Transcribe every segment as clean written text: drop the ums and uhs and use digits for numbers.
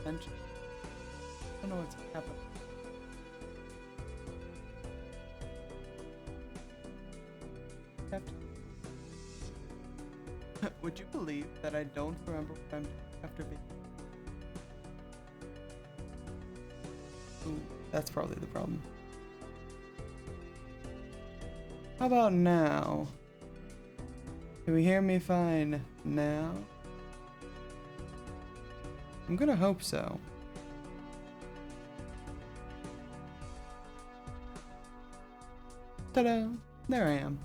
attention. I don't know what's happening. Would you believe that I don't remember what I'm doing after being? Ooh, that's probably the problem. How about now? Can we hear me fine now? I'm gonna hope so. Ta-da! There I am.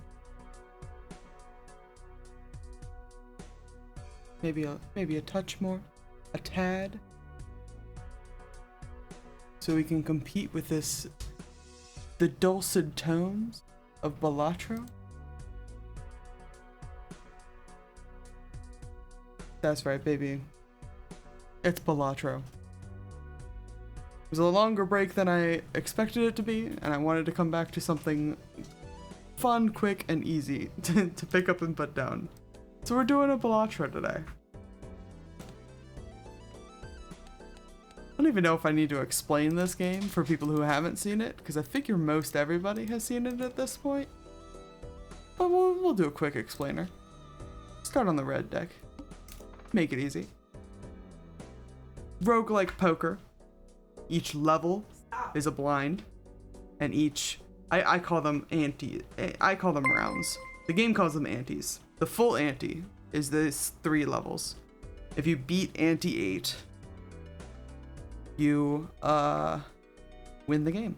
Maybe a touch more, a tad, so we can compete with the dulcet tones of BALATRO. That's right, baby. It's BALATRO. It was a longer break than I expected it to be, and I wanted to come back to something fun, quick, and easy to pick up and put down. So we're doing a BALATRO today. I don't even know if I need to explain this game for people who haven't seen it, because I figure most everybody has seen it at this point. But we'll do a quick explainer. Start on the red deck. Make it easy. Roguelike poker. Each level is a blind, and I call them I call them rounds. The game calls them antes. The full ante is this 3 levels. If you beat ante 8, you win the game.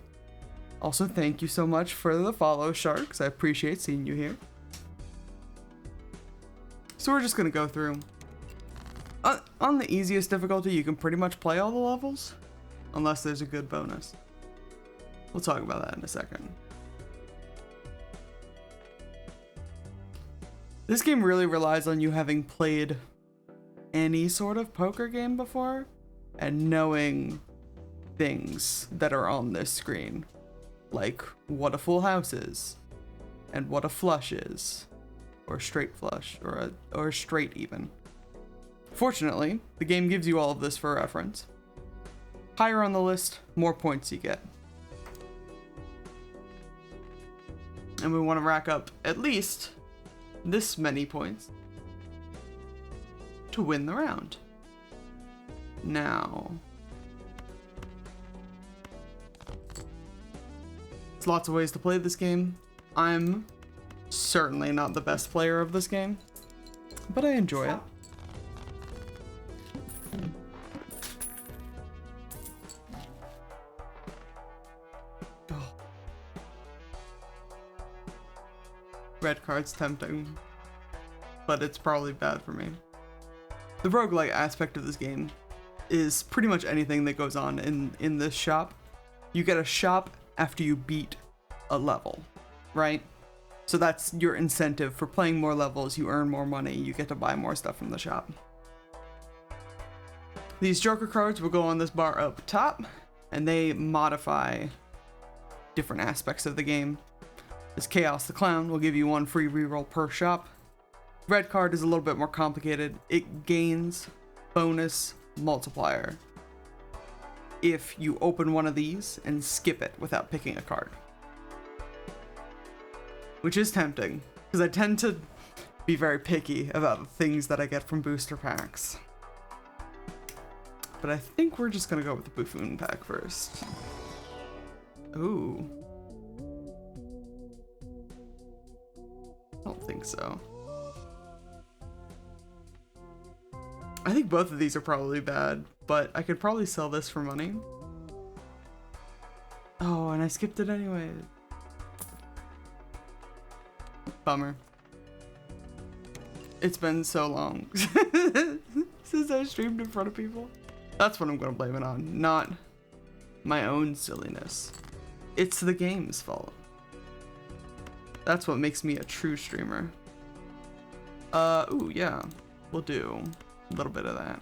Also, thank you so much for the follow, Sharks. I appreciate seeing you here. So we're just gonna go through. On the easiest difficulty, you can pretty much play all the levels, unless there's a good bonus. We'll talk about that in a second. This game really relies on you having played any sort of poker game before and knowing things that are on this screen, like what a full house is and what a flush is, or a straight flush, or a straight even. Fortunately, the game gives you all of this for reference. Higher on the list, more points you get. And we want to rack up at least this many points to win the round. Now, there's lots of ways to play this game. I'm certainly not the best player of this game, but I enjoy it. Red card's tempting, but it's probably bad for me. The roguelike aspect of this game is pretty much anything that goes on in this shop. You get a shop after you beat a level, right? So that's your incentive for playing more levels. You earn more money, you get to buy more stuff from the shop. These Joker cards will go on this bar up top, and they modify different aspects of the game. This Chaos the Clown will give you 1 free reroll per shop. Red card is a little bit more complicated. It gains bonus multiplier if you open one of these and skip it without picking a card. Which is tempting, because I tend to be very picky about the things that I get from booster packs. But I think we're just gonna go with the Buffoon pack first. Ooh. I don't think so. I think both of these are probably bad, but I could probably sell this for money. Oh, and I skipped it anyway. Bummer. It's been so long since I streamed in front of people. That's what I'm gonna blame it on, not my own silliness. It's the game's fault. That's what makes me a true streamer. Ooh, yeah. We'll do a little bit of that.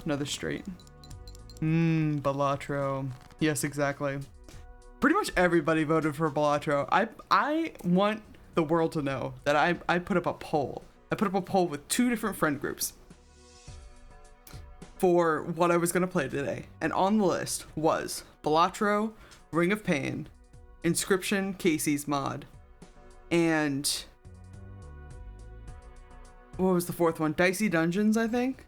Another straight. BALATRO. Yes, exactly. Pretty much everybody voted for BALATRO. I want the world to know that I put up a poll. I put up a poll with 2 different friend groups. for what I was going to play today. And on the list was BALATRO, Ring of Pain, Inscription, Casey's mod, and what was the fourth one? Dicey Dungeons, I think,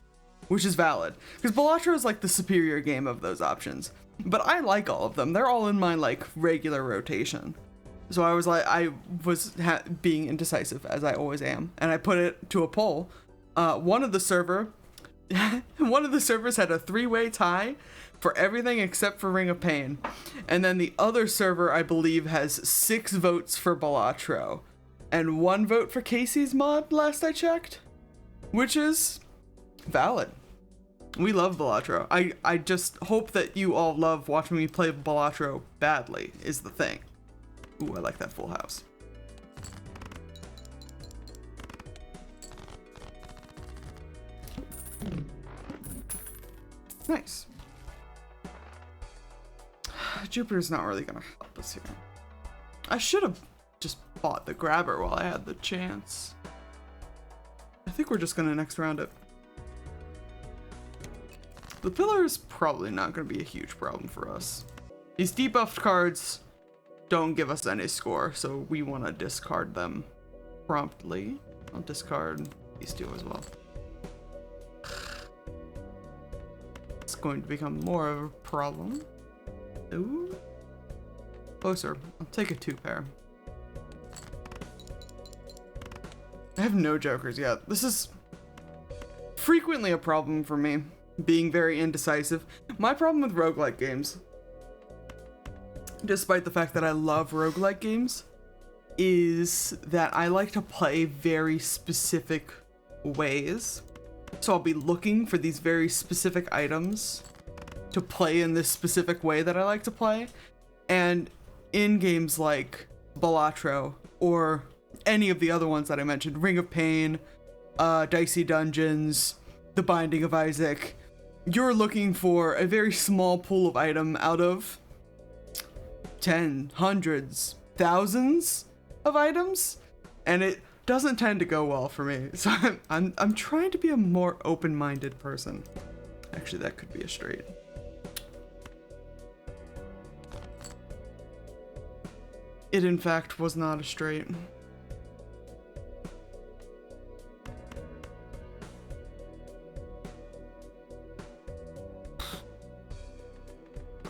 which is valid because BALATRO is like the superior game of those options. But I like all of them. They're all in my like regular rotation. So I was being indecisive, as I always am, and I put it to a poll. One of the servers had a 3-way tie for everything except for Ring of Pain, and then the other server, I believe, has 6 votes for BALATRO and 1 vote for Casey's mod. Last I checked, which is valid. We love BALATRO. I just hope that you all love watching me play BALATRO badly. Is the thing. Ooh, I like that full house. Nice. Jupiter's not really gonna help us here. I should have just bought the grabber while I had the chance. I think we're just gonna next round it. The pillar is probably not gonna be a huge problem for us. These debuffed cards don't give us any score, so we want to discard them promptly. I'll discard these 2 as well. It's going to become more of a problem. Ooh. Closer. I'll take a 2-pair. I have no jokers yet. This is frequently a problem for me, being very indecisive. My problem with roguelike games, despite the fact that I love roguelike games, is that I like to play very specific ways. So I'll be looking for these very specific items to play in this specific way that I like to play. And in games like BALATRO or any of the other ones that I mentioned, Ring of Pain, Dicey Dungeons, The Binding of Isaac, you're looking for a very small pool of item out of 10, hundreds, thousands of items, and it doesn't tend to go well for me. So I'm trying to be a more open-minded person. Actually, that could be a straight. It in fact was not a straight.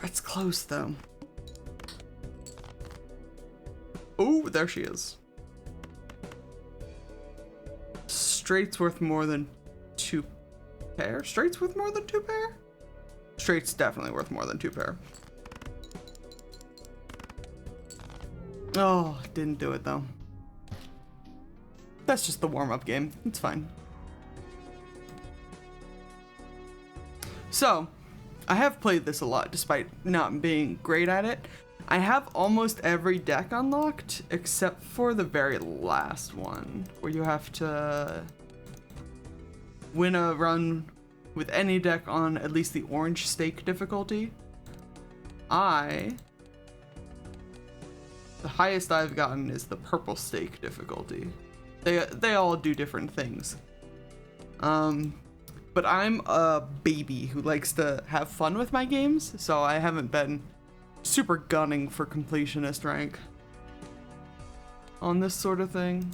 It's close though. Oh, there she is. Straight's worth more than 2 pair? Straight's worth more than 2 pair? Straight's definitely worth more than 2 pair. Oh, didn't do it though. That's just the warm-up game. It's fine. So, I have played this a lot despite not being great at it. I have almost every deck unlocked except for the very last one, where you have to win a run with any deck on at least the orange stake difficulty. The highest I've gotten is the purple stake difficulty. They all do different things. But I'm a baby who likes to have fun with my games, so I haven't been super gunning for completionist rank on this sort of thing.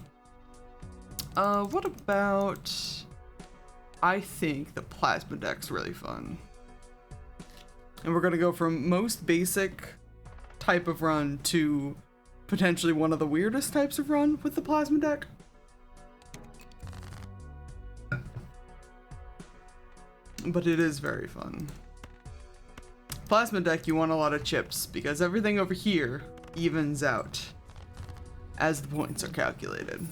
What about, I think the plasma deck's really fun. And we're gonna go from most basic type of run to potentially one of the weirdest types of run with the plasma deck. But it is very fun. Plasma deck, you want a lot of chips because everything over here evens out as the points are calculated.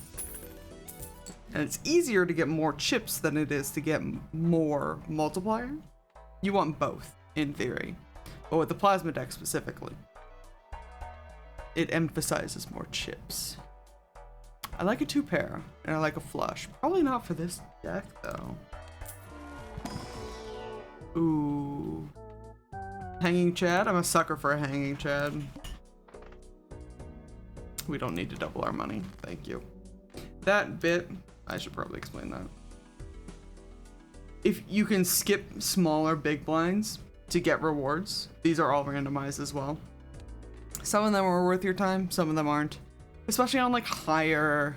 And it's easier to get more chips than it is to get more multiplier. You want both, in theory. But with the plasma deck specifically, it emphasizes more chips. I like a 2-pair, and I like a flush. Probably not for this deck, though. Ooh. Hanging Chad? I'm a sucker for a Hanging Chad. We don't need to double our money. Thank you. That bit, I should probably explain that. if you can skip smaller big blinds to get rewards. These are all randomized as well. Some of them are worth your time, some of them aren't. Especially on like higher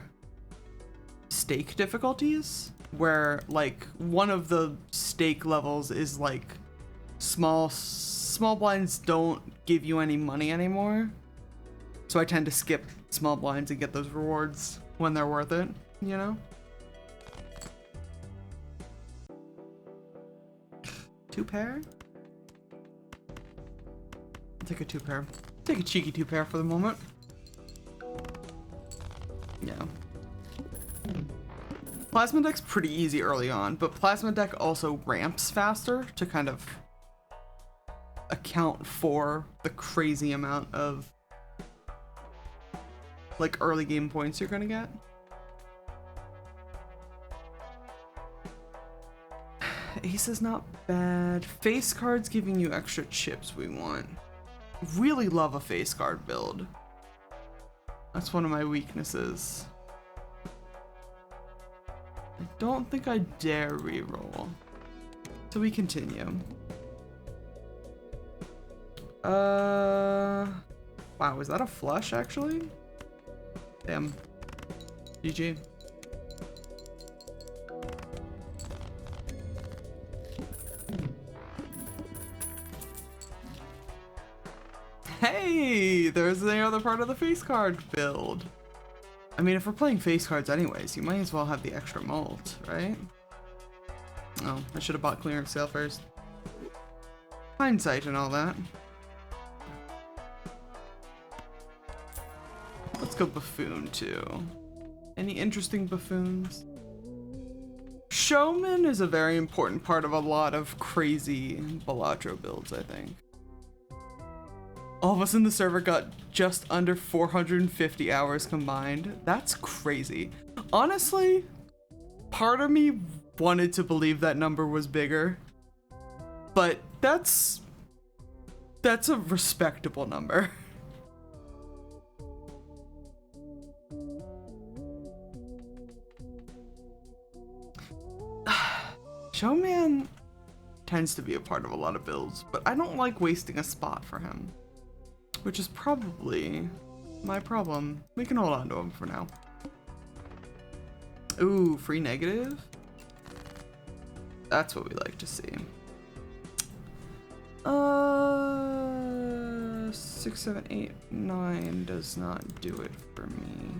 stake difficulties, where like one of the stake levels is like small blinds don't give you any money anymore. So I tend to skip small blinds and get those rewards when they're worth it, you know? 2 pair? I'll take a 2 pair. Take a cheeky 2 pair for the moment. Yeah. Plasma deck's pretty easy early on, but plasma deck also ramps faster to kind of account for the crazy amount of like early game points you're gonna get. Ace is not bad. Face cards giving you extra chips we want. Really love a face card build. That's one of my weaknesses. I don't think I dare reroll. So we continue. Wow, is that a flush actually? Damn. GG. Hey, there's the other part of the face card build. I mean, if we're playing face cards anyways, you might as well have the extra mult, right? Oh, I should have bought clearance sale first. Hindsight and all that. Let's go buffoon too. Any interesting buffoons? Showman is a very important part of a lot of crazy Balatro builds, I think. All of us in the server got just under 450 hours combined. That's crazy. Honestly, part of me wanted to believe that number was bigger, but that's a respectable number. Showman tends to be a part of a lot of builds, but I don't like wasting a spot for him, which is probably my problem. We can hold on to him for now. Ooh, free negative? That's what we like to see. 6, 7, 8, 9 does not do it for me.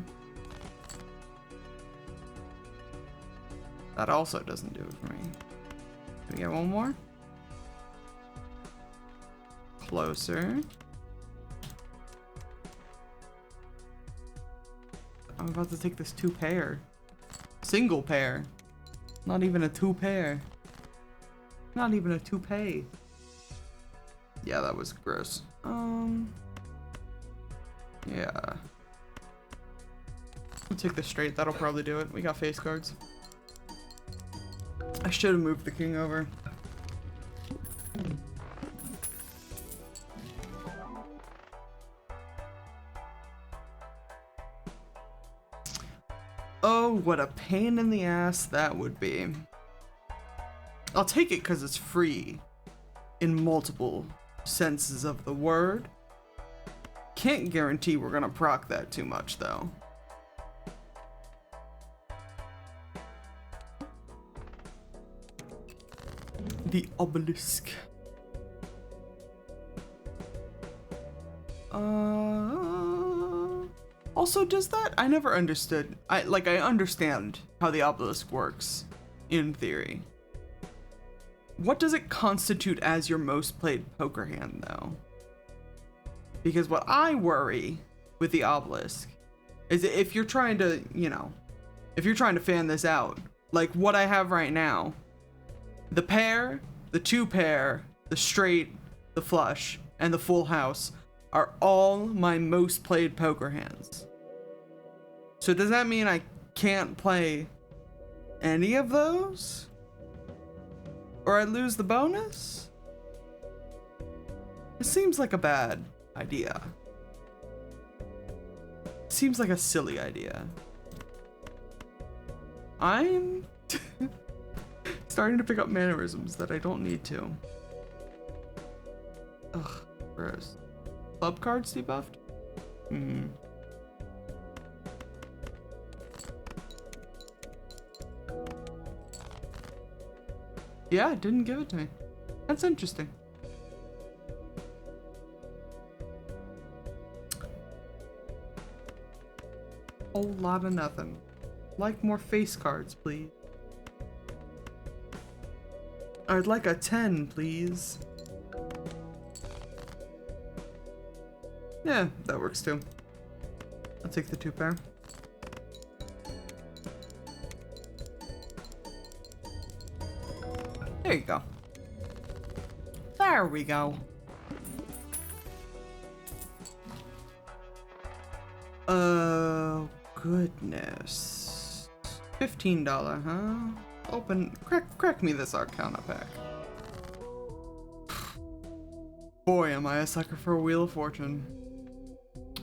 That also doesn't do it for me. Can we get one more? Closer. I'm about to take this 2 pair. Single pair. Not even a 2 pair. Not even a 2 pay. Yeah, that was gross. Yeah. We'll take this straight. That'll probably do it. We got face cards. I should have moved the king over. Oh, what a pain in the ass that would be. I'll take it because it's free in multiple senses of the word. Can't guarantee we're gonna proc that too much though. The obelisk. Also, does that? I never understood. I understand how the obelisk works in theory. What does it constitute as your most played poker hand though? Because what I worry with the obelisk is that if you're trying to, you know, if you're trying to fan this out, like what I have right now, the pair, the 2 pair, the straight, the flush, and the full house are all my most played poker hands. So does that mean I can't play any of those? Or I lose the bonus? It seems like a bad idea. Seems like a silly idea. I'm starting to pick up mannerisms that I don't need to. Ugh, gross. Club cards debuffed? Hmm. Yeah, it didn't give it to me. That's interesting. Whole lot of nothing. Like more face cards, please. I'd like a 10, please. Yeah, that works too. I'll take the 2 pair. There you go. There we go. Oh, goodness. $15, huh? Open, crack me this Arcana pack. Boy, am I a sucker for a Wheel of Fortune.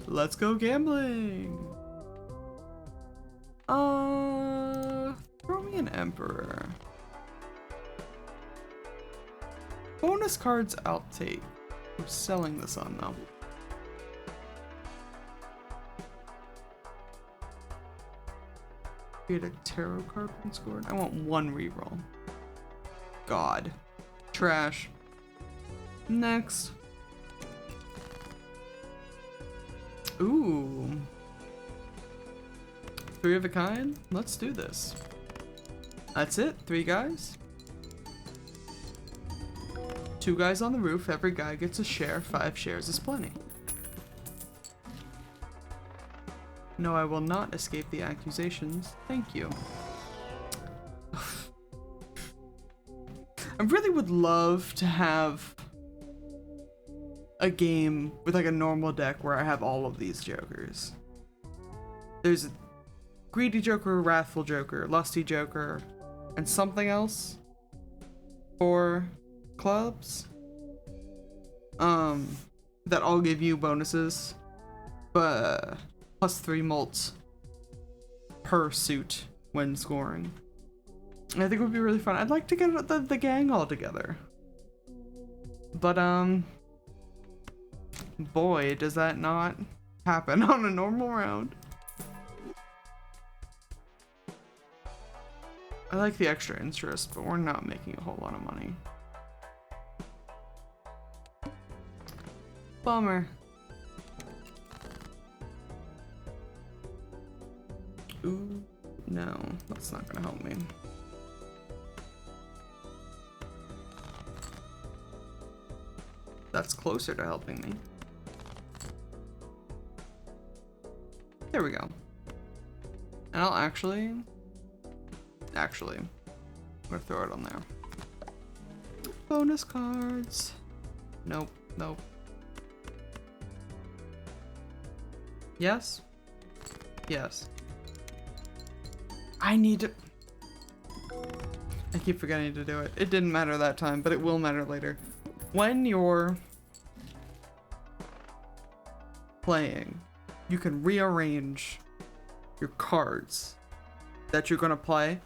Let's go gambling. Throw me an Emperor. Bonus cards I'll take. I'm selling this on though. Create a tarot card when scored. I want 1 reroll. God. Trash. Next. Ooh. 3 of a kind? Let's do this. That's it. 3 guys. 2 guys on the roof. Every guy gets a share. 5 shares is plenty. No, I will not escape the accusations. Thank you. I really would love to have a game with like a normal deck where I have all of these jokers. There's a greedy joker, wrathful joker, lusty joker, and something else for clubs that all give you bonuses, but +3 mults per suit when scoring. I think it would be really fun. I'd like to get the gang all together, but boy, does that not happen on a normal round. I like the extra interest, but we're not making a whole lot of money. Bummer. Ooh, no, that's not gonna help me. That's closer to helping me. There we go. And I'll actually, I'm gonna throw it on there. Bonus cards. Nope, nope. Yes? Yes. I need to... I keep forgetting to do it. It didn't matter that time, but it will matter later. When you're playing, you can rearrange your cards that you're gonna play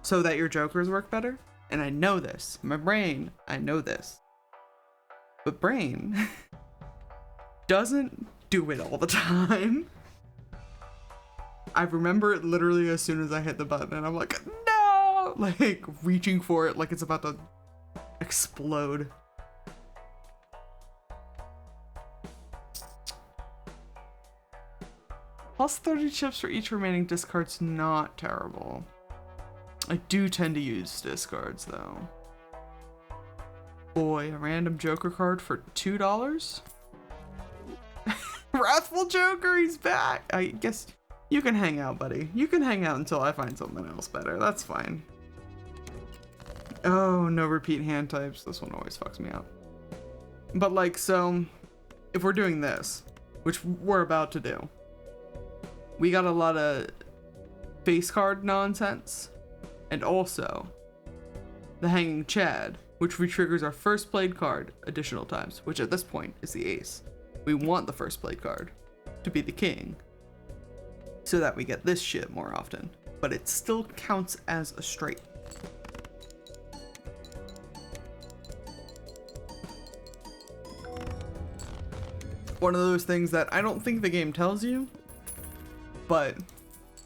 so that your jokers work better. And I know this. My brain, I know this. But brain doesn't do it all the time. I remember it literally as soon as I hit the button and I'm like, no! Like reaching for it like it's about to explode. +30 chips for each remaining discard's not terrible. I do tend to use discards though. Boy, a random Joker card for $2? Wrathful Joker, he's back! I guess you can hang out, buddy. You can hang out until I find something else better. That's fine. Oh, no repeat hand types. This one always fucks me up. But like, so, if we're doing this, which we're about to do, we got a lot of face card nonsense, and also the Hanging Chad, which re-triggers our first played card additional times, which at this point is the ace. We want the first played card to be the king, so that we get this shit more often, but it still counts as a straight. One of those things that I don't think the game tells you, but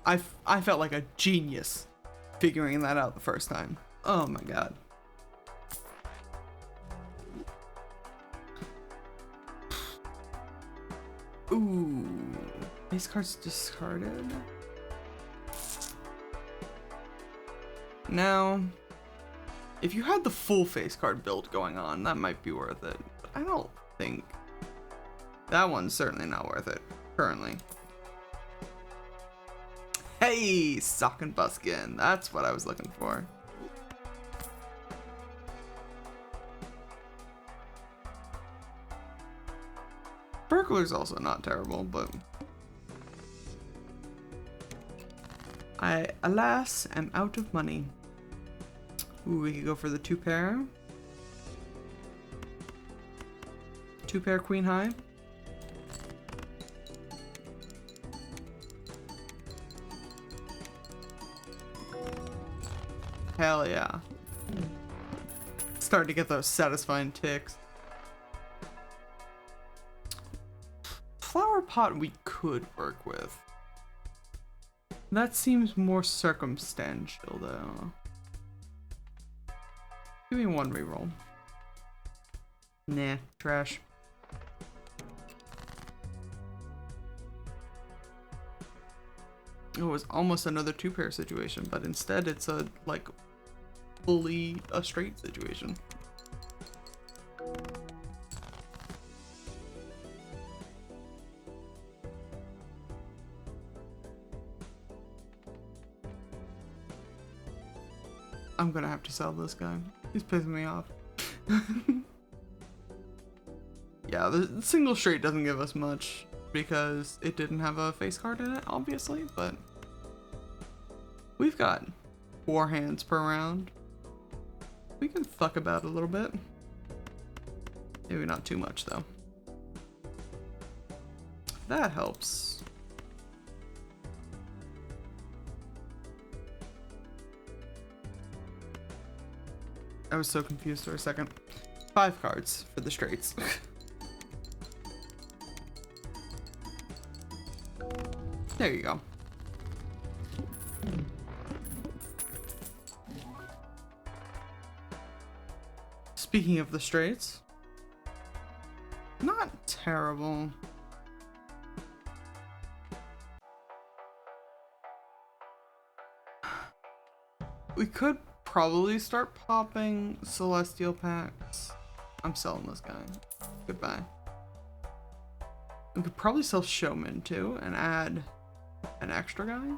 I felt like a genius figuring that out the first time. Oh my god. Ooh, face cards discarded. Now, if you had the full face card build going on, that might be worth it. But I don't think that one's certainly not worth it currently. Hey, Sock and Buskin, that's what I was looking for. Burglar's also not terrible, but I, alas, am out of money. Ooh, we could go for the 2-pair. 2-pair Queen High. Hell yeah. Starting to get those satisfying ticks. Flower pot we could work with. That seems more circumstantial though. Give me one reroll. Nah, trash. It was almost another 2-pair situation, but instead it's a like fully a straight situation. I'm gonna have to sell this guy. He's pissing me off. Yeah, the single straight doesn't give us much because it didn't have a face card in it, obviously, but we've got 4 hands per round. We can fuck about a little bit. Maybe not too much though. That helps. I was so confused for a second. 5 cards for the straights. There you go. Speaking of the straights, not terrible. We could probably start popping celestial packs. I'm selling this guy. Goodbye. We could probably sell Showman too and add an extra guy.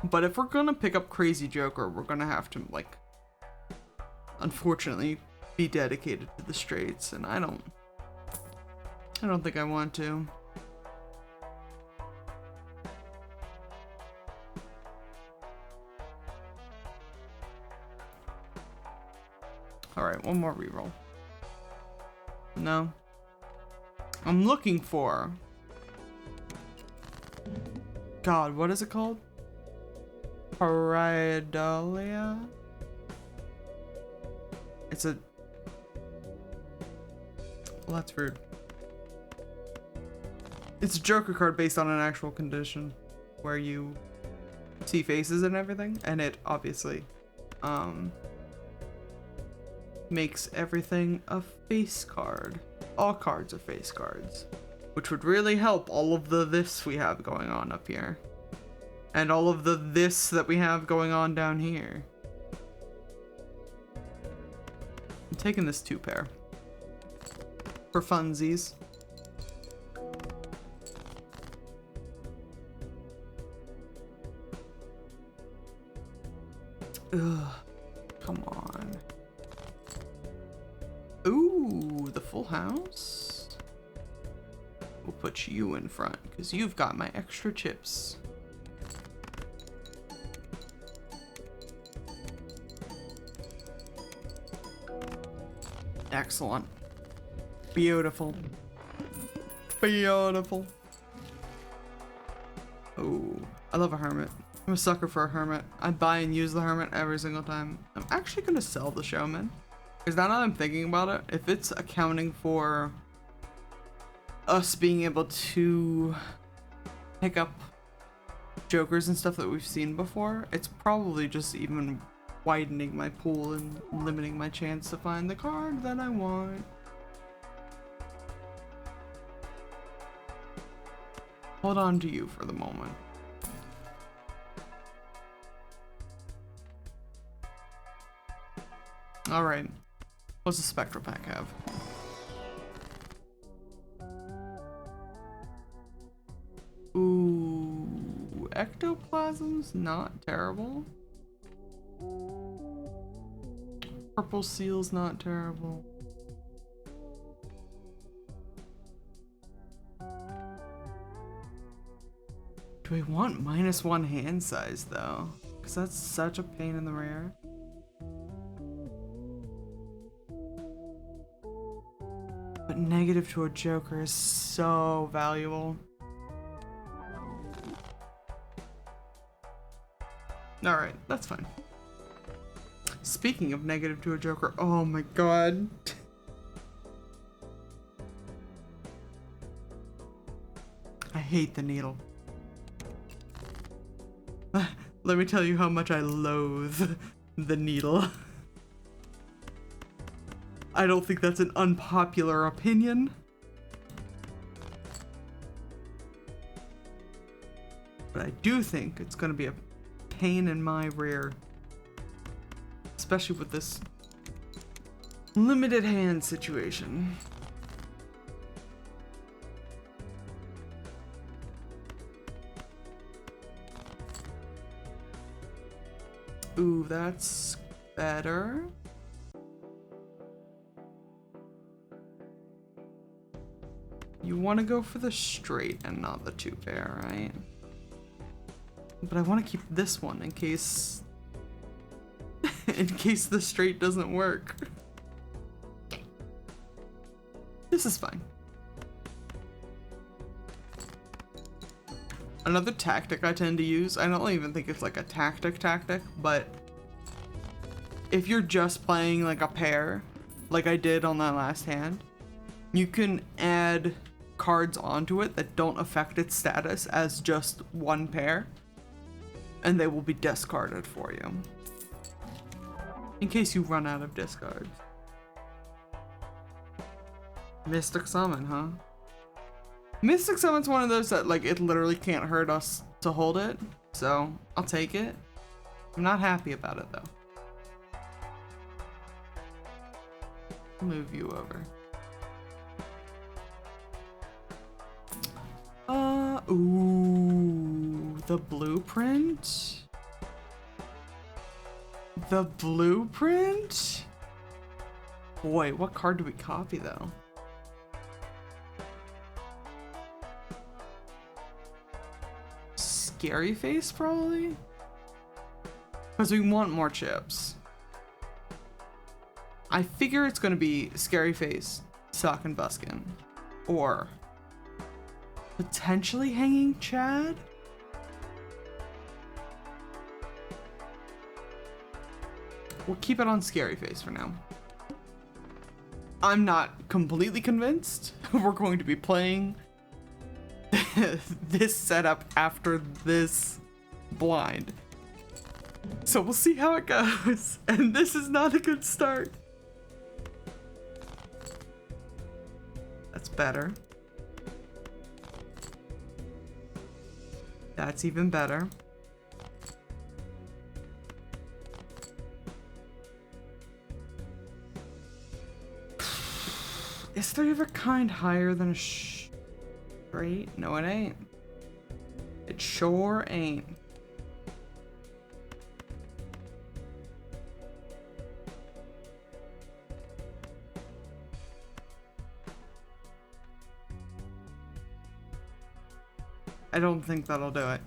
But if we're gonna pick up Crazy Joker, we're gonna have to, like, unfortunately, be dedicated to the straights, and I don't think I want to. Alright, one more reroll. No. I'm looking for... God, what is it called? Pareidolia? It's a... Well, that's rude. It's a Joker card based on an actual condition where you see faces and everything, and it obviously makes everything a face card. All cards are face cards, which would really help all of the this we have going on up here, and all of the this that we have going on down here. I'm taking this 2-pair for funsies. Ugh, come on. Ooh, the full house? We'll put you in front because you've got my extra chips. Excellent. Beautiful. Beautiful. Oh, I love a hermit. I'm a sucker for a hermit. I buy and use the hermit every single time. I'm actually gonna sell the Showman, because now that I'm thinking about it, if it's accounting for us being able to pick up jokers and stuff that we've seen before. It's probably just even widening my pool and limiting my chance to find the card that I want. Hold on to you for the moment. Alright. What's the Spectral Pack have? Ooh, Ectoplasm's not terrible. Purple Seal's not terrible. Do we want -1 hand size though? Because that's such a pain in the rear. But negative to a Joker is so valuable. Alright, that's fine. Speaking of negative to a Joker, oh my god. I hate the needle. Let me tell you how much I loathe the needle. I don't think that's an unpopular opinion. But I do think it's gonna be a pain in my rear. Especially with this limited hand situation. Ooh, that's better. You want to go for the straight and not the 2-pair, right? But I want to keep this one in case in case the straight doesn't work. This is fine. Another tactic I tend to use, I don't even think it's like a tactic, but if you're just playing like a pair, like I did on that last hand, you can add cards onto it that don't affect its status as just 1 pair, and they will be discarded for you. In case you run out of discards. Mystic Summon, huh? Mystic Summon's one of those that, like, it literally can't hurt us to hold it, so I'll take it. I'm not happy about it, though. I'll move you over. Ooh, the blueprint? The blueprint? Boy, what card do we copy, though? Scary Face, probably? Because we want more chips. I figure it's gonna be Scary Face, Sock and Buskin, or potentially Hanging Chad? We'll keep it on Scary Face for now. I'm not completely convinced we're going to be playing this setup after this blind. So we'll see how it goes. And this is not a good start. That's better. That's even better. Is 3 of a kind higher than a straight? No, it ain't. It sure ain't. I don't think that'll do it.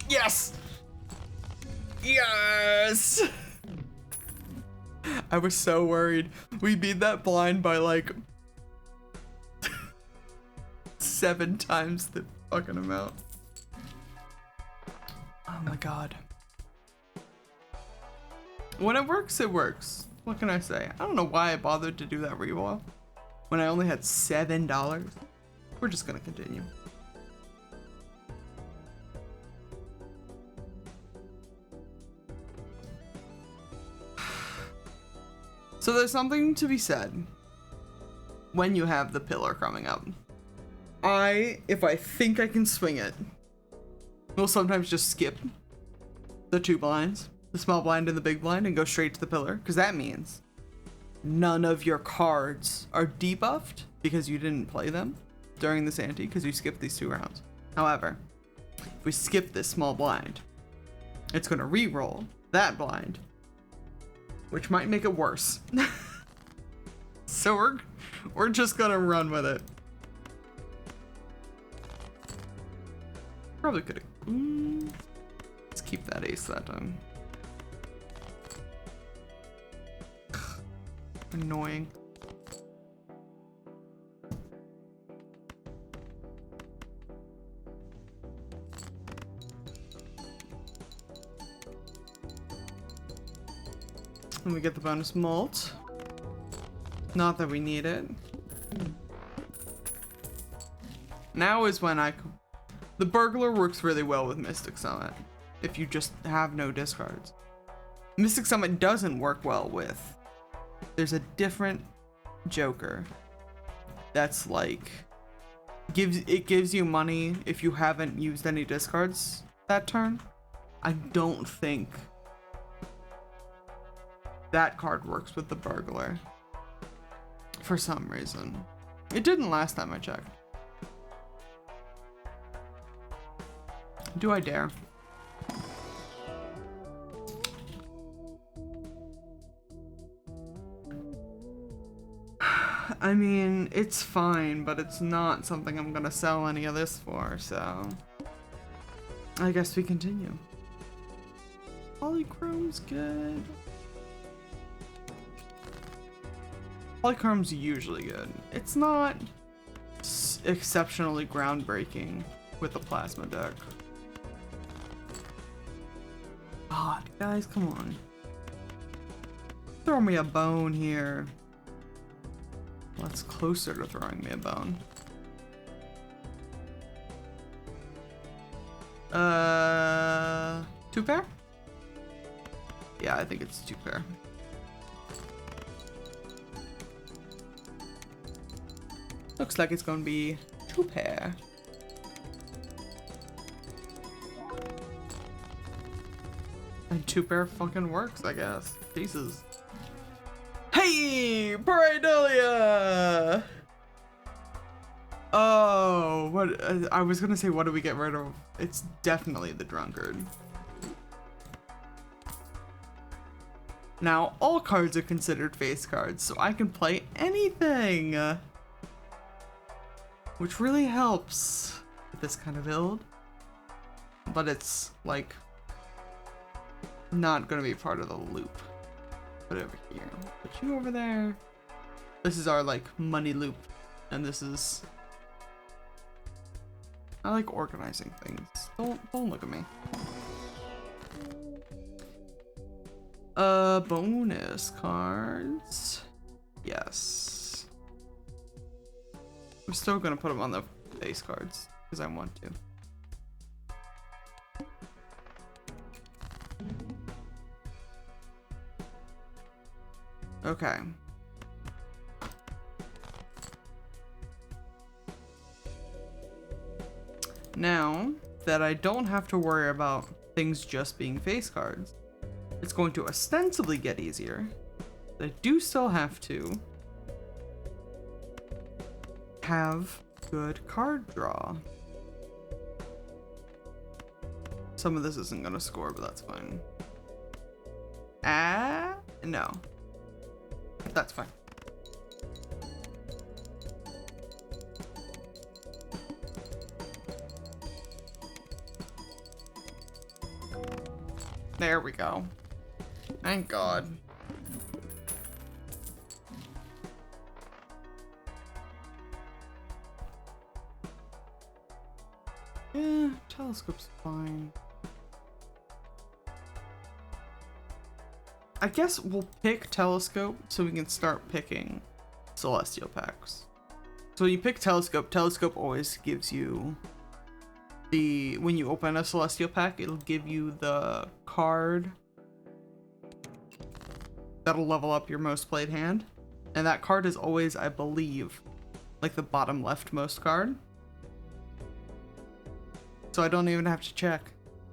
Yes! Yes! I was so worried. We beat that blind by like 7 times the fucking amount. Oh my god. When it works, it works. What can I say? I don't know why I bothered to do that reroll when I only had $7. We're just gonna continue. So there's something to be said when you have the pillar coming up. If I think I can swing it, will sometimes just skip the 2 blinds, the small blind and the big blind, and go straight to the pillar, because that means none of your cards are debuffed because you didn't play them during this ante because you skipped these 2 rounds. However, if we skip this small blind, it's going to re-roll that blind, which might make it worse. So we're just going to run with it. Probably could have. Let's keep that ace that time. Annoying. And we get the bonus mult. Not that we need it. Now is when the burglar works really well with Mystic Summit if you just have no discards. Mystic Summit doesn't work well with. There's a different Joker that's like gives you money if you haven't used any discards that turn. I don't think that card works with the burglar for some reason. It didn't last time I checked. Do I dare? I mean, it's fine, but it's not something I'm gonna sell any of this for, so I guess we continue. Polychrome's good. Polychrome's usually good. It's not exceptionally groundbreaking with the plasma deck. God, guys, come on. Throw me a bone here. Well, that's closer to throwing me a bone. 2 pair? Yeah, I think it's 2 pair. Looks like it's gonna be 2 pair. And 2 pair fucking works, I guess. Jesus. Hey, Pareidolia! Oh, what? I was gonna say, what do we get rid of? It's definitely the Drunkard. Now, all cards are considered face cards, so I can play anything! Which really helps with this kind of build. But it's, like, not gonna be part of the loop. Put it over here. Put you over there. This is our, like, money loop. And this is... I like organizing things. Don't look at me. Bonus cards. Yes. I'm still gonna put them on the base cards because I want to. Okay. Now that I don't have to worry about things just being face cards, it's going to ostensibly get easier. But I do still have to have good card draw. Some of this isn't gonna score, but that's fine. No. That's fine. There we go. Thank God. Yeah, telescope's fine. I guess we'll pick Telescope so we can start picking Celestial packs. So when you pick Telescope, Telescope always gives you when you open a Celestial pack, it'll give you the card that'll level up your most played hand. And that card is always, I believe, like the bottom leftmost card. So I don't even have to check.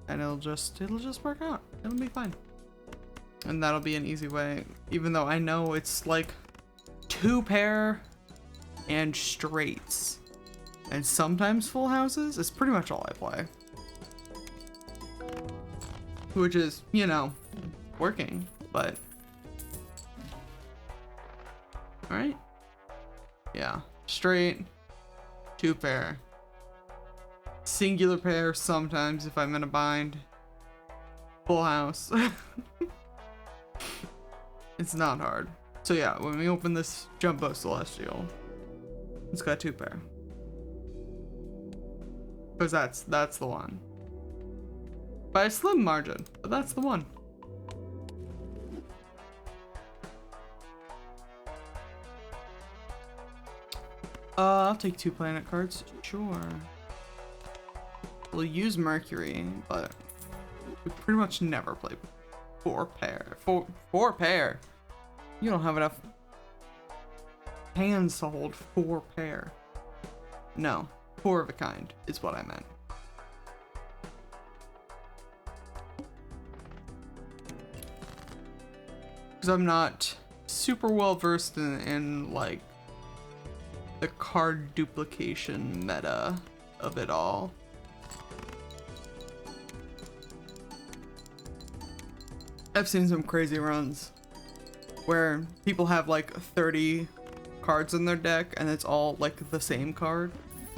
And it'll just work out. It'll be fine. And that'll be an easy way. Even though I know it's like 2 pair and straights. And sometimes full houses. It's pretty much all I play. Which is, you know, working, but... Alright. Yeah. Straight. 2 pair. Singular pair sometimes if I'm in a bind. Full house. It's not hard. So yeah, when we open this Jumbo Celestial, it's got 2 pair. Because that's the one. By a slim margin, but that's the one. I'll take 2 planet cards, sure. We'll use Mercury, but we pretty much never play 4 pair. Four pair? You don't have enough hands to hold 4 pair. No, 4 of a kind is what I meant. Because I'm not super well versed in like the card duplication meta of it all. I've seen some crazy runs where people have like 30 cards in their deck and it's all like the same card,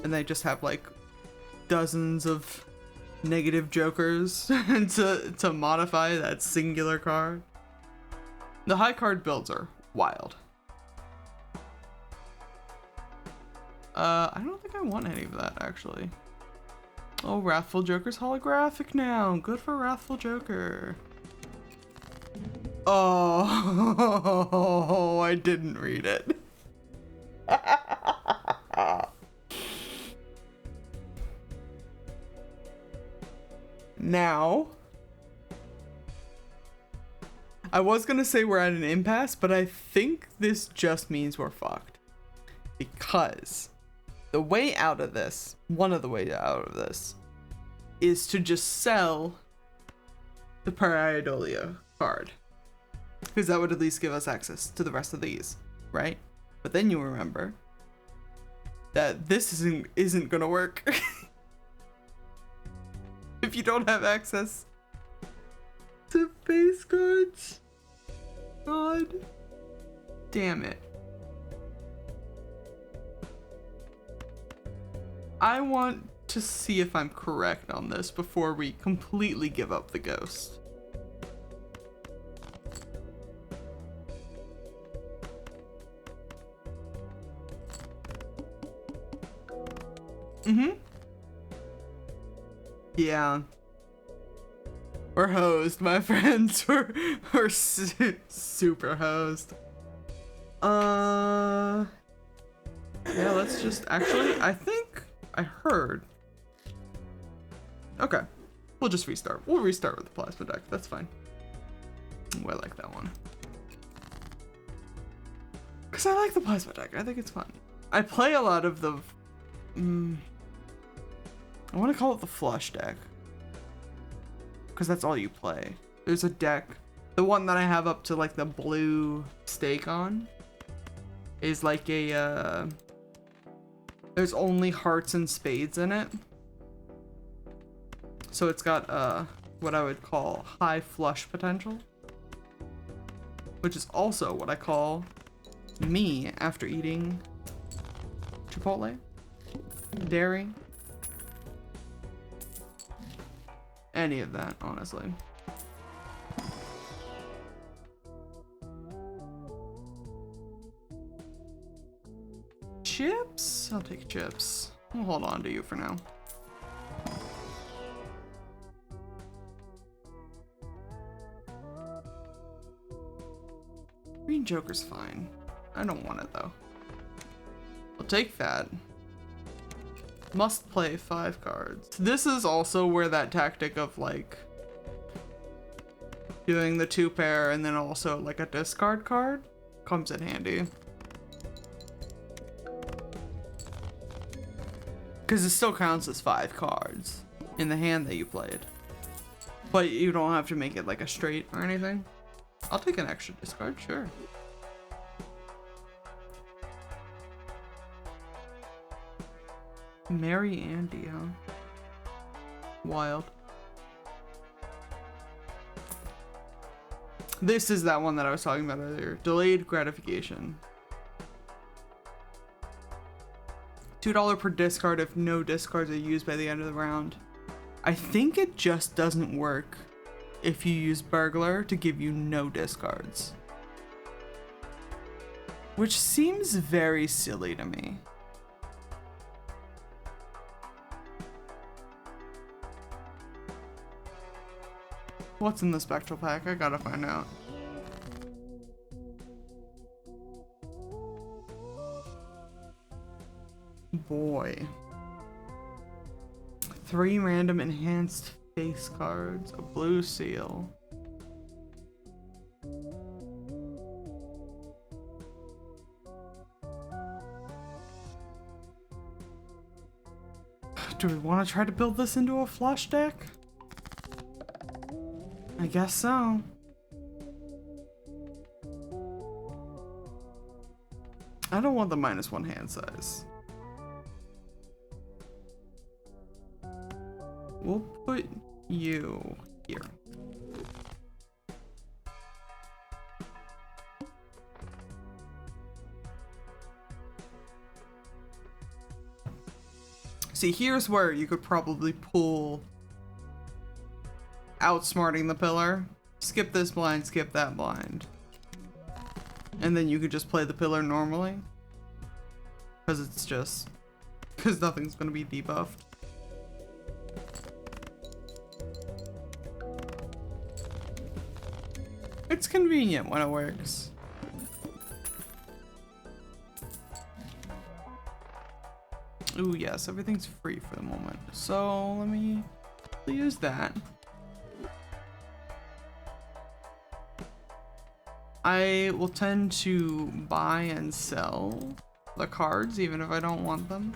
and they just have like dozens of negative jokers to modify that singular card. The high card builds are wild. I don't think I want any of that actually. Oh, Wrathful Joker's holographic now. Good for Wrathful Joker. Oh, I didn't read it. Now, I was gonna say we're at an impasse, but I think this just means we're fucked. Because the way out of this, one of the ways out of this, is to just sell the Pareidolia card. Because that would at least give us access to the rest of these, right? But then you remember that this isn't gonna work. If you don't have access to base cards. God damn it. I want to see if I'm correct on this before we completely give up the ghost. Yeah. We're hosed, my friends. We're super hosed. Yeah, let's just actually, I think I heard. Okay. We'll just restart. We'll restart with the plasma deck. That's fine. Oh, I like that one. Because I like the plasma deck. I think it's fun. I play a lot of the... I want to call it the flush deck. Because that's all you play. There's a deck. The one that I have up to like the blue stake on is like a... there's only hearts and spades in it. So it's got what I would call high flush potential. Which is also what I call me after eating Chipotle, dairy, any of that, honestly. Chips? I'll take chips. I'll hold on to you for now. mean, Joker's fine. I don't want it though. I'll take that. Must play 5 cards. This is also where that tactic of like doing the 2 pair and then also like a discard card comes in handy. Because it still counts as 5 cards in the hand that you played. But you don't have to make it like a straight or anything. I'll take an extra discard, sure. Mary Andy, huh? Wild. This is that one that I was talking about earlier. Delayed gratification. $2 per discard if no discards are used by the end of the round. I think it just doesn't work if you use Burglar to give you no discards. Which seems very silly to me. What's in the Spectral Pack? I gotta find out. Boy. 3 random enhanced face cards, a blue seal. Do we want to try to build this into a flush deck? I guess so. I don't want the -1 hand size. We'll put you here. See, here's where you could probably pull outsmarting the pillar. Skip this blind, skip that blind. And then you could just play the pillar normally. Because nothing's gonna be debuffed. It's convenient when it works. Ooh, yes, everything's free for the moment. So let me use that. I will tend to buy and sell the cards even if I don't want them.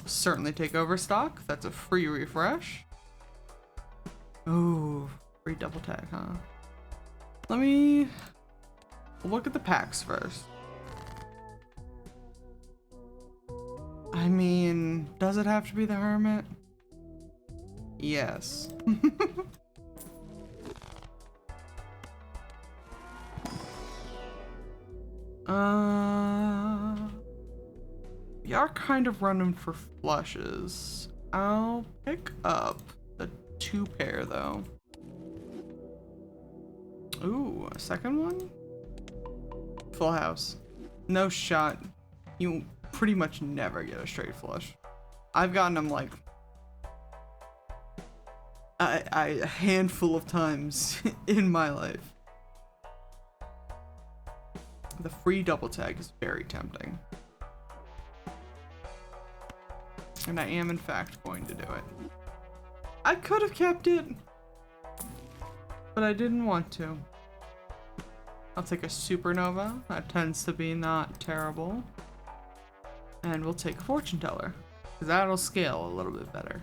Certainly take overstock. That's a free refresh. Ooh, free double tag, huh? Let me look at the packs first. I mean, does it have to be the Hermit? Yes. We are kind of running for flushes. I'll pick up the 2 pair though. Ooh, a second one? Full house. No shot. You pretty much never get a straight flush. I've gotten them like a handful of times in my life. The free double tag is very tempting. And I am in fact going to do it. I could have kept it, but I didn't want to. I'll take a supernova. That tends to be not terrible. And we'll take a fortune teller, because that'll scale a little bit better.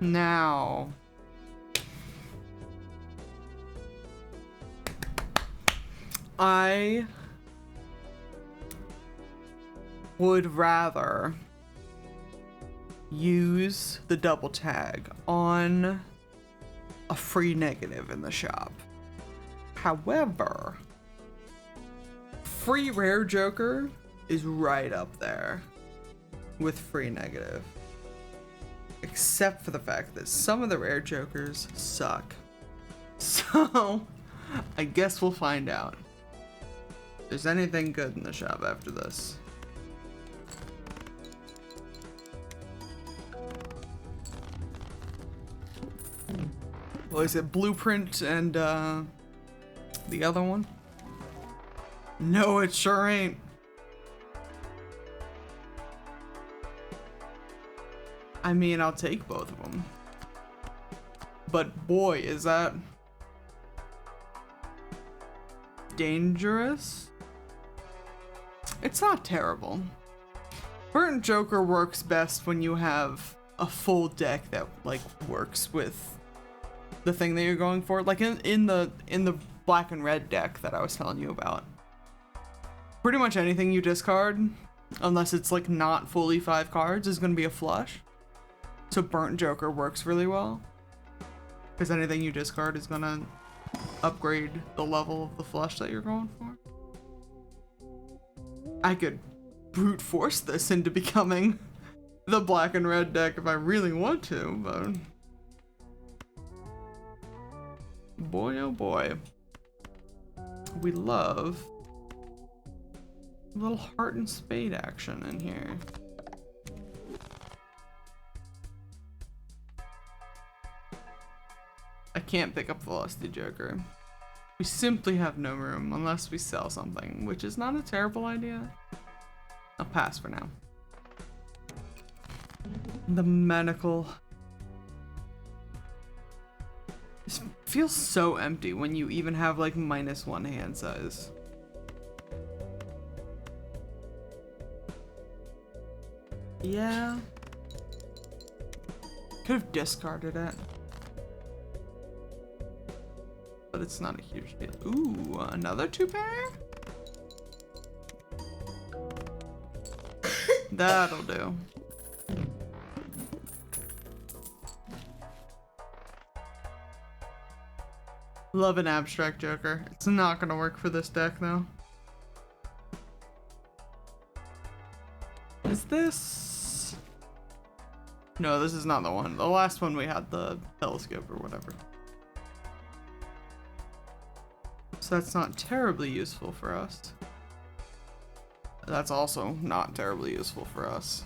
Now, I would rather use the double tag on a free negative in the shop. However, free rare Joker is right up there with free negative. Except for the fact that some of the rare Jokers suck. So, I guess we'll find out if there's anything good in the shop after this. What is it? Blueprint and The other one? No, it sure ain't. I mean, I'll take both of them. But boy, is that dangerous. It's not terrible. Burnt Joker works best when you have a full deck that like works with the thing that you're going for. Like in the black and red deck that I was telling you about. Pretty much anything you discard, unless it's like not fully 5 cards, is gonna be a flush. So Burnt Joker works really well. Because anything you discard is gonna upgrade the level of the flush that you're going for. I could brute force this into becoming the black and red deck if I really want to, but boy oh boy. We love a little heart and spade action in here. I can't pick up the Lusty Joker. We simply have no room unless we sell something, which is not a terrible idea. I'll pass for now. The Medical. This feels so empty when you even have like -1 hand size. Yeah. Could have discarded it. But it's not a huge deal. Ooh, another 2-pair? That'll do. Love an Abstract Joker. It's not gonna work for this deck though. Is this? No, this is not the one. The last one we had the telescope or whatever. So that's not terribly useful for us. That's also not terribly useful for us.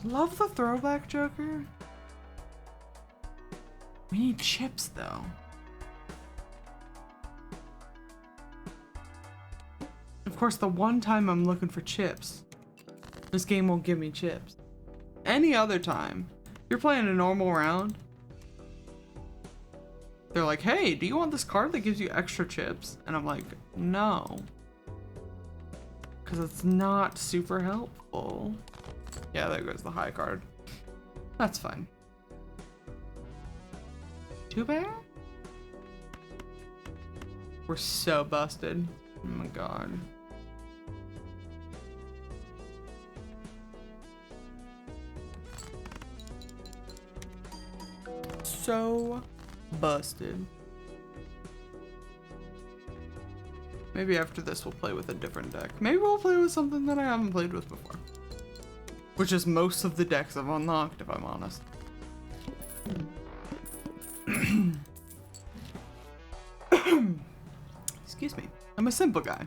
Love the Throwback Joker. We need chips though. Of course, the one time I'm looking for chips, this game won't give me chips. Any other time, you're playing a normal round, they're like, hey, do you want this card that gives you extra chips? And I'm like, no. Because it's not super helpful. Yeah, there goes the high card. That's fine. 2-pair? We're so busted. Oh my god. So busted. Maybe after this we'll play with a different deck. Maybe we'll play with something that I haven't played with before. Which is most of the decks I've unlocked, if I'm honest. Excuse me. I'm a simple guy.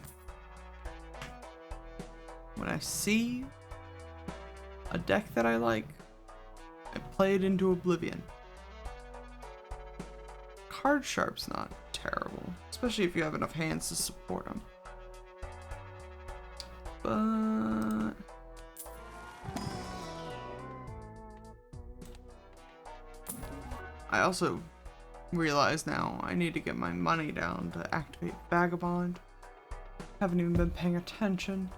When I see a deck that I like, I play it into oblivion. Card Sharp's not terrible, especially if you have enough hands to support them. But I also realize now I need to get my money down to activate Vagabond. Haven't even been paying attention.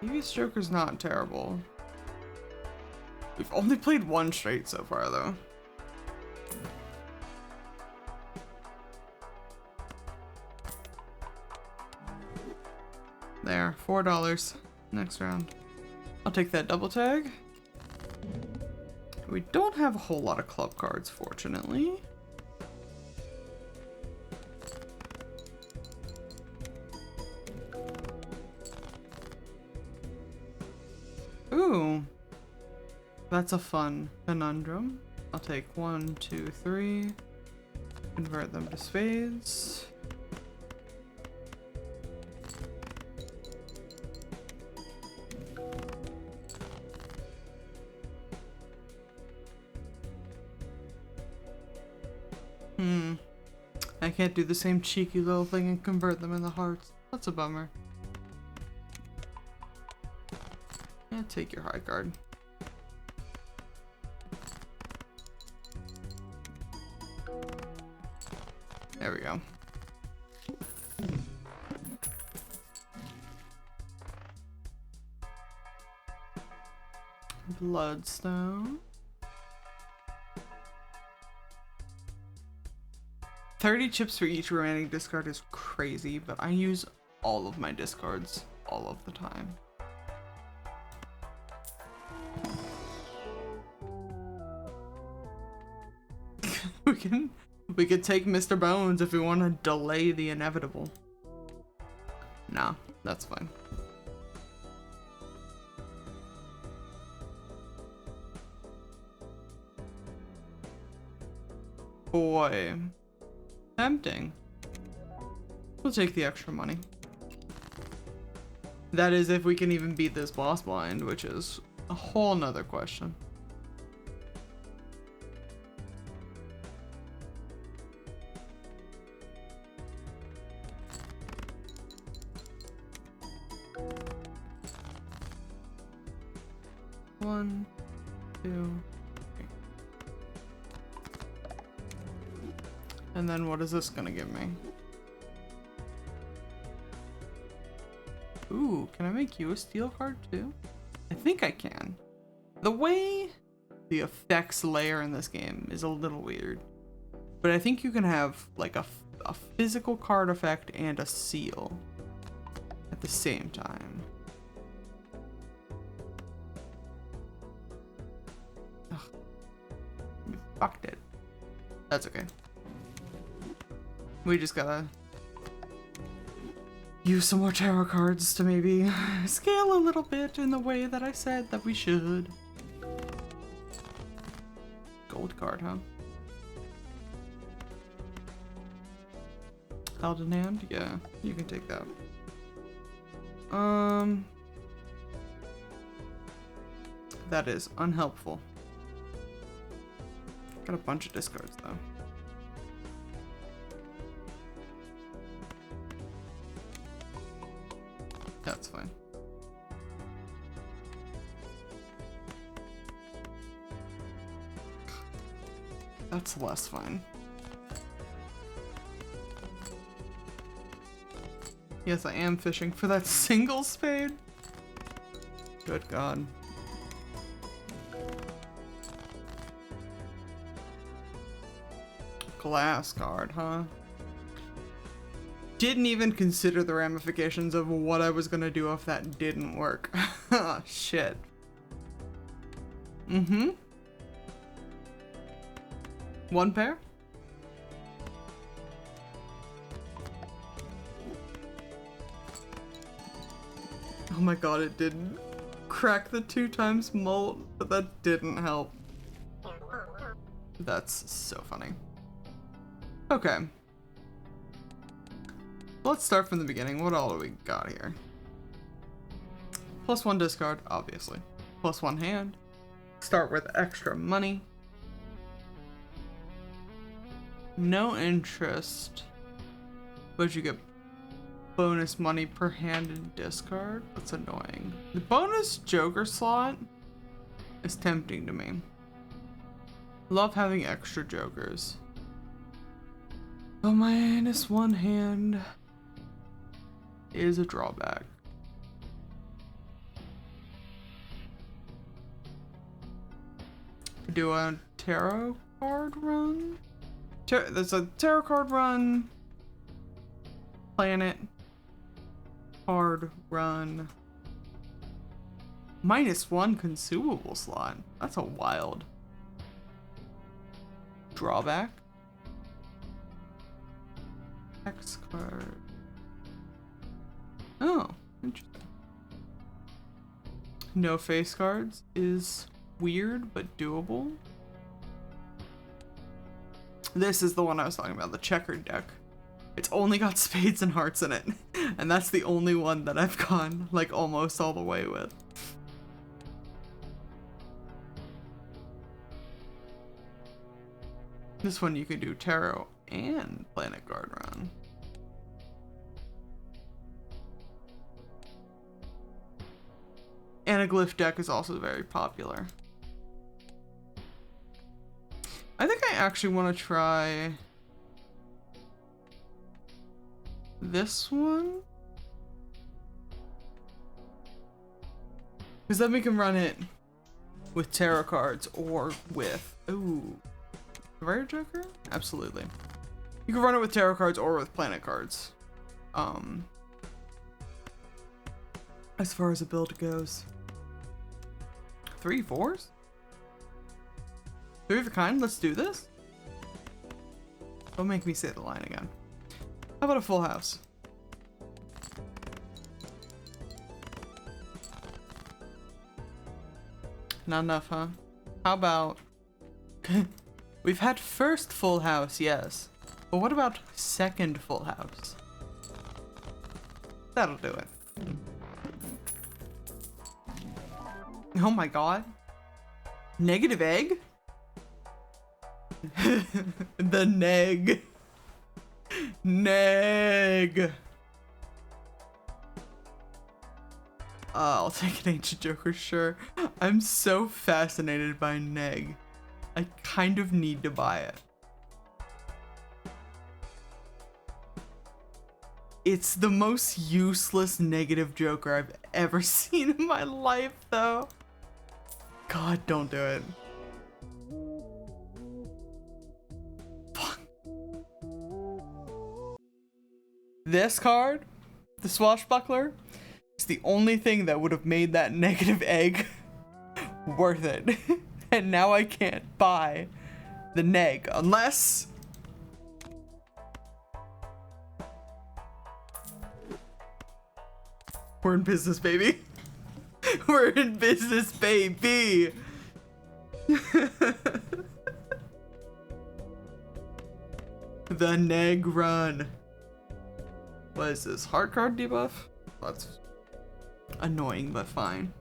Devious Joker's not terrible. We've only played one straight so far, though. There, $4. Next round. I'll take that double tag. We don't have a whole lot of club cards, fortunately. Ooh. That's a fun conundrum. I'll take 1, 2, 3. Convert them to spades. I can't do the same cheeky little thing and convert them into hearts. That's a bummer. Yeah, take your high card. There we go. Bloodstone. 30 chips for each remaining discard is crazy, but I use all of my discards all of the time. we could take Mr. Bones if we want to delay the inevitable. Nah, that's fine. Boy. Tempting. We'll take the extra money. That is if we can even beat this boss blind, which is a whole nother question. One, two, three. And then what is this gonna give me? Ooh, can I make you a steel card too? I think I can. The way the effects layer in this game is a little weird, but I think you can have like a physical card effect and a seal at the same time. Ugh. We fucked it. That's okay. We just gotta use some more tarot cards to maybe scale a little bit in the way that I said that we should. Gold card, huh? Held in hand? Yeah, you can take that. That is unhelpful. Got a bunch of discards though. That's fine. That's less fine. Yes, I am fishing for that single spade. Good God. Glass card, huh? Didn't even consider the ramifications of what I was gonna do if that didn't work. Shit. Mm-hmm. One pair? Oh my god, it didn't crack the 2 times molt, but that didn't help. That's so funny. Okay. Let's start from the beginning. What all do we got here? +1 discard, obviously. +1 hand. Start with extra money. No interest. But you get bonus money per hand and discard. That's annoying. The bonus Joker slot is tempting to me. Love having extra Jokers. Oh, -1 hand is a drawback. Do a tarot card run? There's a tarot card run, planet card run, -1 consumable slot. That's a wild drawback. X card. Oh, interesting. No face cards is weird but doable. This is the one I was talking about, the checkered deck. It's only got spades and hearts in it, and that's the only one that I've gone like almost all the way with. This one you can do tarot and Planet Guard Run. Anaglyph deck is also very popular. I think I actually want to try this one, because then we can run it with tarot cards or with, ooh, Rare Joker? Absolutely. You can run it with tarot cards or with planet cards. As far as a build goes. 3 4s? 3 of a kind? Let's do this? Don't make me say the line again. How about a full house? Not enough, huh? How about... We've had first full house, yes. But what about second full house? That'll do it. Oh my god. Negative egg? The neg. Neg. I'll take an ancient joker, sure. I'm so fascinated by neg. I kind of need to buy it. It's the most useless negative joker I've ever seen in my life, though. God, don't do it. Fuck. This card, the Swashbuckler, is the only thing that would have made that negative egg worth it. And now I can't buy the neg unless... We're in business, baby. We're in business, baby. The neg run. What is this? Heart card debuff? That's annoying, but fine.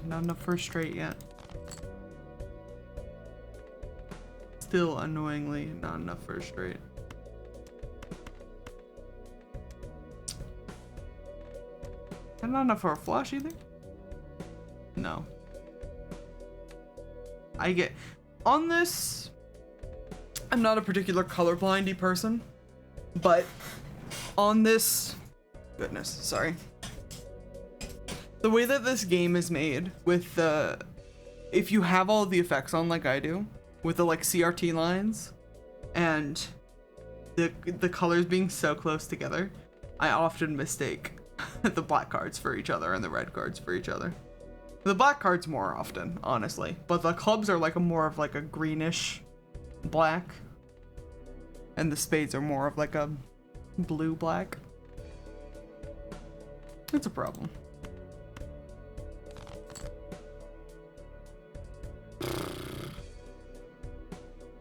Not enough for a straight yet. Still annoyingly not enough for a straight. And not enough for a flush either? No. I get... On this, I'm not a particular colorblindy person, but on this... Goodness, sorry. The way that this game is made with the... If you have all the effects on like I do, with the like CRT lines, and the colors being so close together, I often mistake the black cards for each other and the red cards for each other. The black cards more often, honestly, but the clubs are like a more of like a greenish black, and the spades are more of like a blue black. It's a problem.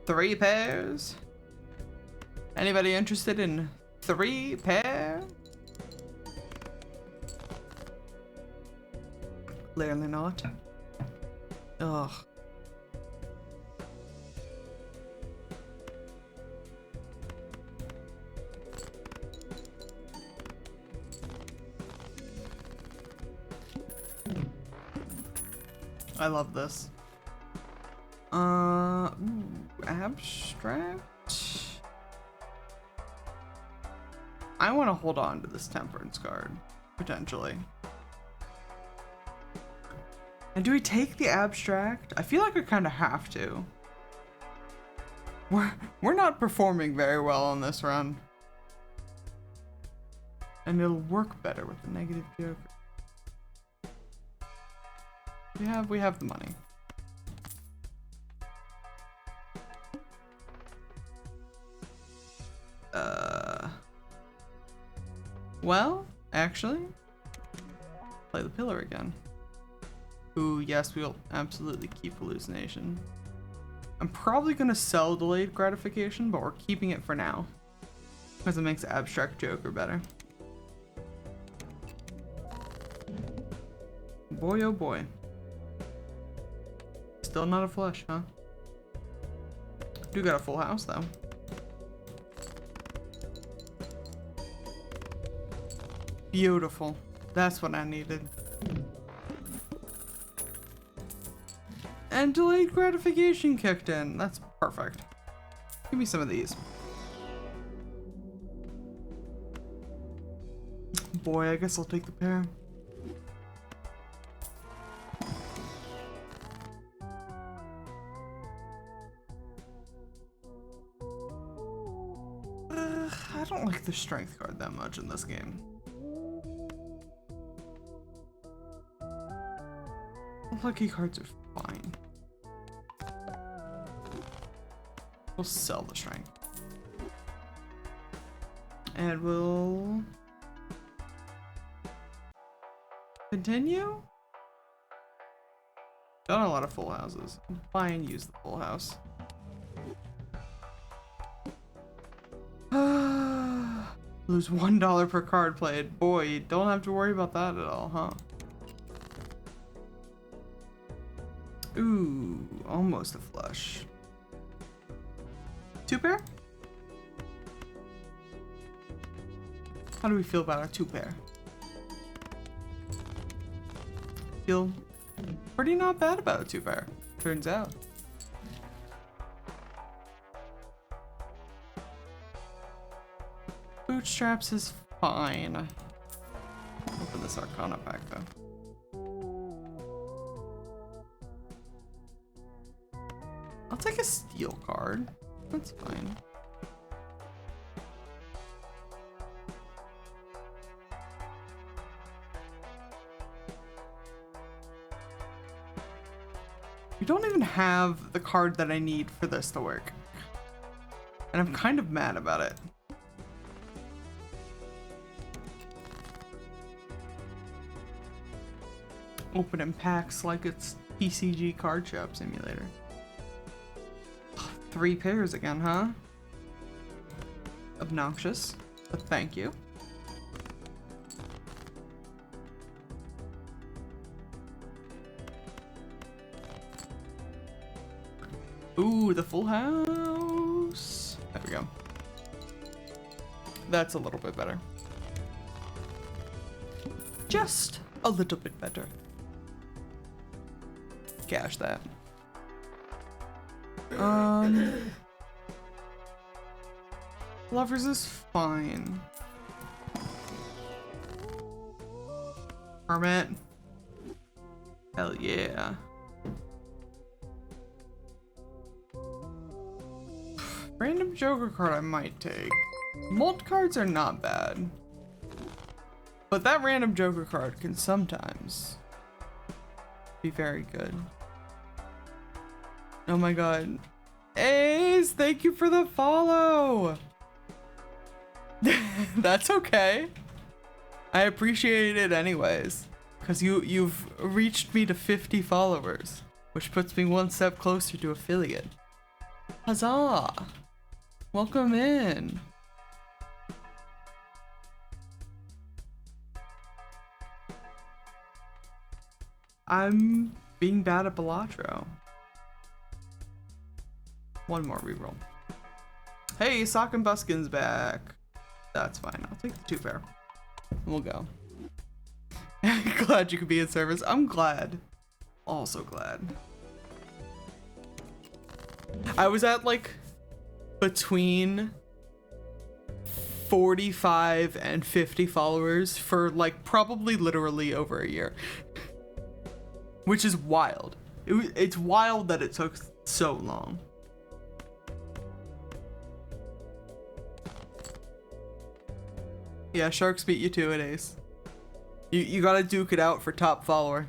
Three pairs? Anybody interested in 3 pair? Clearly not. Ugh. I love this. Ooh, abstract. I want to hold on to this temperance card, potentially. And do we take the abstract? I feel like we kind of have to. We're not performing very well on this run. And it'll work better with the negative joker. We have the money. Well, actually, play the pillar again. Ooh, yes, we'll absolutely keep hallucination. I'm probably gonna sell delayed gratification, but we're keeping it for now because it makes abstract joker better. Boy, oh boy. Still not a flush, huh? Do got a full house though. Beautiful. That's what I needed. And delayed gratification kicked in. That's perfect. Give me some of these. Boy, I guess I'll take the pair. I don't like the strength card that much in this game. Lucky cards are fine. We'll sell the strength. And we'll continue? Done a lot of full houses. Buy and use the full house. Lose $1 per card played. Boy, you don't have to worry about that at all, huh? Ooh, almost a flush. 2 pair? How do we feel about our 2 pair? Feel pretty not bad about a 2 pair, turns out. Bootstraps is fine. Open this Arcana pack though. I'll take a steel card. That's fine. We don't even have the card that I need for this to work. And I'm kind of mad about it. Opening packs like it's PCG Card Shop Simulator. 3 pairs again, huh? Obnoxious, but thank you. Ooh, the full house. There we go. That's a little bit better. Just a little bit better. Cash that. Lovers is fine. Hermit. Hell yeah. Random Joker card I might take. Mold cards are not bad. But that random Joker card can sometimes be very good. Oh my god. Ace, thank you for the follow. That's okay. I appreciate it anyways. Because you've reached me to 50 followers. Which puts me one step closer to affiliate. Huzzah! Welcome in. I'm being bad at Balatro. One more reroll. Hey, Sock and Buskin's back. That's fine. I'll take the 2 pair. We'll go. Glad you could be in service. I'm glad. Also glad. I was at like between 45 and 50 followers for like probably literally over a year. Which is wild. It's wild that it took so long. Yeah, Sharks beat you to it, Ace. You gotta duke it out for top follower.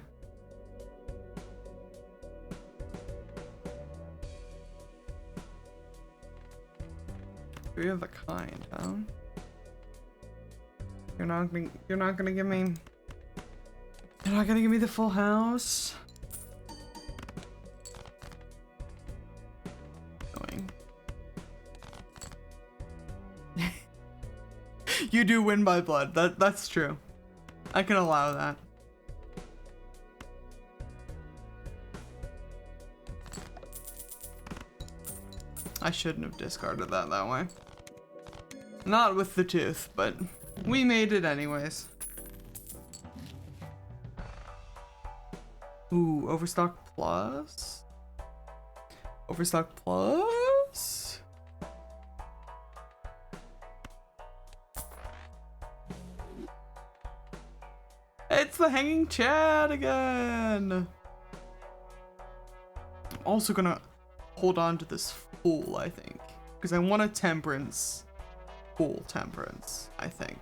3 of a kind, huh? You're not gonna give me. You're not gonna give me the full house. Annoying. You do win by blood. That's true. I can allow that. I shouldn't have discarded that way. Not with the tooth, but we made it anyways. Ooh, Overstock Plus? Overstock Plus? It's the Hanging Chad again! I'm also gonna hold on to this Fool, I think. Because I want a Temperance. Full Temperance, I think.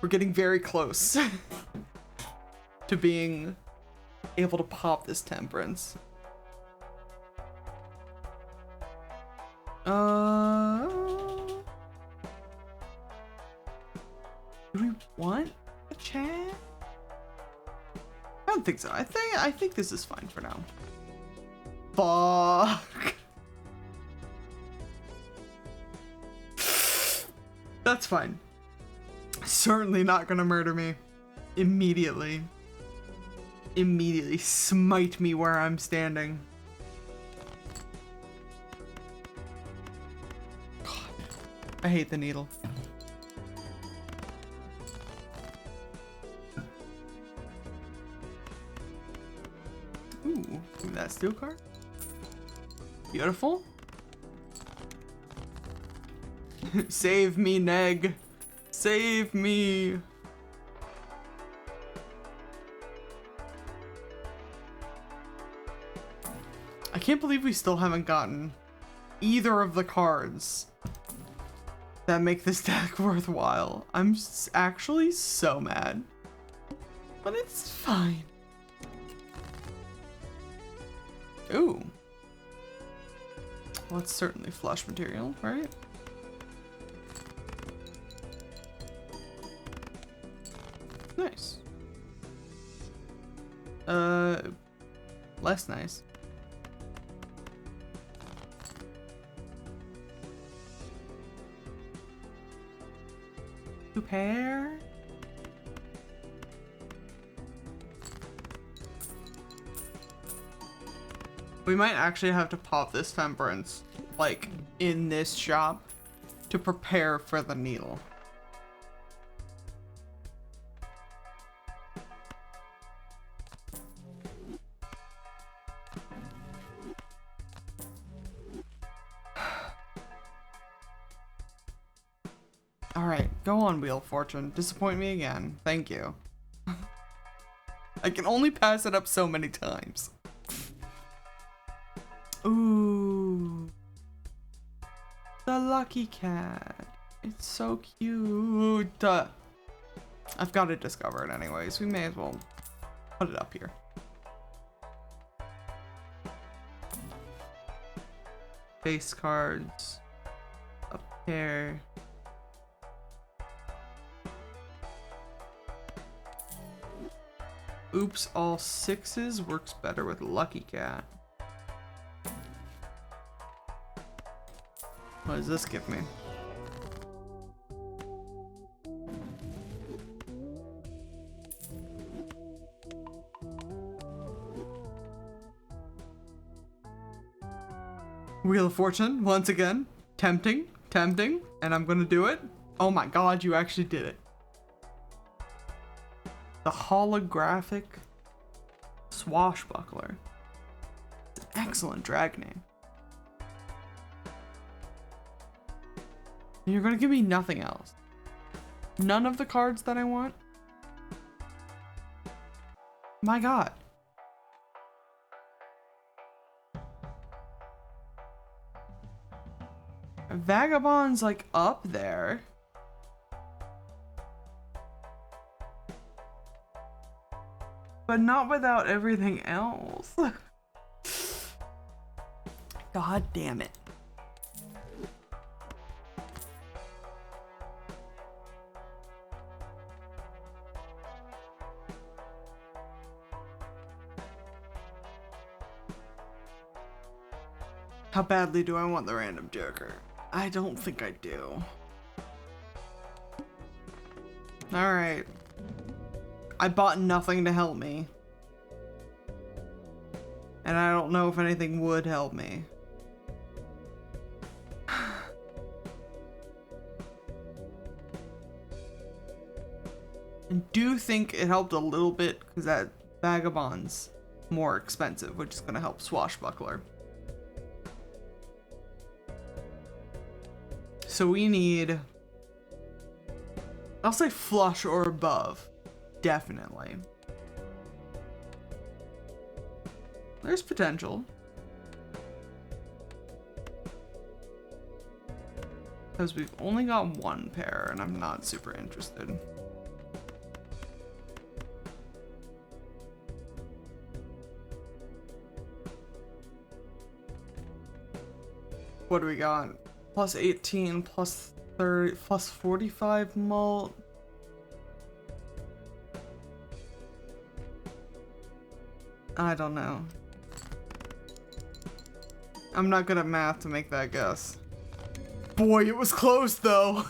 We're getting very close to being able to pop this Temperance. Do we want a Chad? I don't think so. I think this is fine for now. Fuck. That's fine. Certainly not gonna murder me. Immediately. Immediately smite me where I'm standing. God, I hate the needle. Ooh, give me that steel card. Beautiful. Save me, Neg. Save me. I can't believe we still haven't gotten either of the cards that make this deck worthwhile. I'm actually so mad. But it's fine. Ooh. Well, it's certainly flush material, right? Nice. Less nice. Two pair. We might actually have to pop this Temperance, like, in this shop to prepare for the needle. Alright, go on, Wheel of Fortune. Disappoint me again. Thank you. I can only pass it up so many times. Ooh. The Lucky Cat. It's so cute. I've got to discover it anyways. We may as well put it up here. Face cards. Up there. Oops, all sixes works better with Lucky Cat. What does this give me? Wheel of Fortune, once again. Tempting, tempting, and I'm gonna do it. Oh my god, you actually did it. The holographic swashbuckler. It's an excellent drag name. And you're gonna give me nothing else. None of the cards that I want. My god. Vagabond's like up there. But not without everything else. God damn it. How badly do I want the random Joker? I don't think I do. Alright. I bought nothing to help me. And I don't know if anything would help me. And do think it helped a little bit because that Vagabond's more expensive, which is going to help Swashbuckler. So we need, I'll say flush or above, definitely. There's potential. Because we've only got one pair and I'm not super interested. What do we got? Plus 18, plus 30, plus 45 mult. I don't know. I'm not good at math to make that guess. Boy, it was close though.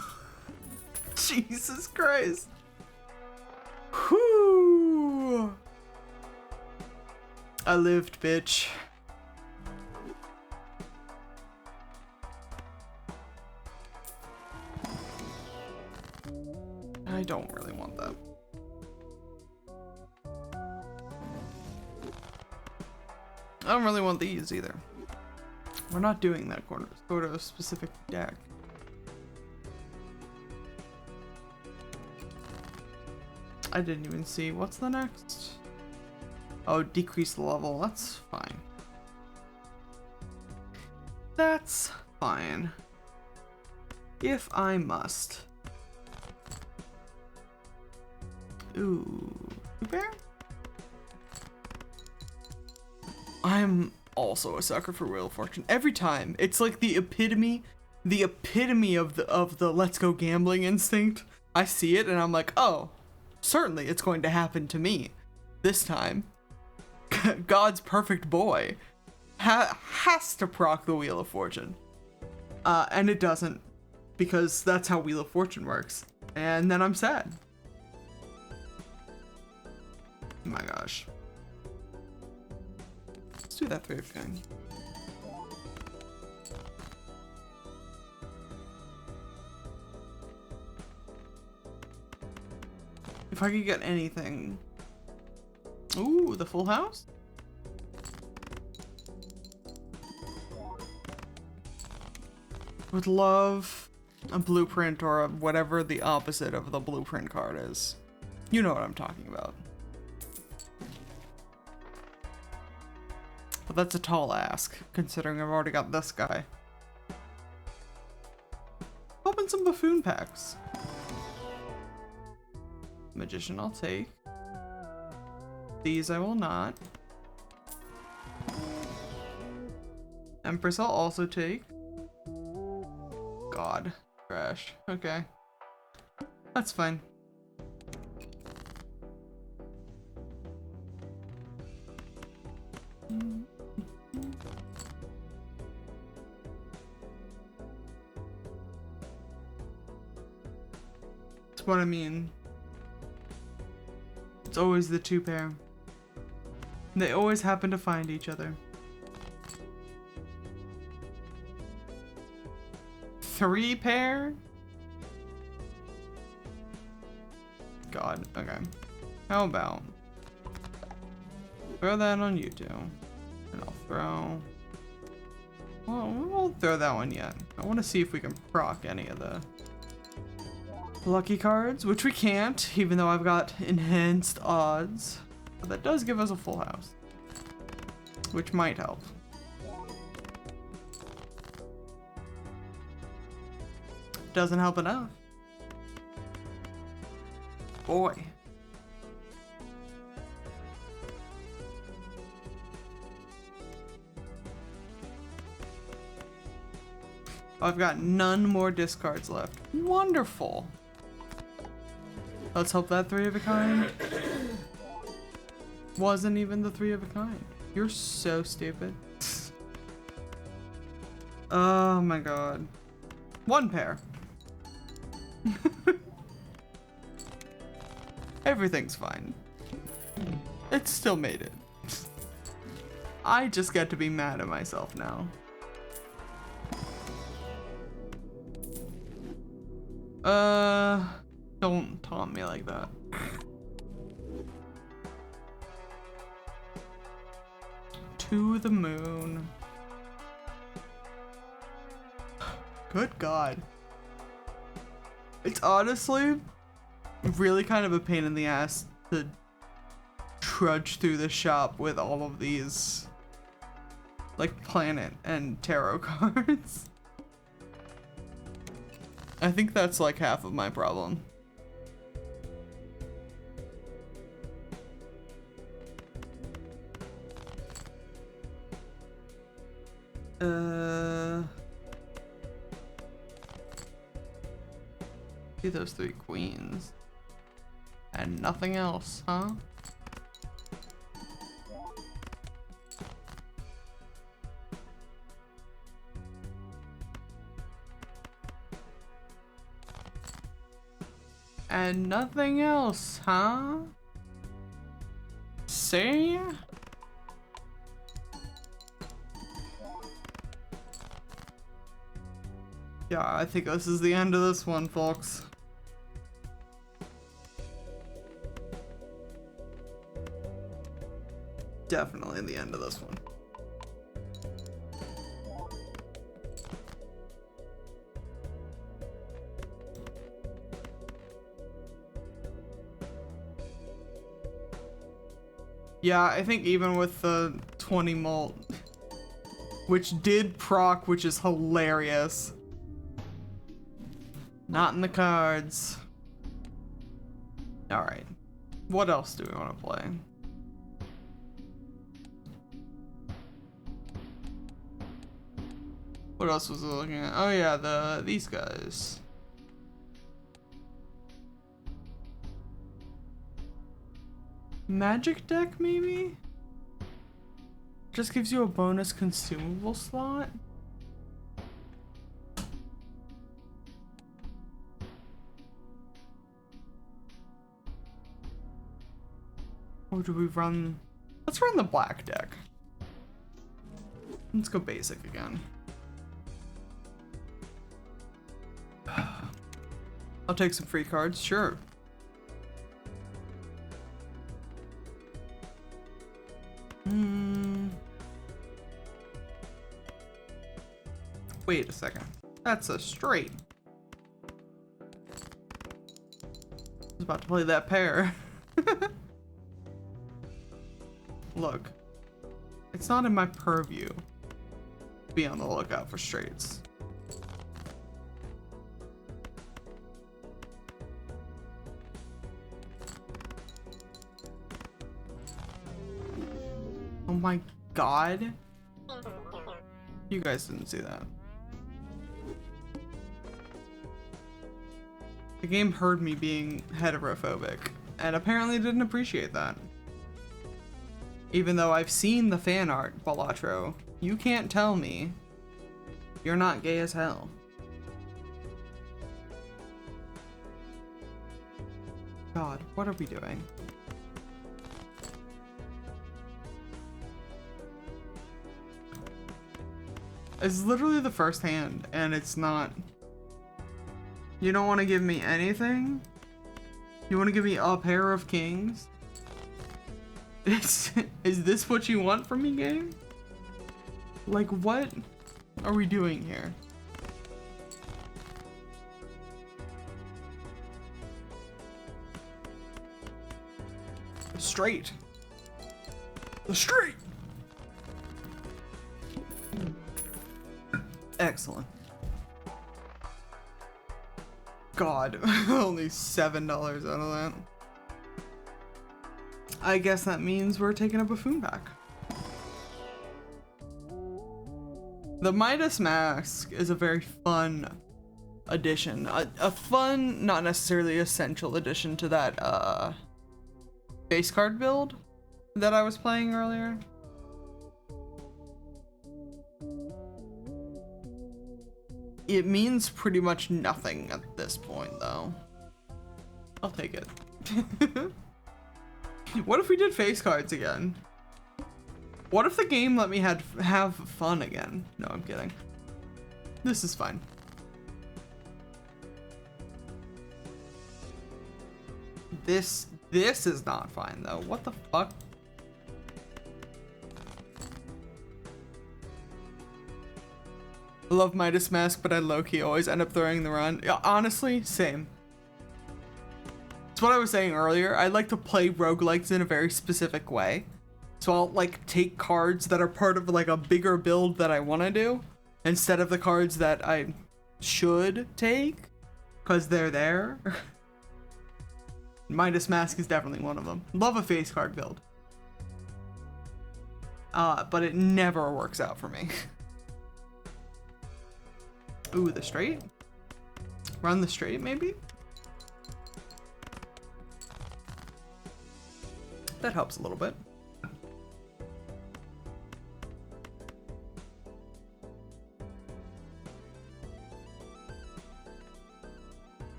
Jesus Christ. Whew. I lived, bitch. I don't really want that. I don't really want these either. We're not doing that sort of specific deck. I didn't even see. What's the next? Oh, decrease the level. That's fine. That's fine. If I must. Ooh, bear? I'm also a sucker for Wheel of Fortune. Every time, it's like the epitome of the let's go gambling instinct. I see it and I'm like, oh, certainly it's going to happen to me this time. God's perfect boy has to proc the Wheel of Fortune. And it doesn't, because that's how Wheel of Fortune works. And then I'm sad. Oh my gosh. Let's do that 3 of kind. If I could get anything. Ooh, the full house? Would love a blueprint or whatever the opposite of the blueprint card is. You know what I'm talking about. But that's a tall ask, considering I've already got this guy. Open some buffoon packs. Magician I'll take. These I will not. Empress I'll also take. God. Trash. Okay. That's fine. That's what I mean. It's always the 2 pair. They always happen to find each other. 3 pair? God, okay. How about throw that on you 2. And I'll throw... Well, we won't throw that one yet. I want to see if we can proc any of the lucky cards, which we can't, even though I've got enhanced odds. But that does give us a full house, which might help. Doesn't help enough. Boy. I've got none more discards left. Wonderful. Let's hope that 3 of a kind wasn't even the 3 of a kind. You're so stupid. Oh my god. 1 pair. Everything's fine. It still made it. I just get to be mad at myself now. Don't taunt me like that. To the moon. Good God. It's honestly really kind of a pain in the ass to trudge through the shop with all of these like planet and tarot cards. I think that's like half of my problem. See those 3 queens. And nothing else, huh? And nothing else, huh? See? Yeah, I think this is the end of this one, folks. Definitely the end of this one. Yeah, I think even with the 20 mult, which did proc, which is hilarious. Not in the cards. Alright. What else do we want to play? What else was I looking at? Oh yeah, these guys. Magic deck, maybe? Just gives you a bonus consumable slot? Or do we run? Let's run the black deck. Let's go basic again. I'll take some free cards, sure. Wait a second. That's a straight. I was about to play that pair. Look, it's not in my purview to be on the lookout for straights. Oh my God. You guys didn't see that. The game heard me being heterophobic and apparently didn't appreciate that. Even though I've seen the fan art, BALATRO, you can't tell me you're not gay as hell. God, what are we doing? It's literally the first hand, and it's not... You don't want to give me anything? You want to give me a pair of kings? Is this what you want from me, game? Like, what are we doing here? Straight. The straight. Excellent. God, only $7 out of that. I guess that means we're taking a buffoon back. The Midas Mask is a very fun addition. A fun, not necessarily essential addition to that base card build that I was playing earlier. It means pretty much nothing at this point, though. I'll take it. What if we did face cards again? What if the game let me have fun again? No, I'm kidding. This is fine. This is not fine though. What the fuck? I love Midas Mask, but I low-key always end up throwing the run. Yeah, honestly, same. It's what I was saying earlier. I like to play roguelikes in a very specific way. So I'll like take cards that are part of like a bigger build that I want to do instead of the cards that I should take because they're there. Midas Mask is definitely one of them. Love a face card build. But it never works out for me. Ooh, the straight? Run the straight, maybe? That helps a little bit.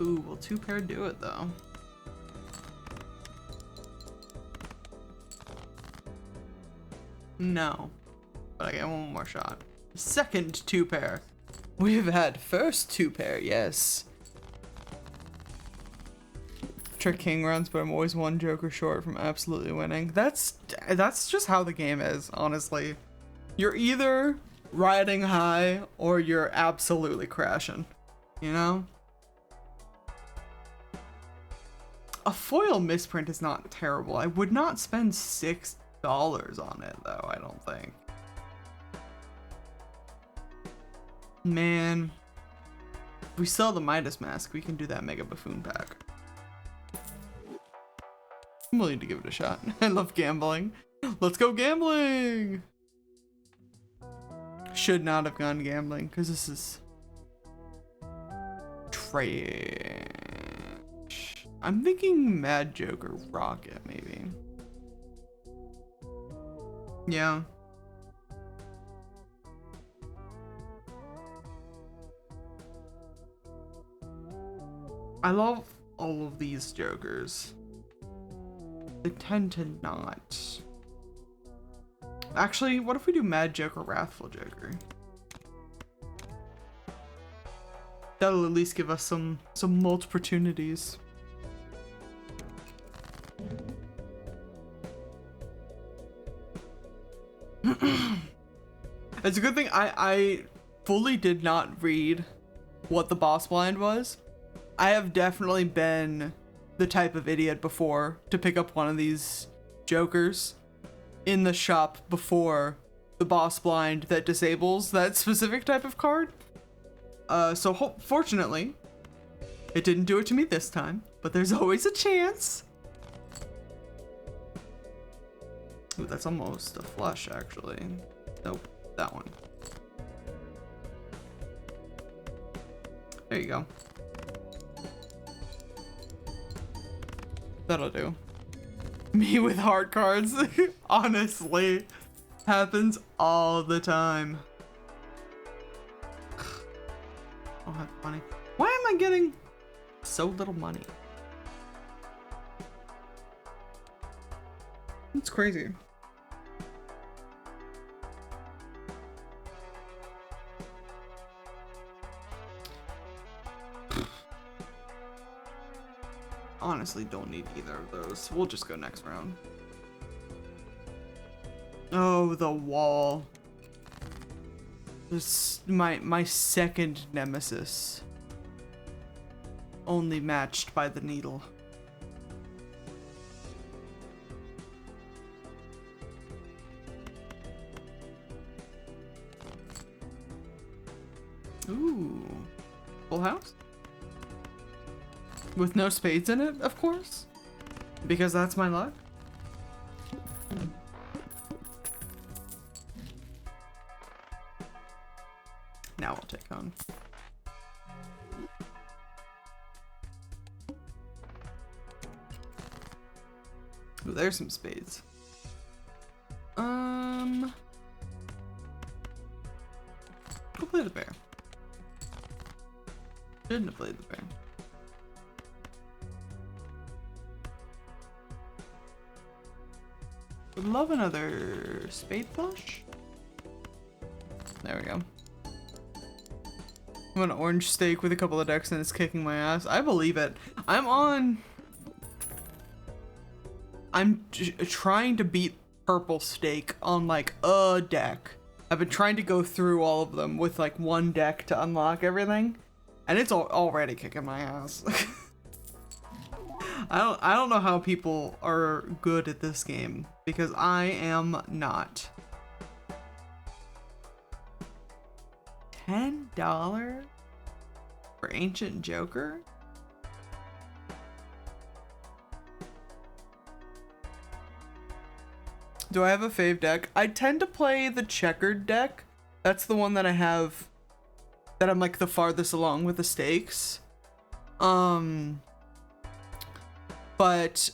Ooh, will 2-pair do it though? No, but I get one more shot. Second 2-pair. We've had first 2-pair, yes. Trick King runs, but I'm always one joker short from absolutely winning. That's just how the game is, honestly. You're either riding high or you're absolutely crashing, you know? A foil misprint is not terrible. I would not spend $6 on it though, I don't think. Man, if we sell the Midas Mask, we can do that Mega Buffoon pack. I'm willing to give it a shot. I love gambling. Let's go gambling! Should not have gone gambling because this is trash. I'm thinking Mad Joker Rocket maybe. Yeah. I love all of these jokers. They tend to not. Actually, what if we do Mad Joker, Wrathful Joker? That'll at least give us some multiplicunities. It's a good thing I fully did not read what the boss blind was. I have definitely been the type of idiot before to pick up one of these jokers in the shop before the boss blind that disables that specific type of card. So fortunately, it didn't do it to me this time, but there's always a chance. Ooh, that's almost a flush, actually. Nope, that one. There you go. That'll do. Me with hard cards, honestly, happens all the time. I'll have money. Why am I getting so little money? It's crazy. Honestly, don't need either of those. We'll just go next round. Oh, the wall. This my second nemesis. Only matched by the needle. Ooh. Full house? With no spades in it, of course. Because that's my luck. Now I'll take on. Ooh, there's some spades. Go play the bear. Shouldn't have played the bear. Would love another spade flush. There we go. I'm an orange steak with a couple of decks and it's kicking my ass. I believe it. I'm trying to beat purple steak on like a deck. I've been trying to go through all of them with like one deck to unlock everything, and it's already kicking my ass. I don't know how people are good at this game because I am not. $10 for Ancient Joker? Do I have a fave deck? I tend to play the checkered deck. That's the one that I have, that I'm like the farthest along with the stakes. But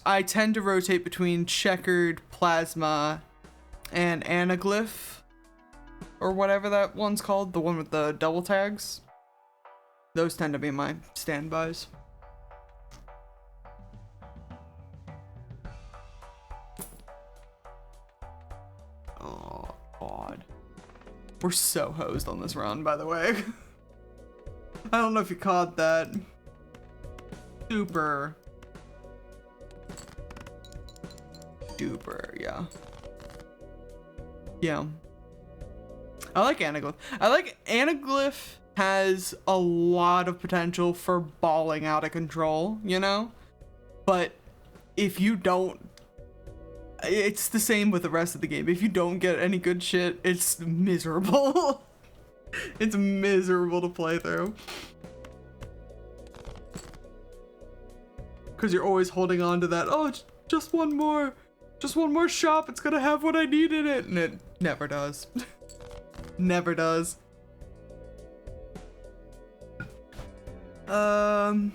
I tend to rotate between checkered, plasma, and anaglyph, or whatever that one's called, the one with the double tags. Those tend to be my standbys. Oh, God. We're so hosed on this run, by the way. I don't know if you caught that. Super duper, yeah. Yeah. I like anaglyph. Anaglyph has a lot of potential for balling out of control, you know? But if you don't, it's the same with the rest of the game. If you don't get any good shit, it's miserable. It's miserable to play through. Because you're always holding on to that, oh, it's just one more shop, it's gonna have what I need in it, and it never does. Never does. Ooh,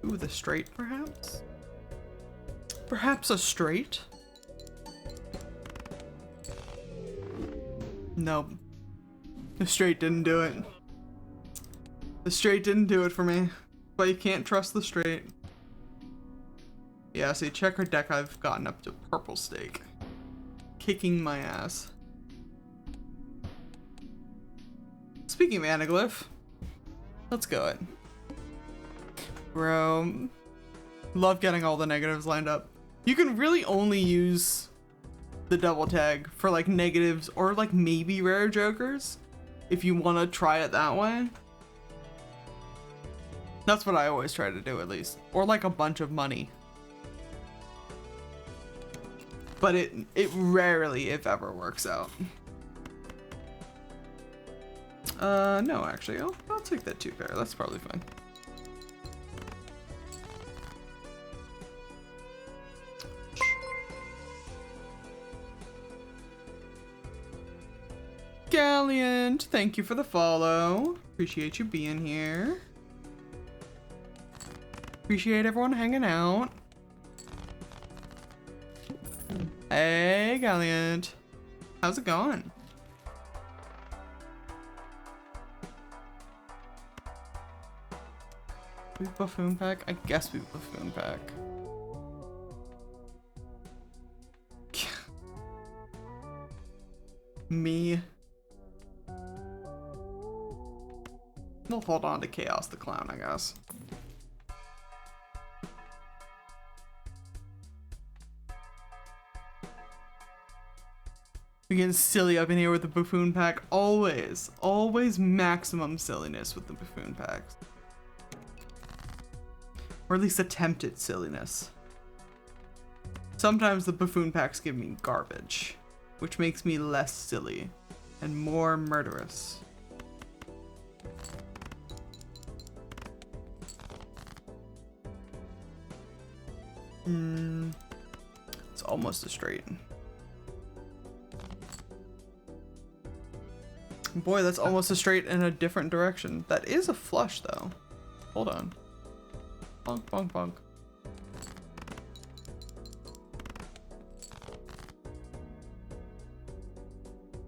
the straight, perhaps? Perhaps a straight? Nope. The straight didn't do it. The straight didn't do it for me. But you can't trust the straight. Yeah, see, checker deck, I've gotten up to purple steak. Kicking my ass. Speaking of anaglyph, let's go it. Bro, love getting all the negatives lined up. You can really only use the double tag for like negatives or like maybe rare jokers if you want to try it that way. That's what I always try to do, at least. Or like a bunch of money. But it rarely, if ever, works out. No, actually, I'll take that 2-pair. That's probably fine. Gallant, thank you for the follow. Appreciate you being here. Appreciate everyone hanging out. Hey, Gallant. How's it going? We buffoon pack? I guess we buffoon pack. Me. We'll hold on to Chaos the Clown, I guess. We're getting silly up in here with the buffoon pack. Always. Always maximum silliness with the buffoon packs. Or at least attempted silliness. Sometimes the buffoon packs give me garbage, which makes me less silly and more murderous. It's almost a straight. Boy, that's almost a straight in a different direction. That is a flush, though. Hold on. Bonk, bonk, bonk.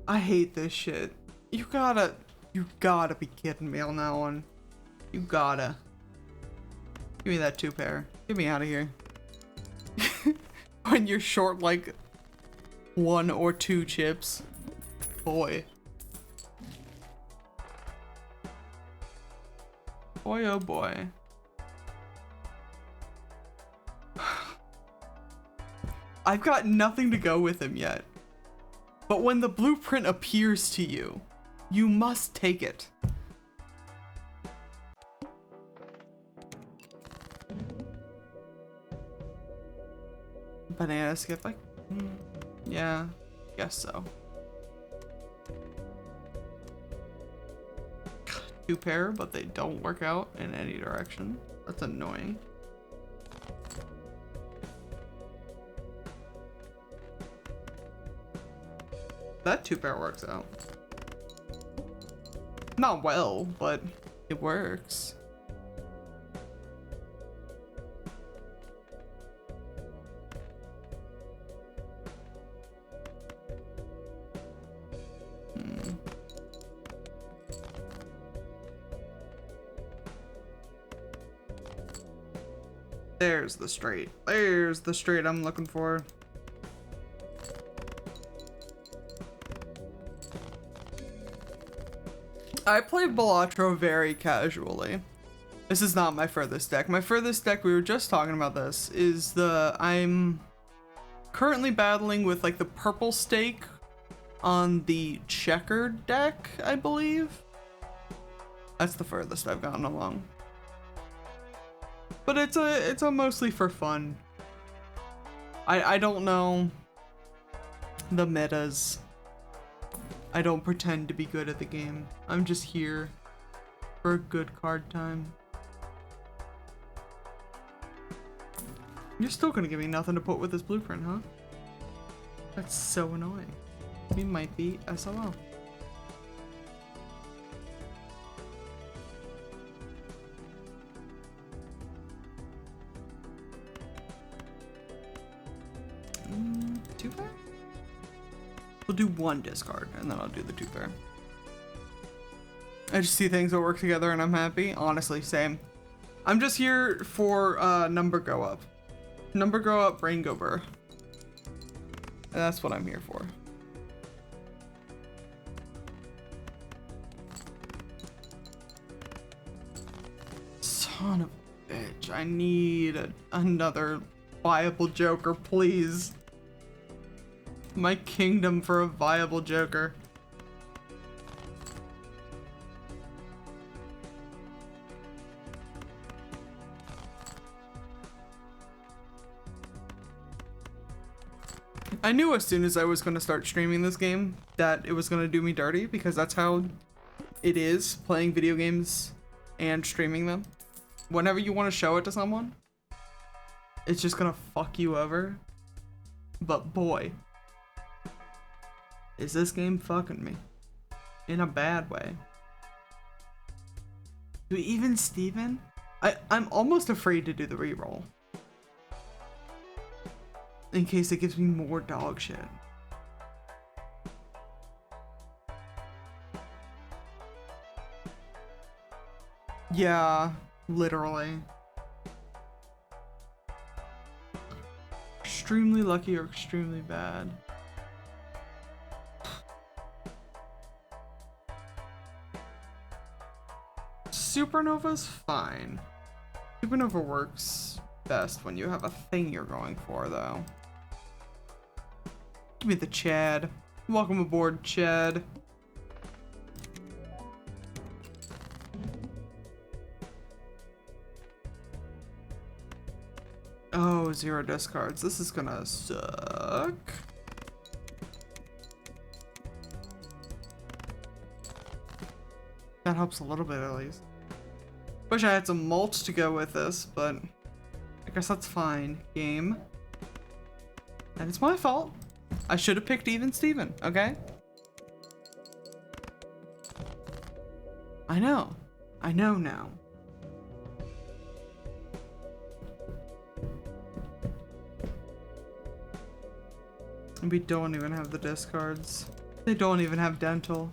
I hate this shit. You gotta be kidding me on that one. You gotta. Give me that 2-pair. Get me out of here. When you're short like 1 or 2 chips. Boy. Boy, oh boy. I've got nothing to go with him yet. But when the blueprint appears to you, you must take it. Banana skip, like, yeah, guess so. 2 pair, but they don't work out in any direction. That's annoying. That 2 pair works out. Not well, but it works. There's the straight. There's the straight I'm looking for. I play BALATRO very casually. This is not my furthest deck. My furthest deck, we were just talking about this, is I'm currently battling with like the purple stake on the checkered deck, I believe. That's the furthest I've gotten along. But it's a mostly for fun. I don't know the metas. I don't pretend to be good at the game. I'm just here for a good card time. You're still gonna give me nothing to put with this blueprint, huh? That's so annoying. We might be SOL. Two pair? We'll do 1 discard and then I'll do the 2 pair. I just see things that work together and I'm happy. Honestly, same. I'm just here for number go up. Number go up, brain go burr. And that's what I'm here for. Son of a bitch. I need another viable joker, please. My kingdom for a viable joker. I knew as soon as I was going to start streaming this game that it was going to do me dirty, because that's how it is playing video games and streaming them. Whenever you want to show it to someone, it's just going to fuck you over. But boy, is this game fucking me in a bad way. Do even Steven? I'm almost afraid to do the reroll in case it gives me more dog shit. Yeah, literally. Extremely lucky or extremely bad. Supernova's fine. Supernova works best when you have a thing you're going for, though. Give me the Chad. Welcome aboard, Chad. Oh, 0 discards. This is gonna suck. That helps a little bit at least. Wish I had some mulch to go with this, but I guess that's fine. Game. And it's my fault. I should have picked even Steven, okay? I know. I know now. We don't even have the discards. They don't even have dental.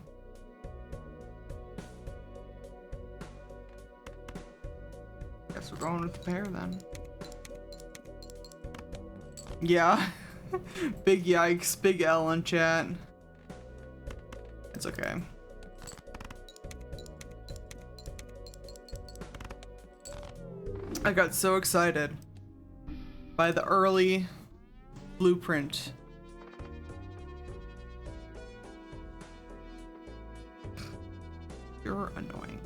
Guess we're going with the pair then. Yeah. Big yikes, big L in chat. It's okay. I got so excited by the early blueprint. You're annoying.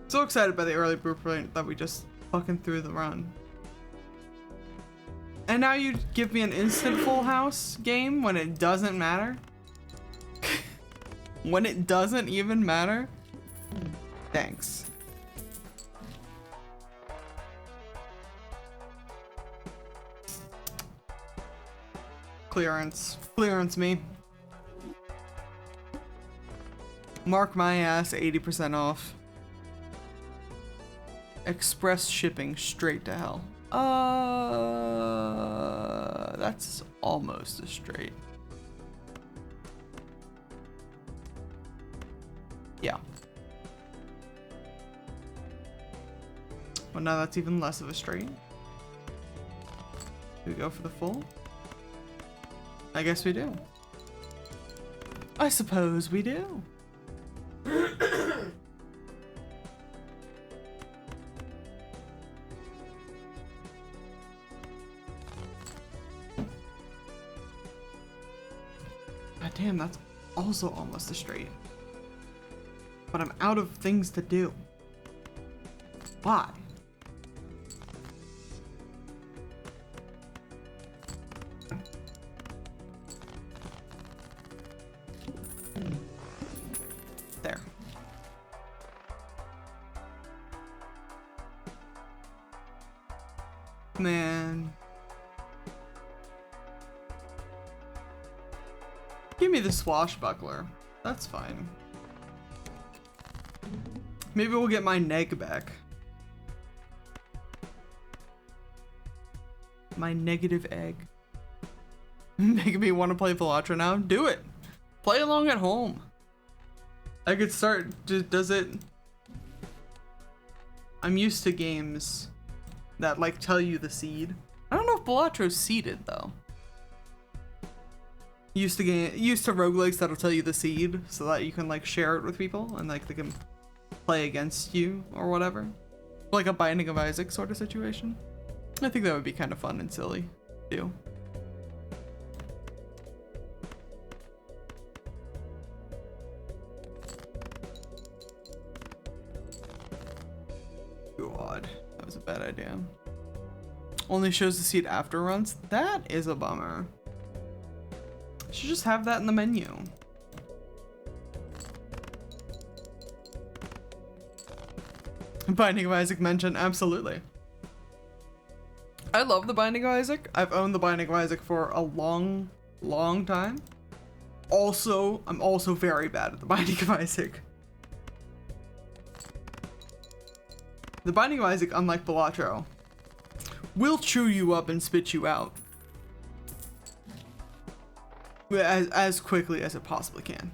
So excited by the early blueprint that we just fucking threw the run. And now you give me an instant full house game when it doesn't matter? When it doesn't even matter? Thanks. Clearance. Clearance me. Mark my ass, 80% off. Express shipping straight to hell. That's almost as straight. Yeah. Well, now that's even less of a straight. Do we go for the full? I guess we do. I suppose we do. God damn, that's also almost a straight. But I'm out of things to do. Why? There. Man. Give me the swashbuckler. That's fine. Maybe we'll get my neg back. My negative egg. Making me want to play BALATRO now? Do it! Play along at home. I could start... Does it... I'm used to games that like tell you the seed. I don't know if BALATRO's seeded though. Used to roguelikes that'll tell you the seed so that you can like share it with people and like they can play against you or whatever. Like a Binding of Isaac sort of situation. I think that would be kind of fun and silly too. God, that was a bad idea. Only shows the seed after runs? That is a bummer. Should just have that in the menu. Binding of Isaac mentioned, absolutely. I love the Binding of Isaac. I've owned the Binding of Isaac for a long, long time. Also, I'm also very bad at the Binding of Isaac. The Binding of Isaac, unlike BALATRO, will chew you up and spit you out. As quickly as it possibly can.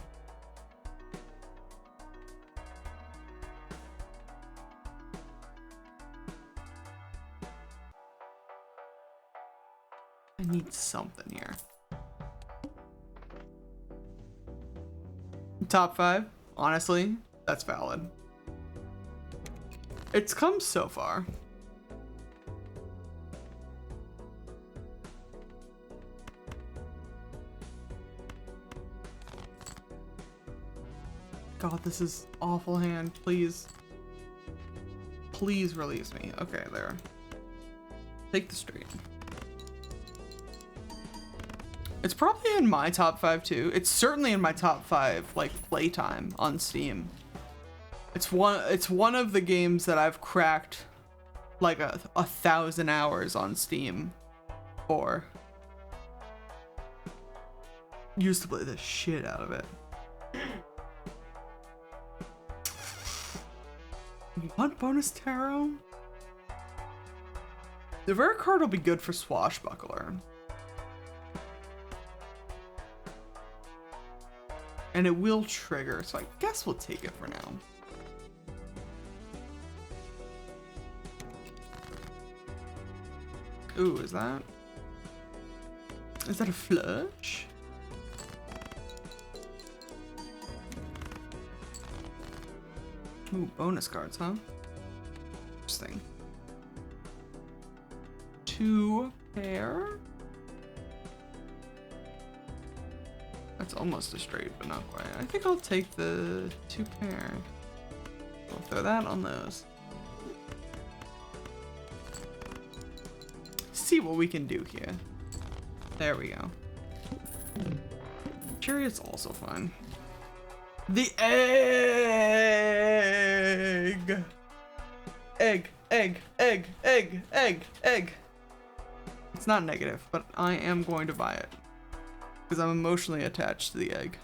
I need something here. Top 5? Honestly, that's valid. It's come so far. God, this is awful hand. Please. Please release me. Okay, there. Take the straight. It's probably in my top 5 too. It's certainly in my top 5, like, playtime on Steam. It's one of the games that I've cracked like 1,000 hours on Steam for. Used to play the shit out of it. What bonus tarot? The rare card will be good for swashbuckler. And it will trigger, so I guess we'll take it for now. Ooh, is that a flush? Ooh, bonus cards, huh? Interesting. 2 pair. That's almost a straight, but not quite. I think I'll take the 2 pair. We'll throw that on those. See what we can do here. There we go. Chariot's also fine. The egg! Egg, egg, egg, egg, egg, egg. It's not negative, but I am going to buy it. Because I'm emotionally attached to the egg.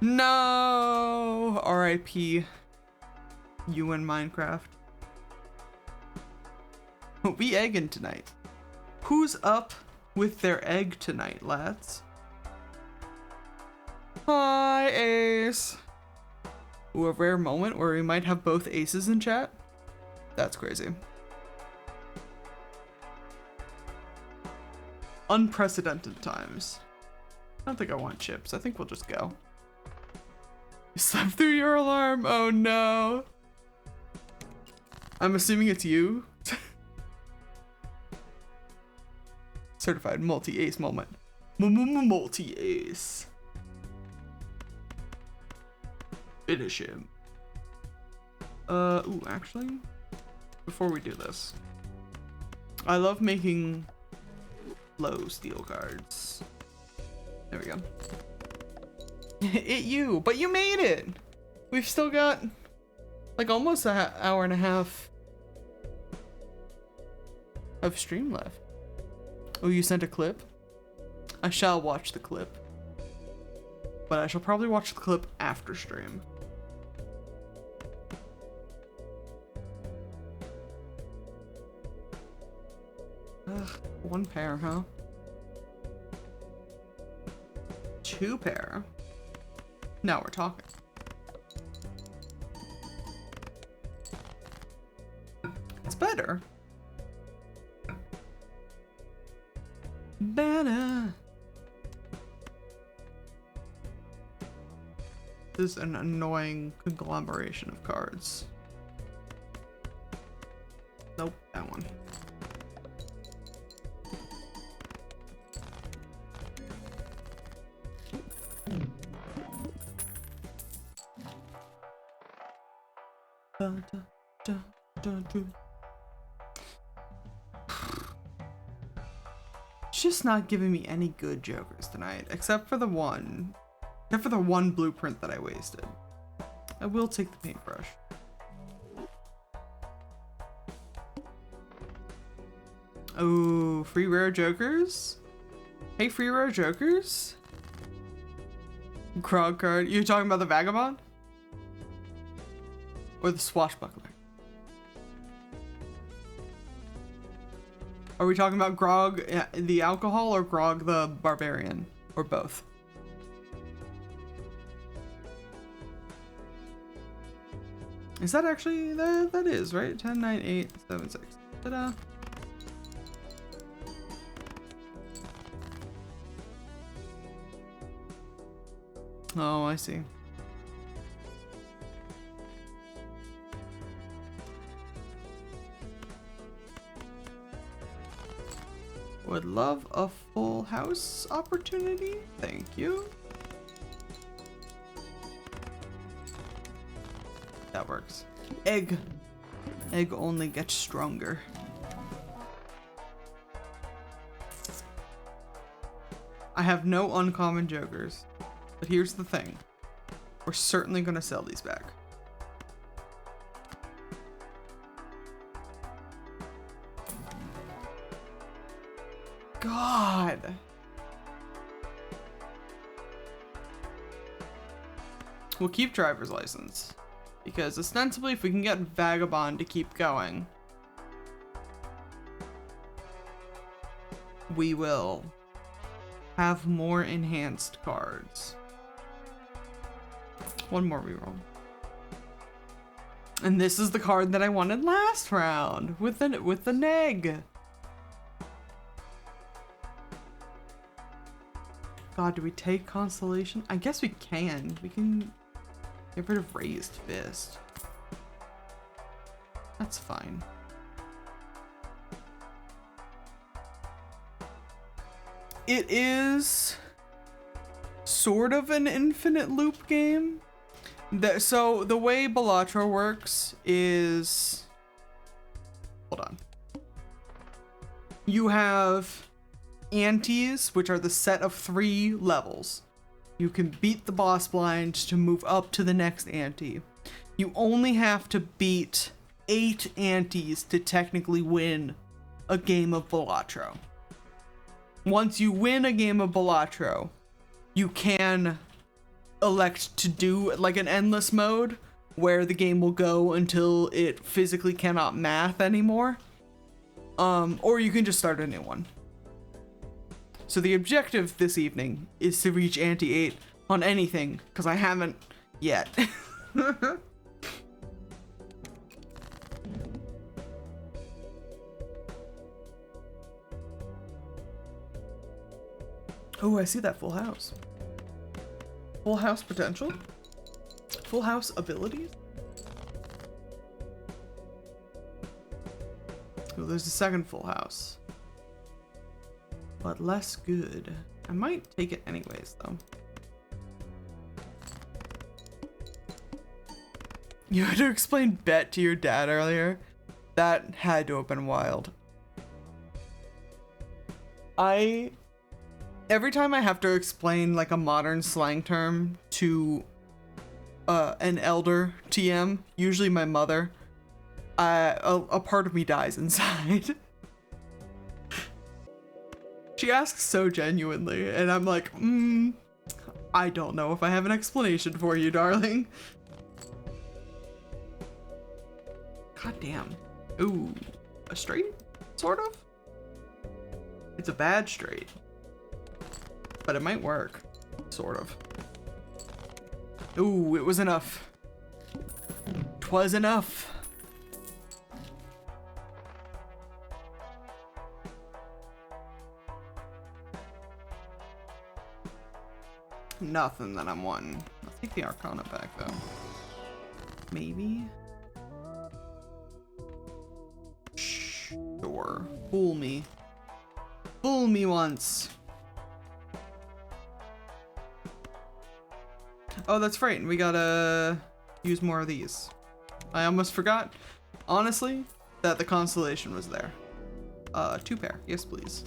No! R.I.P. You in Minecraft. We egging tonight. Who's up with their egg tonight, lads? Hi, Ace. Ooh, a rare moment where we might have both aces in chat. That's crazy. Unprecedented times. I don't think I want chips. I think we'll just go. You slept through your alarm. Oh no. I'm assuming it's you. Certified multi-ace moment. Multi-ace. Finish him. Ooh, actually, before we do this, I love making low steel cards. There we go. It you, but you made it. We've still got like almost an hour and a half of stream left. Oh, you sent a clip? I shall watch the clip, but I shall probably watch the clip after stream. Ugh, 1 pair, huh? 2 pair. Now we're talking. It's better. Better. This is an annoying conglomeration of cards. Nope, that one. It's just not giving me any good jokers tonight, except for the one blueprint that I wasted. I will take the paintbrush. Oh, free rare jokers? Hey, free rare jokers? Grog card. You talking about the vagabond? Or the swashbuckler? Are we talking about Grog the alcohol or Grog the barbarian? Or both? Is that actually, that is, right? 10, 9, 8, 7, 6. Ta-da. Oh, I see. Would love a full house opportunity. Thank you. That works. Egg. Egg only gets stronger. I have no uncommon jokers. But here's the thing. We're certainly gonna sell these back. God. We'll keep driver's license. Because ostensibly if we can get Vagabond to keep going, we will have more enhanced cards. One more reroll. And this is the card that I wanted last round with the neg. God, do we take Constellation? I guess we can. We can get rid of Raised Fist. That's fine. It is sort of an infinite loop game. So the way BALATRO works is, hold on. You have antes, which are the set of 3 levels. You can beat the boss blind to move up to the next ante. You only have to beat 8 antes to technically win a game of BALATRO. Once you win a game of BALATRO, you can elect to do like an endless mode where the game will go until it physically cannot math anymore. Or you can just start a new one. So the objective this evening is to reach ante 8 on anything, because I haven't yet. Oh, I see that full house. Full house potential? Full house abilities? Oh, there's a second full house. But less good. I might take it anyways, though. You had to explain bet to your dad earlier? That had to have been wild. Every time I have to explain like a modern slang term to an elder TM, usually my mother, a part of me dies inside. She asks so genuinely, and I'm like, I don't know if I have an explanation for you, darling. God damn. Ooh, a straight, sort of? It's a bad straight. But it might work, sort of. Ooh, it was enough. 'Twas enough. Nothing that I'm wanting. I'll take the Arcana back though. Maybe? Sure. Fool me. Fool me once. Oh, that's right. We gotta use more of these. I almost forgot, honestly, that the constellation was there. 2 pair. Yes, please.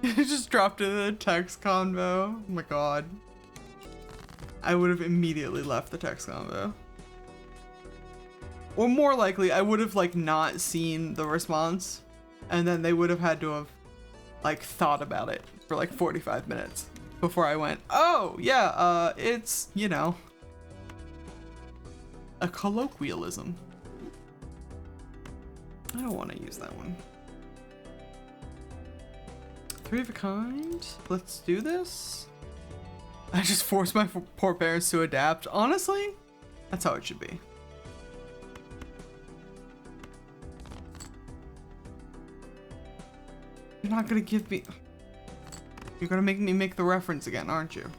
It just dropped in the text convo. Oh my god. I would have immediately left the text convo. Or more likely, I would have like not seen the response, and then they would have had to have like thought about it for like 45 minutes before I went, oh yeah, it's, you know, a colloquialism. I don't want to use that one. 3 of a kind. Let's do this. I just forced my poor parents to adapt. Honestly, that's how it should be. You're not gonna give me... You're gonna make me make the reference again, aren't you?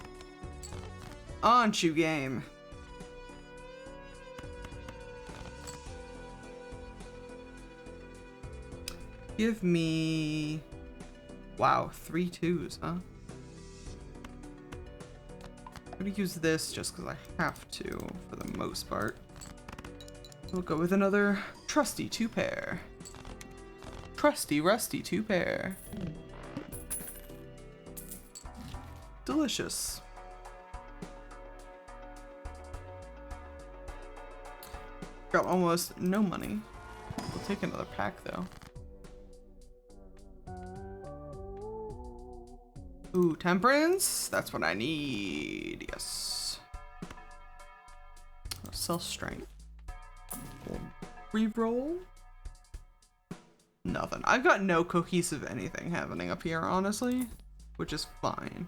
Aren't you, game? Give me... Wow, 3 2s, huh? I'm gonna use this just because I have to, for the most part. We'll go with another trusty 2 pair. Trusty, rusty 2 pair. Delicious. Got almost no money. We'll take another pack though. Ooh, temperance? That's what I need. Yes. Self-strength. Reroll? Nothing. I've got no cohesive anything happening up here, honestly, which is fine.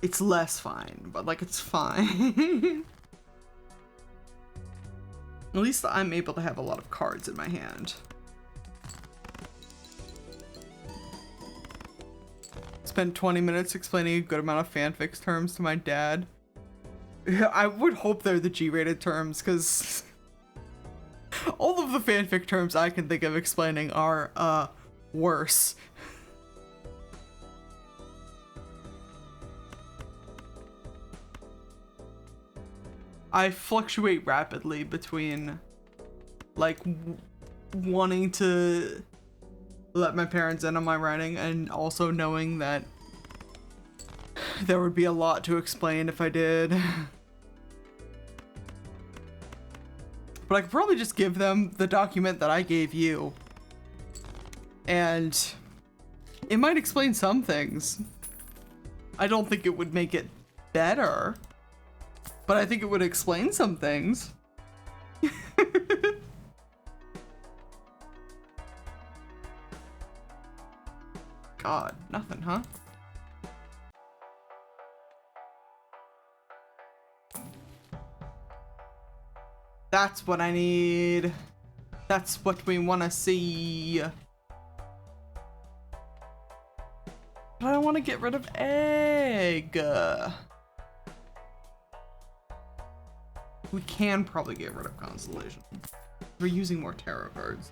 It's less fine, but like it's fine. At least I'm able to have a lot of cards in my hand. Spent 20 minutes explaining a good amount of fanfics terms to my dad. I would hope they're the G-rated terms, because All of the fanfic terms I can think of explaining are, worse. I fluctuate rapidly between, like, wanting to let my parents in on my writing and also knowing that there would be a lot to explain if I did. But I could probably just give them the document that I gave you. And it might explain some things. I don't think it would make it better, but I think it would explain some things. God, nothing, huh? That's what I need. That's what we want to see. But I want to get rid of egg. We can probably get rid of constellation. We're using more tarot cards.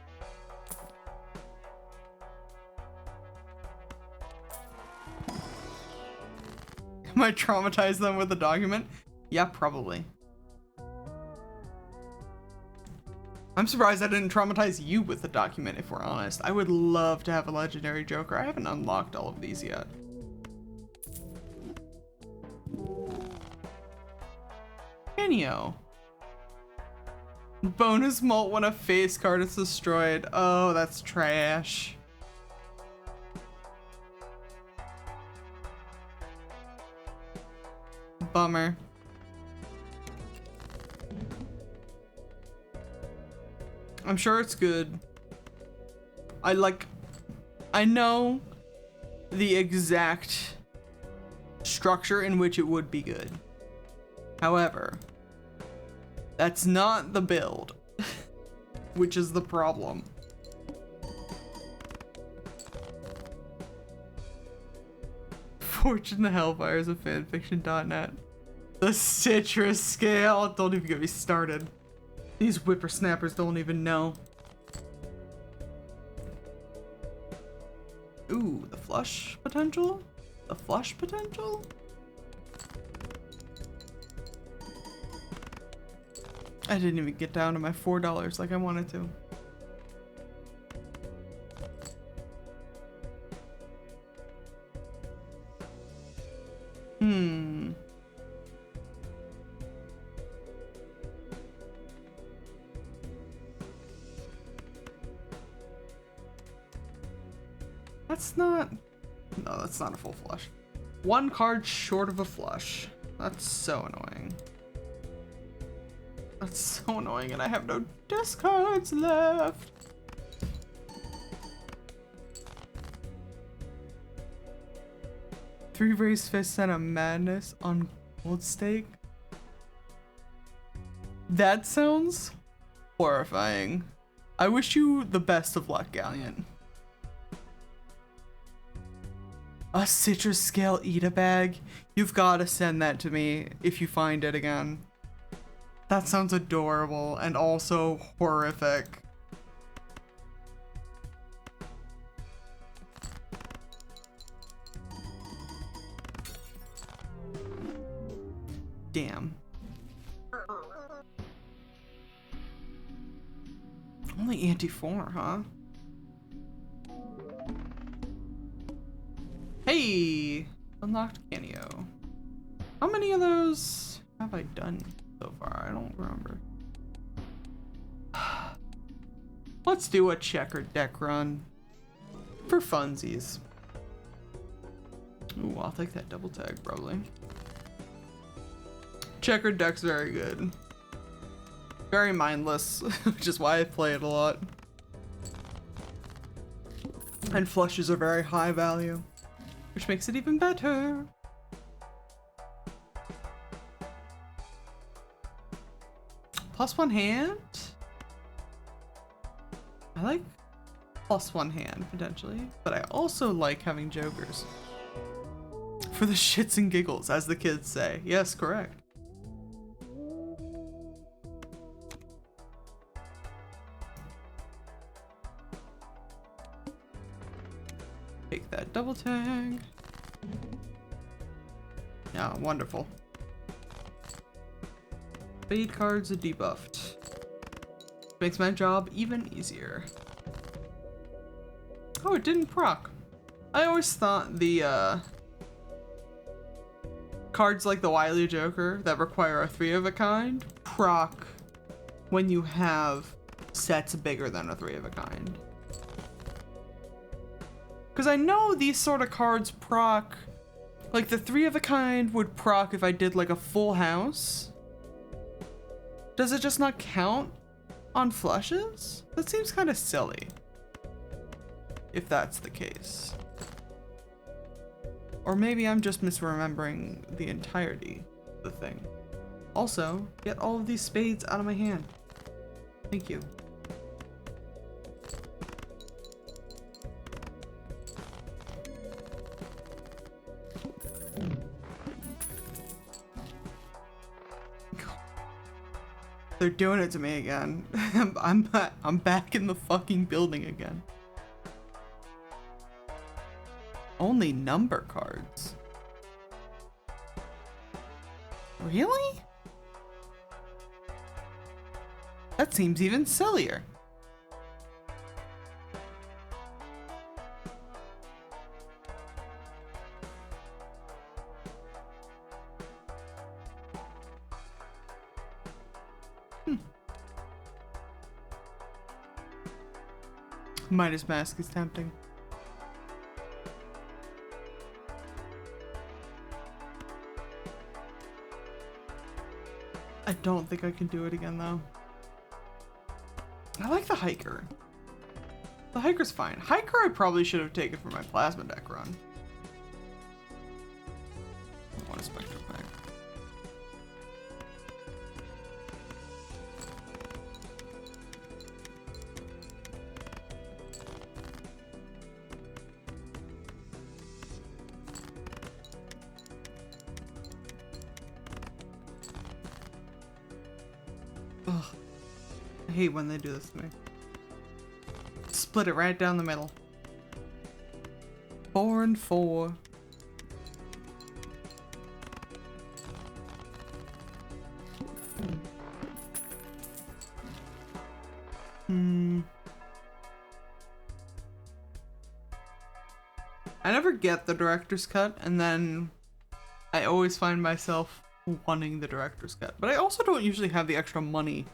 Am I traumatized them with a document? Yeah, probably. I'm surprised I didn't traumatize you with the document, if we're honest. I would love to have a legendary Joker. I haven't unlocked all of these yet. Enio. Bonus mult when a face card is destroyed. Oh, that's trash. Bummer. I'm sure it's good. I know the exact structure in which it would be good. However, that's not the build, which is the problem. Fortune the Hellfires of fanfiction.net. The citrus scale. Don't even get me started. These whippersnappers don't even know. Ooh, the flush potential? The flush potential? I didn't even get down to my $4 like I wanted to. That's not... No, that's not a full flush. One card short of a flush. That's so annoying. That's so annoying, and I have no discards left. Three raised fists and a madness on gold stake. That sounds horrifying. I wish you the best of luck, Galleon. A citrus scale Eda bag? You've got to send that to me if you find it again. That sounds adorable and also horrific. Damn. Only anti-4, huh? Hey! Unlocked Canio. How many of those have I done so far? I don't remember. Let's do a checkered deck run. For funsies. Ooh, I'll take that double tag, probably. Checkered deck's very good. Very mindless, which is why I play it a lot. And flushes are very high value, which makes it even better. +1 hand? I like +1 hand, potentially, but I also like having jokers. For the shits and giggles, as the kids say. Yes, correct. that double tag. Yeah, wonderful. Fade cards are debuffed. Makes my job even easier. Oh, it didn't proc. I always thought the cards like the Wily Joker that require a 3 of a kind proc when you have sets bigger than a 3 of a kind. Because I know these sort of cards proc, like the 3 of a kind would proc if I did like a full house. Does it just not count on flushes? That seems kind of silly, if that's the case. Or maybe I'm just misremembering the entirety of the thing. Also, get all of these spades out of my hand. Thank you. They're doing it to me again. I'm back in the fucking building again. Only number cards. Really? That seems even sillier. Midas Mask is tempting. I don't think I can do it again though. I like the Hiker. The Hiker's fine. Hiker I probably should have taken for my Plasma deck run. I want a Spectre pack. Ugh. I hate when they do this to me. Split it right down the middle. 4 and 4. I never get the director's cut, and then I always find myself wanting the director's cut. But I also don't usually have the extra money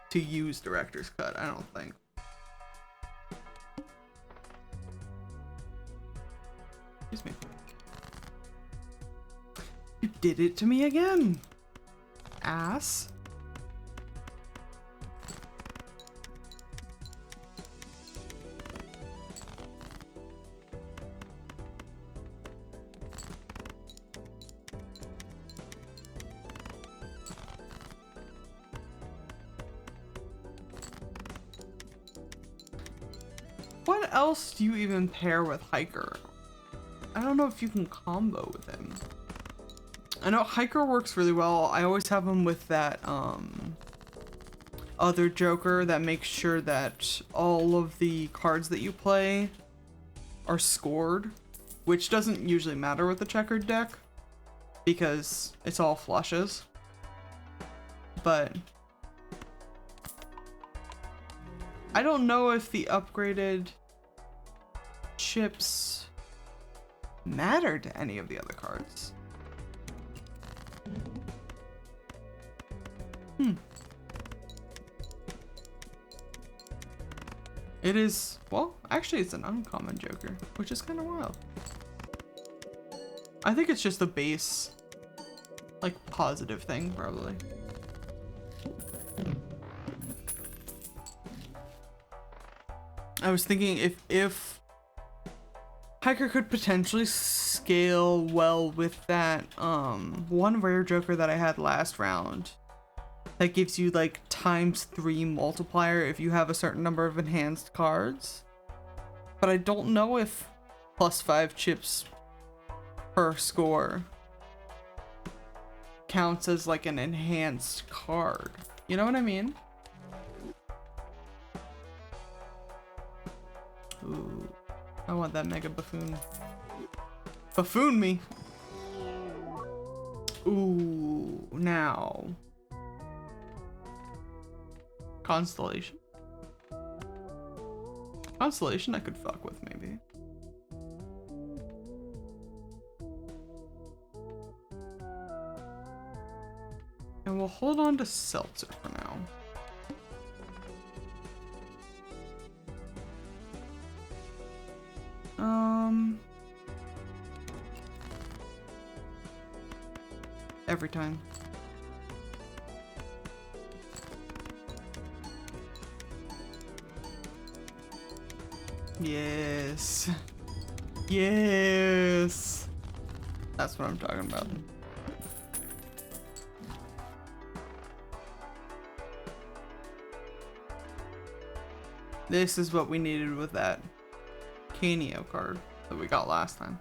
to use director's cut, I don't think. Excuse me. You did it to me again, ass. What else do you even pair with Hiker? I don't know if you can combo with him. I know Hiker works really well. I always have him with that other Joker that makes sure that all of the cards that you play are scored, which doesn't usually matter with the checkered deck because it's all flushes. But I don't know if the upgraded chips matter to any of the other cards. It is, well, actually it's an uncommon Joker, which is kind of wild. I think it's just a base, like, positive thing, probably. I was thinking if Hiker could potentially scale well with that one rare Joker that I had last round that gives you like ×3 multiplier if you have a certain number of enhanced cards. But I don't know if +5 chips per score counts as like an enhanced card. You know what I mean? Ooh. I want that mega buffoon. Buffoon me! Ooh, now. Constellation. Constellation I could fuck with, maybe. And we'll hold on to Seltzer for now. Every time. Yes. Yes. That's what I'm talking about. This is what we needed with that Canio card that we got last time.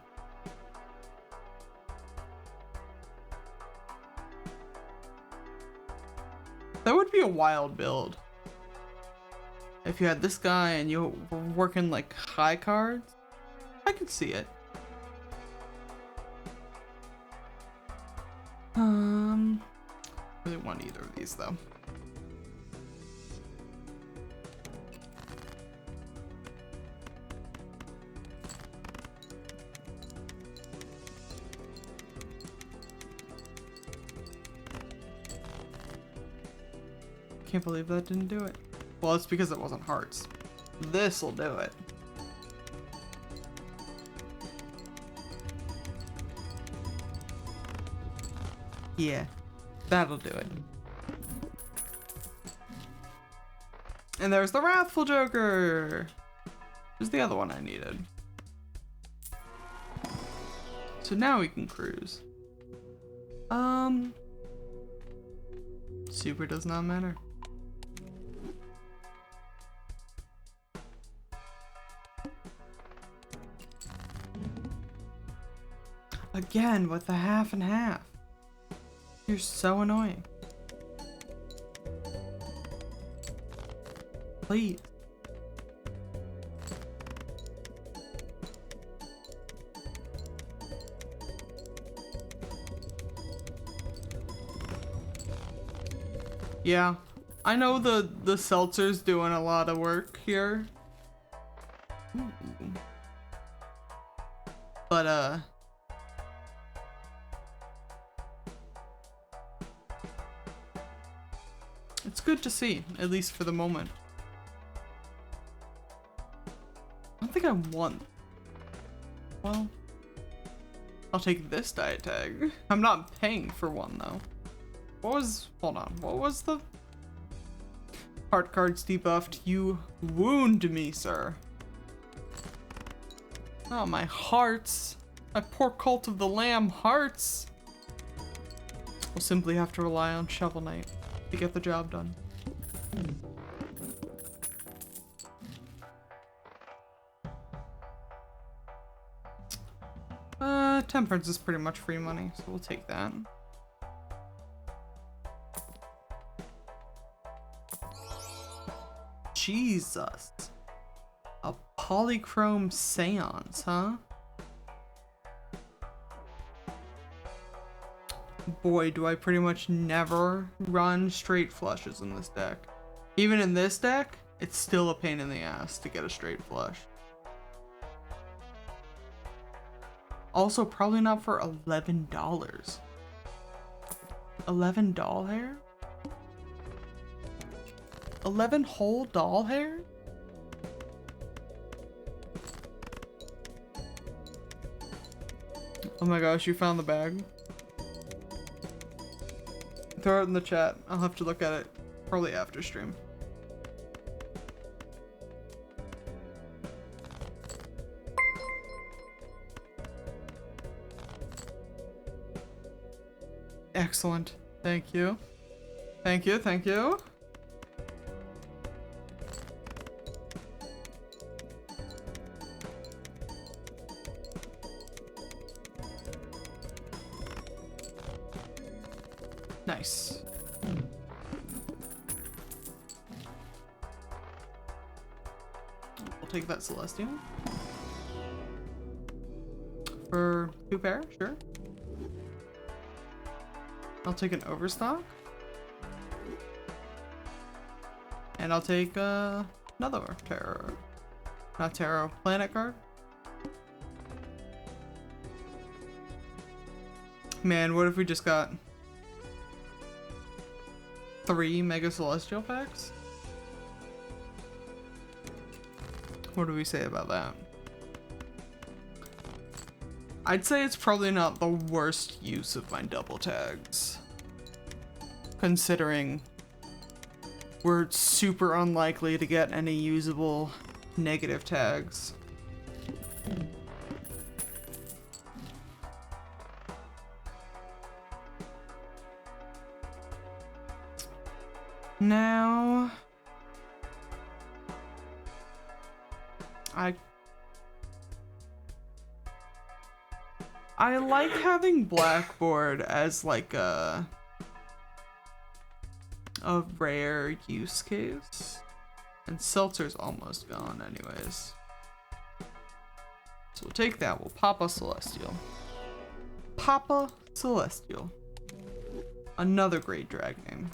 That would be a wild build. If you had this guy and you were working like high cards, I could see it. Really want either of these though. Can't believe that didn't do it. Well, it's because it wasn't hearts. This'll do it. Yeah, that'll do it. And there's the Wrathful Joker! There's the other one I needed. So now we can cruise. Super does not matter. Again, with the half and half. You're so annoying. Please. Yeah, I know the seltzer's doing a lot of work here. Ooh. But it's good to see, at least for the moment. I don't think I want. Well, I'll take this diet tag. I'm not paying for one though. What was, hold on, what was the heart cards debuffed? You wound me, sir. Oh, my hearts. My poor Cult of the Lamb hearts. We'll simply have to rely on Shovel Knight to get the job done. Temperance is pretty much free money, so we'll take that. Jesus. A polychrome seance, huh? Boy, do I pretty much never run straight flushes in this deck. Even in this deck, it's still a pain in the ass to get a straight flush. Also, probably not for $11. 11 doll hair? 11 whole doll hair? Oh my gosh, you found the bag. Throw it in the chat. I'll have to look at it probably after stream. Excellent. Thank you. Thank you, thank you. Nice. We'll take that Celestial. For 2 pair, sure. I'll take an overstock. And I'll take another tarot. Not tarot, planet card. Man, what if we just got 3 Mega Celestial packs? What do we say about that? I'd say it's probably not the worst use of my double tags, considering we're super unlikely to get any usable negative tags. Now, I like having Blackboard as like a rare use case. And Seltzer's almost gone anyways. So we'll take that. We'll pop a Celestial. Papa Celestial. Another great drag name.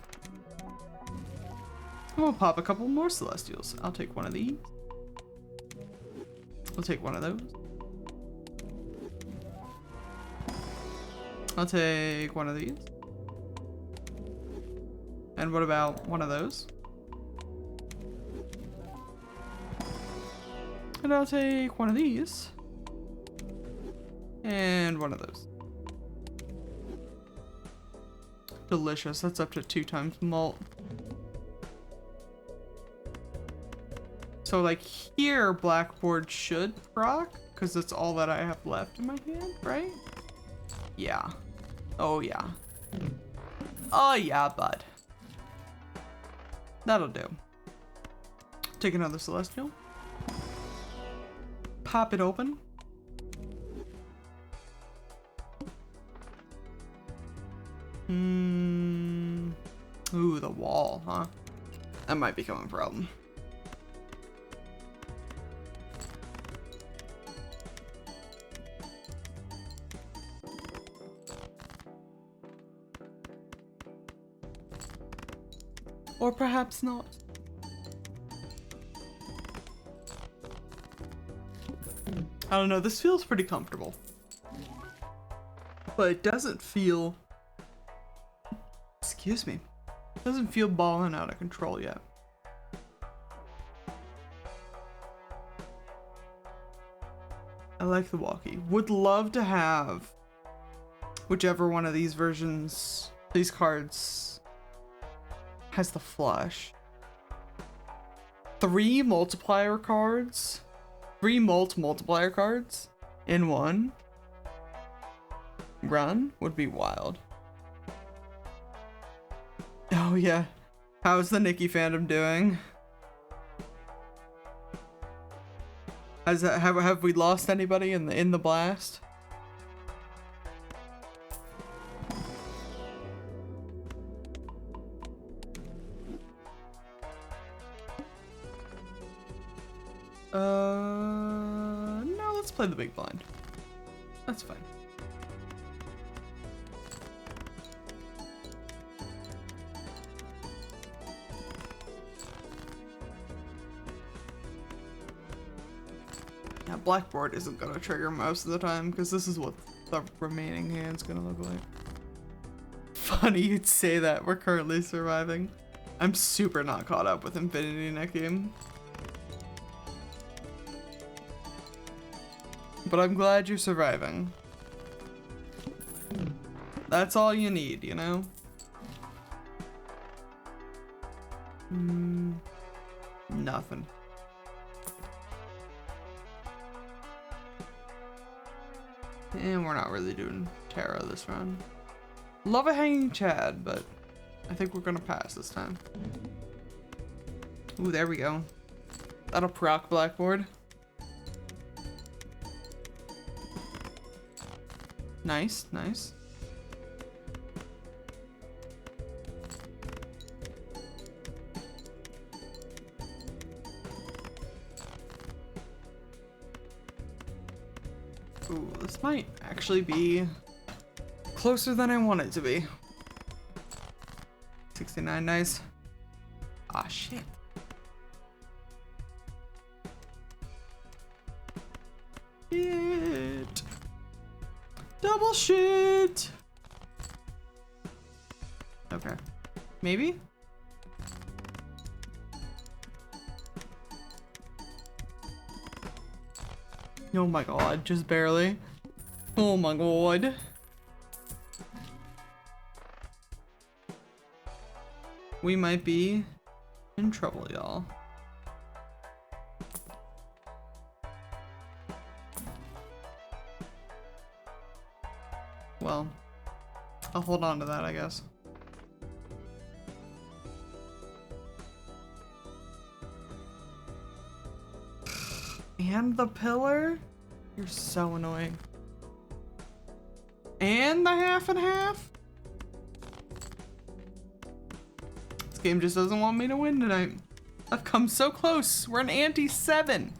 And we'll pop a couple more Celestials. I'll take one of these. I'll take one of those. I'll take one of these. And what about one of those? And I'll take one of these. And one of those. Delicious. That's up to 2 times malt. So like here, Blackboard should proc, because that's all that I have left in my hand, right? Yeah. Oh yeah. Oh yeah, bud. That'll do. Take another Celestial. Pop it open. Ooh, the wall, huh? That might become a problem. Or perhaps not. I don't know, this feels pretty comfortable. But it doesn't feel... Excuse me. It doesn't feel balling out of control yet. I like the walkie. Would love to have whichever one of these versions, these cards, has the flush. 3 multiplier cards? 3 multiplier cards in one run would be wild. Oh yeah. How's the Nikki fandom doing? Have we lost anybody in the blast? No, let's play the big blind. That's fine. Yeah, Blackboard isn't gonna trigger most of the time because this is what the remaining hand's gonna look like. Funny you'd say that. We're currently surviving. I'm super not caught up with Infinity Neck game. But I'm glad you're surviving. That's all you need, you know? Nothing. And we're not really doing tarot this round. Love a hanging Chad, but I think we're gonna pass this time. Ooh, there we go. That'll proc Blackboard. Nice, nice. Ooh, let's might actually be closer than I want it to be. 69, nice. Ah, shit. Shit. Double shit. Okay. Maybe? Oh my god, just barely. Oh my god. We might be in trouble, y'all. Well, I'll hold on to that, I guess. And the pillar? You're so annoying. And the half and half? This game just doesn't want me to win tonight. I've come so close. We're an ante 7.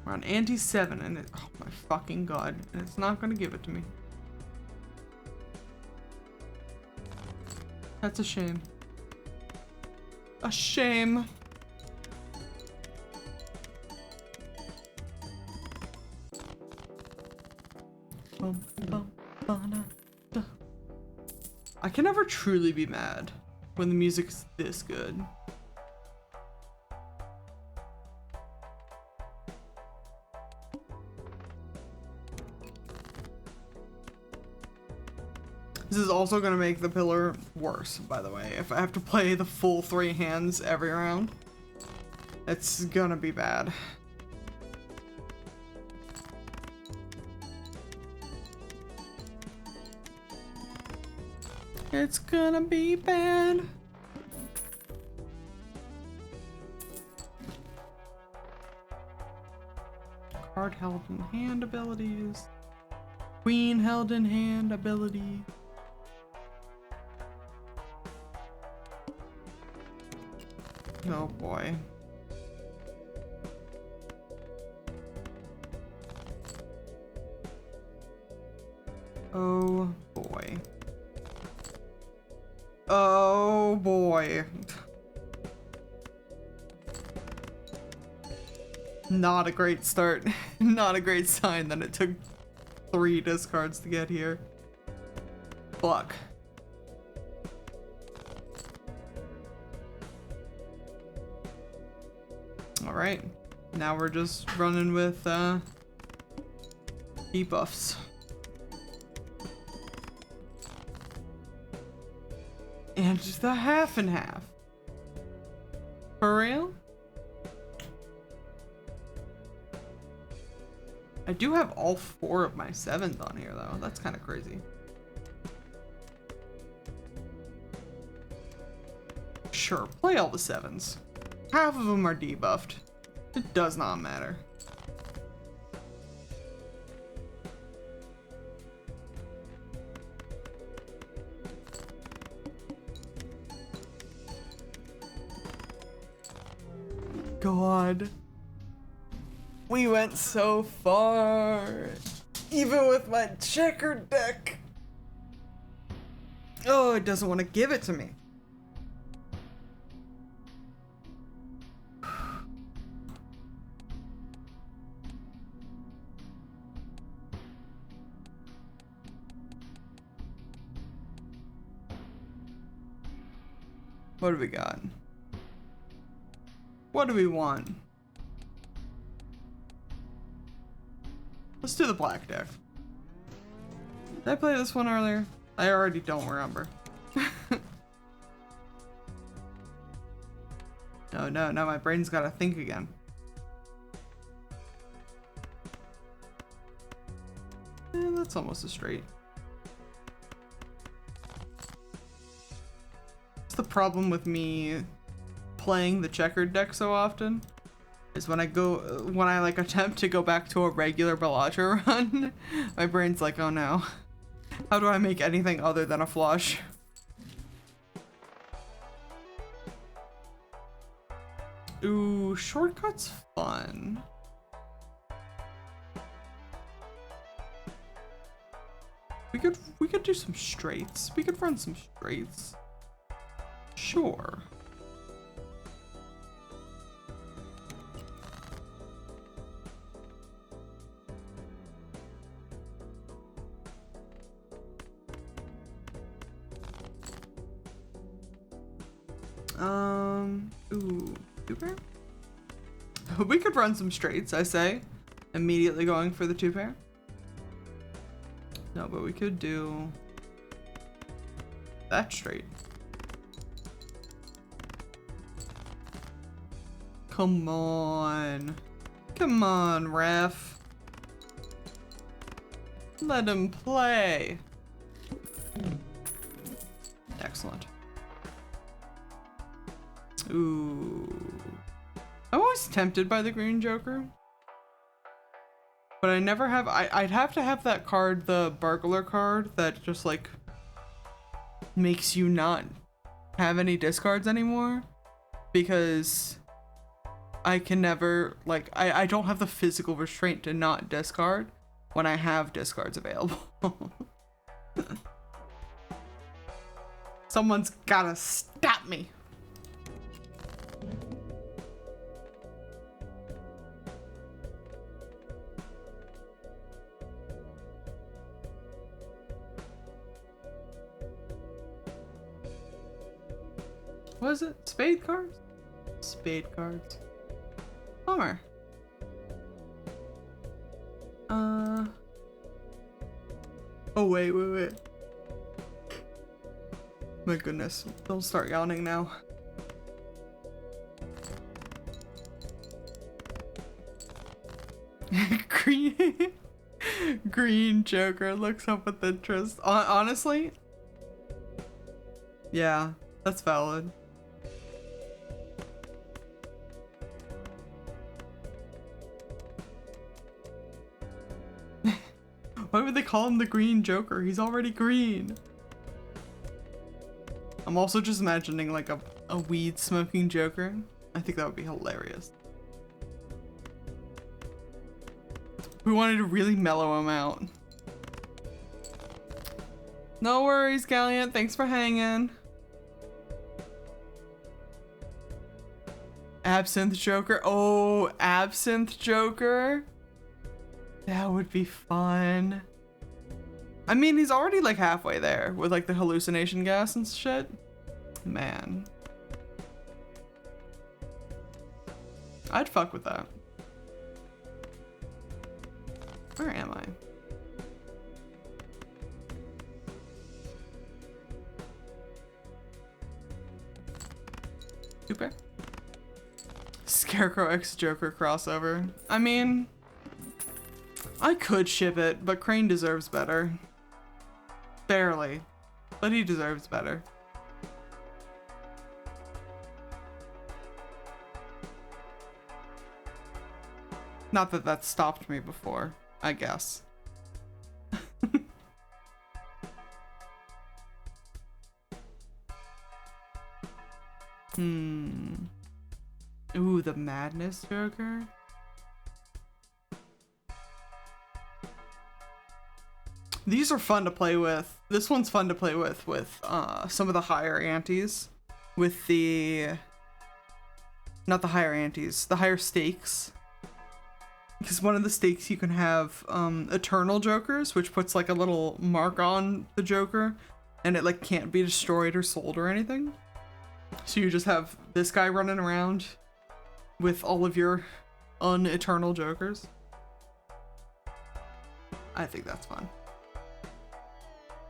We're on ante 7 and it, oh my fucking god, and it's not gonna give it to me. That's a shame. A shame. I can never truly be mad when the music's this good. This is also gonna make the pillar worse, by the way. If I have to play the full 3 hands every round, it's gonna be bad. It's gonna be bad. Card held in hand abilities. Queen held in hand ability. Oh boy. Oh boy. Oh boy. Not a great start. Not a great sign that it took 3 discards to get here. Fuck. Alright. Now we're just running with debuffs. And just the half and half. For real? I do have all 4 of my 7s on here though. That's kind of crazy. Sure, play all the 7s. Half of them are debuffed. It does not matter. God. We went so far. Even with my checkered deck. Oh, it doesn't want to give it to me. What do we got? What do we want? Let's do the black deck. Did I play this one earlier? I already don't remember. No, now my brain's gotta think again. That's almost a straight. That's the problem with me playing the checkered deck so often. Is when I like attempt to go back to a regular BALATRO run, my brain's like, oh no. How do I make anything other than a flush? Ooh, shortcuts fun. We could do some straights. We could run some straights. Sure. Ooh, two-pair? We could run some straights, I say. Immediately going for the two-pair. No, but we could do that straight. Come on. Come on, ref. Let him play. Excellent. Ooh. I'm always tempted by the green Joker. But I never have, I'd have to have that card, the burglar card, that just like makes you not have any discards anymore. Because I can never, like, I don't have the physical restraint to not discard when I have discards available. Someone's gotta stop me. What is it? Spade cards? Spade cards. Bummer. Oh, wait. My goodness. Don't start yawning now. Green Joker looks up with interest. Honestly? Yeah, that's valid. Why would they call him the Green Joker? He's already green. I'm also just imagining like a weed smoking Joker. I think that would be hilarious. We wanted to really mellow him out. No worries, Galliant. Thanks for hanging. Absinthe Joker. Oh, Absinthe Joker. That would be fun. I mean, he's already like halfway there with like the hallucination gas and shit. Man. I'd fuck with that. Where am I? Super. Scarecrow X Joker crossover. I mean, I could ship it, but Crane deserves better. Barely. But he deserves better. Not that that stopped me before, I guess. Ooh, the Madness Joker? These are fun to play with. This one's fun to play with some of the higher antes. With the... Not the higher antes, the higher stakes. Because one of the stakes you can have Eternal Jokers, which puts like a little mark on the Joker, and it like can't be destroyed or sold or anything. So you just have this guy running around with all of your un-Eternal Jokers. I think that's fun.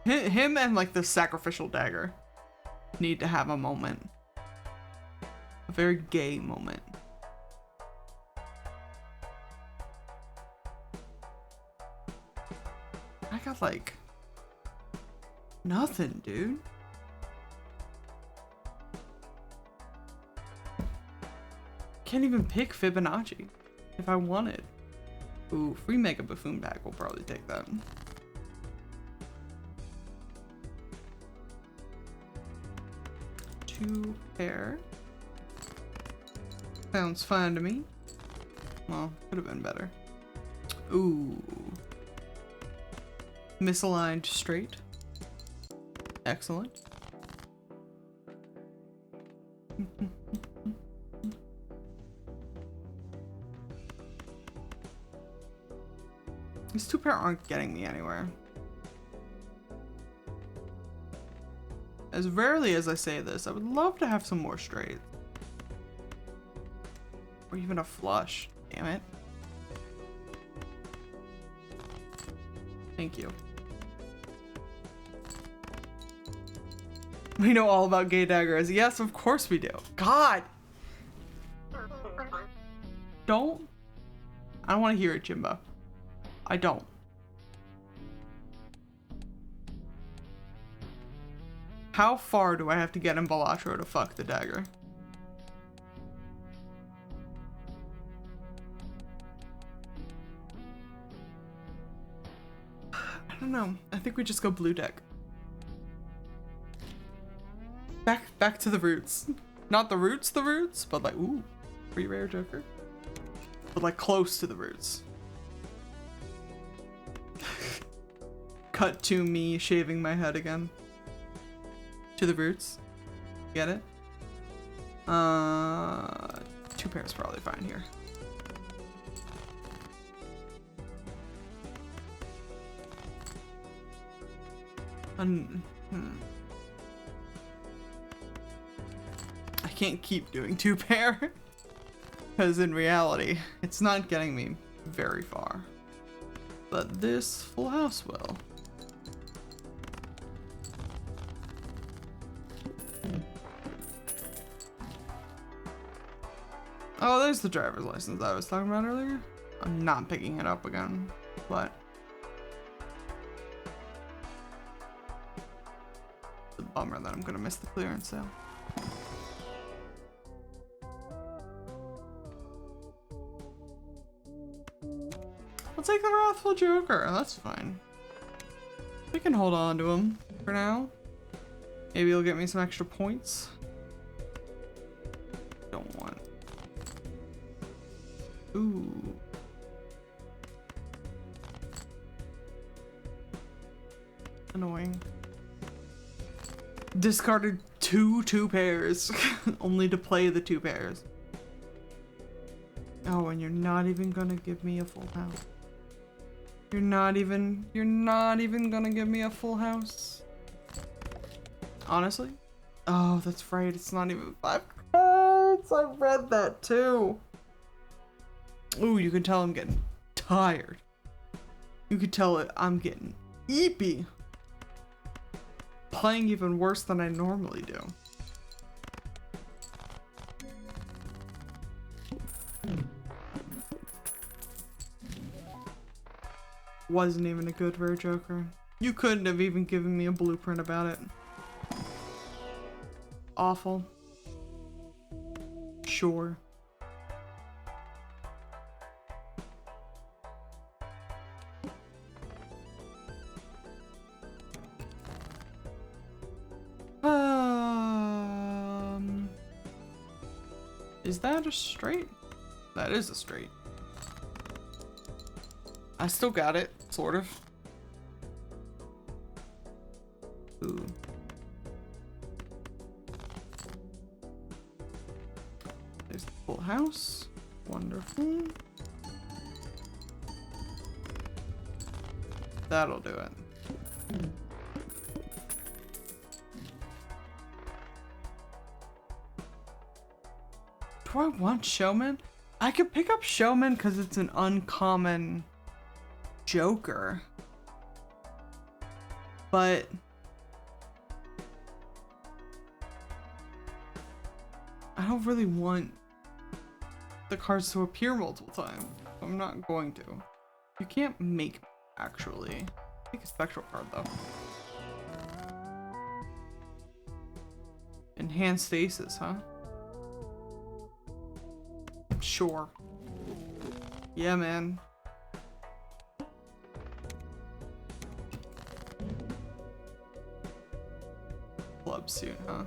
Him and like the Sacrificial Dagger need to have a moment. A very gay moment. I got like nothing, dude. Can't even pick Fibonacci if I wanted. Ooh, free Mega Buffoon pack. We'll probably take that. Two pair. Sounds fine to me. Well, could have been better. Ooh. Misaligned straight. Excellent. These two pair aren't getting me anywhere. As rarely as I say this, I would love to have some more straight. Or even a flush. Damn it. Thank you. We know all about gay daggers. Yes, of course we do. God! Don't. I don't want to hear it, Jimbo. I don't. How far do I have to get in Balatro to fuck the dagger? I don't know. I think we just go blue deck. Back to the roots. Not the roots, but like, ooh, pretty rare Joker. But like close to the roots. Cut to me shaving my head again. To the roots. Get it? Two pairs probably fine here. I can't keep doing two pair. Because in reality, it's not getting me very far. But this full house will. Oh, there's the driver's license I was talking about earlier. I'm not picking it up again, but it's a bummer that I'm gonna miss the clearance sale. I'll take the Wrathful Joker, that's fine. We can hold on to him for now. Maybe he'll get me some extra points. Don't want. Ooh. Annoying. Discarded two pairs. Only to play the two pairs. Oh, and you're not even gonna give me a full house. You're not even gonna give me a full house. Honestly? Oh, that's right. It's not even 5 cards. I read that too. Ooh, you can tell I'm getting tired. You can tell it I'm getting eepy. Playing even worse than I normally do. Wasn't even a good rare Joker. You couldn't have even given me a blueprint about it. Awful. Sure. Is that a straight? That is a straight. I still got it, sort of. Ooh. There's the full house. Wonderful. That'll do it. Do I want Showman? I could pick up Showman because it's an uncommon Joker. But I don't really want the cards to appear multiple times. I'm not going to. You can't make me, actually. Take a spectral card though. Enhanced stasis, huh? Sure. Yeah, man. Club suit, huh?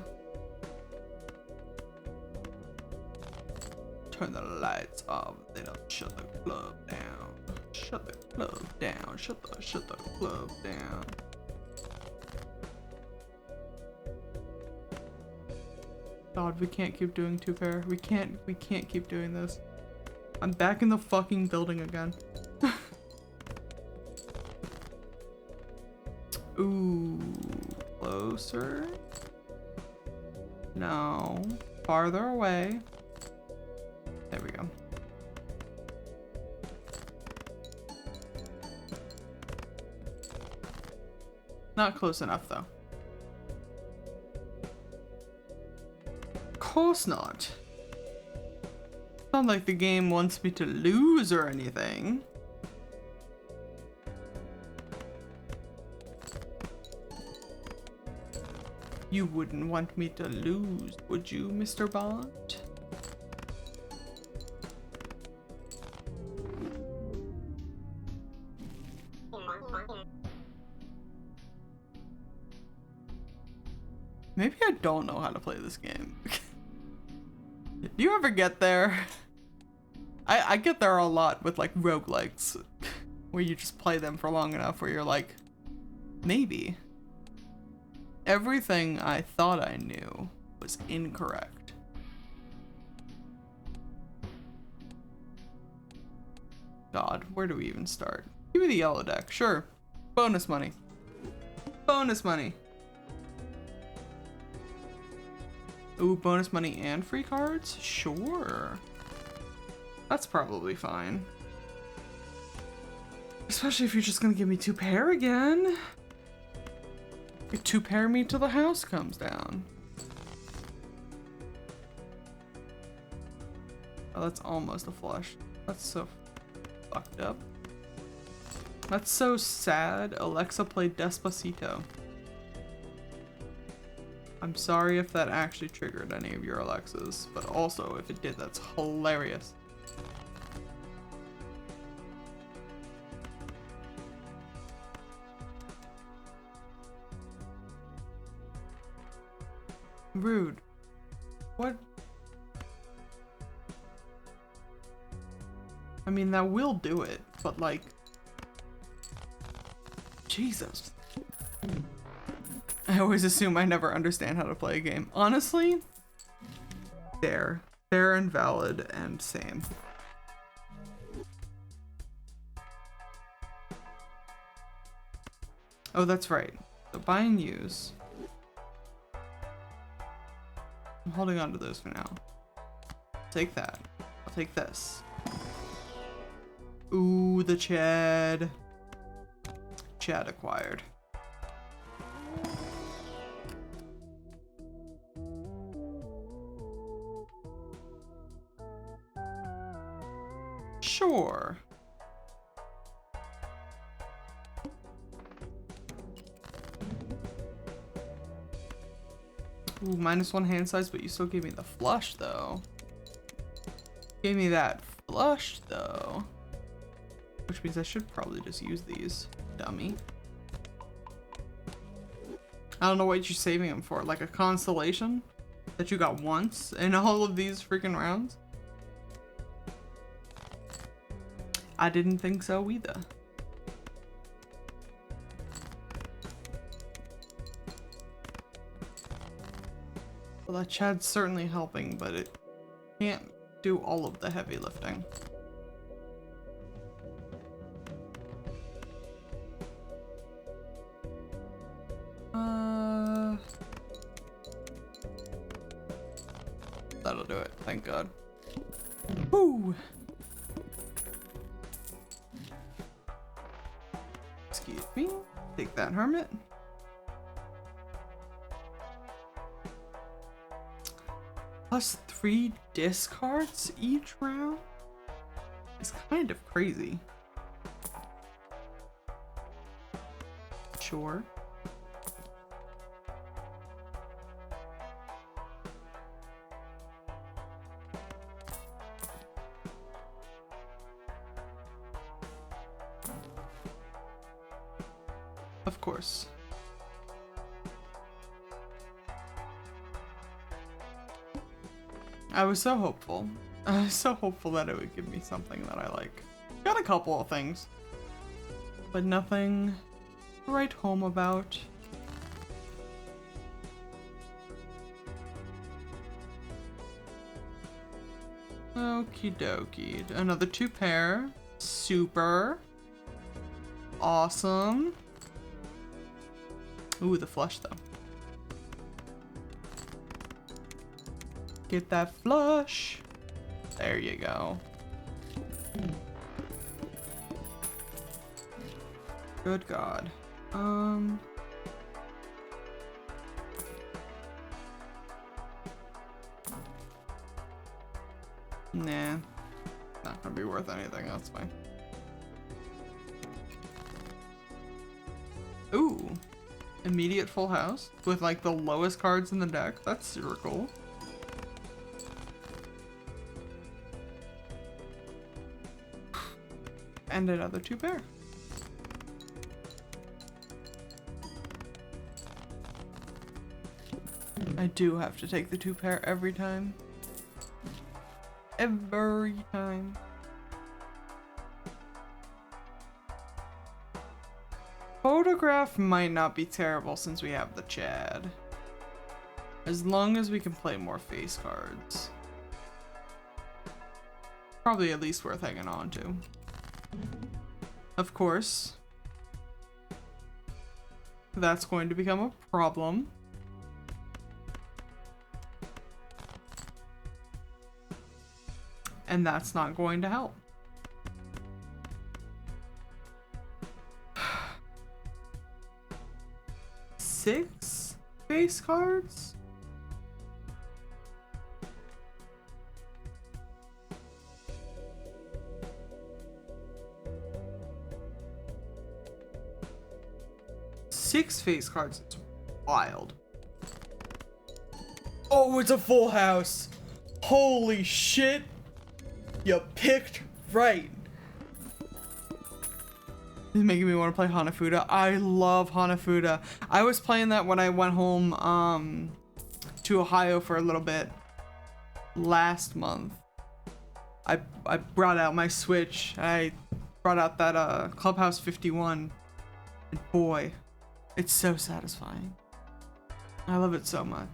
turn the lights off. They don't shut the club down. Shut the club down. Shut the club down. God, we can't keep doing two pair. We can't keep doing this. I'm back in the fucking building again. Ooh, closer. No, farther away. There we go. Not close enough though. Of course not. It's not like the game wants me to lose or anything. You wouldn't want me to lose, would you, Mr. Bond? Maybe I don't know how to play this game. Do you ever get there? I get there a lot with like roguelikes, where you just play them for long enough where you're like, maybe. Everything I thought I knew was incorrect. God, where do we even start? Give me the yellow deck, sure. Bonus money. Bonus money. Ooh, bonus money and free cards? Sure. That's probably fine. Especially if you're just gonna give me two pair again. You two pair me till the house comes down. Oh, that's almost a flush. That's so fucked up. That's so sad. Alexa played Despacito. I'm sorry if that actually triggered any of your Alexas, but also if it did, that's hilarious. Rude. What? I mean, that will do it, but like... Jesus. I always assume I never understand how to play a game. Honestly, fair and valid and same. Oh, that's right. So buy and use. I'm holding on to those for now. Take that. I'll take this. Ooh, the Chad. Chad acquired. Sure. Ooh, -1 hand size, but you still gave me the flush though. Gave me that flush though. Which means I should probably just use these, dummy. I don't know what you're saving them for, like a constellation that you got once in all of these freaking rounds? I didn't think so either. Well, that Chad's certainly helping, but it can't do all of the heavy lifting. That'll do it, thank God. Woo! Excuse me. Take that, hermit. Plus 3 discards each round? It's kind of crazy. Sure. Of course. I was so hopeful. I was so hopeful that it would give me something that I like. Got a couple of things, but nothing to write home about. Okie dokie. Another 2 pair. Super. Awesome. Ooh, the flush though. Get that flush. There you go. Good God. Nah. Not gonna be worth anything, that's fine. Ooh. Immediate full house with like the lowest cards in the deck. That's super cool. And another 2 pair. I do have to take the 2 pair every time. Every time. Photograph might not be terrible since we have the Chad. As long as we can play more face cards. Probably at least worth hanging on to. Of course, that's going to become a problem. And that's not going to help. Six face cards? Six face cards, it's wild. Oh, it's a full house. Holy shit. You picked right. It's making me want to play Hanafuda. I love Hanafuda. I was playing that when I went home to Ohio for a little bit last month. I brought out my Switch. I brought out that Clubhouse 51. And boy, it's so satisfying. I love it so much.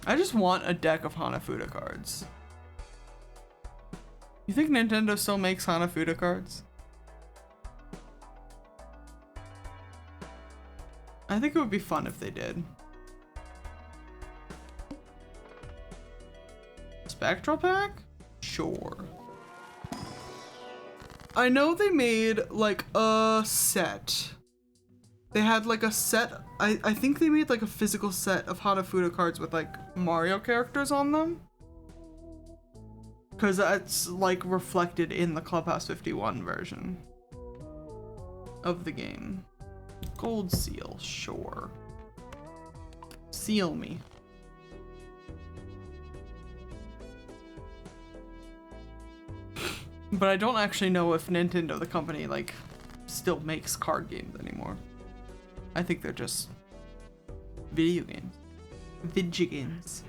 I just want a deck of Hanafuda cards. You think Nintendo still makes Hanafuda cards? I think it would be fun if they did. Spectral pack? Sure. I know they made like a set. They had like a set, I think they made like a physical set of Hanafuda cards with like Mario characters on them. Cause that's like reflected in the Clubhouse 51 version of the game. Gold seal, sure. Seal me. But I don't actually know if Nintendo, the company, like still makes card games anymore. I think they're just video games. Video games.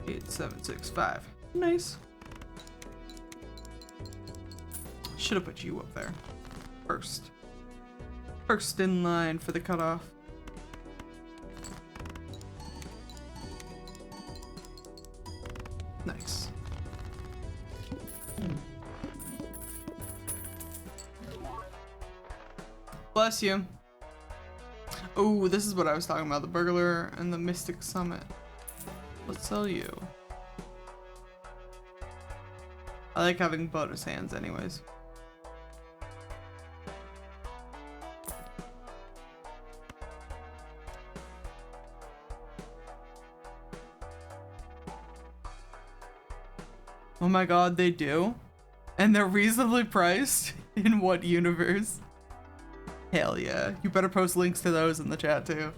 8765. Nice. Should have put you up there. First. First in line for the cutoff. Nice. Bless you. Oh, this is what I was talking about. The Burglar and the Mystic Summit. Let's sell you. I like having bonus hands anyways. Oh my god, they do? And they're reasonably priced? In what universe? Hell yeah. You better post links to those in the chat too.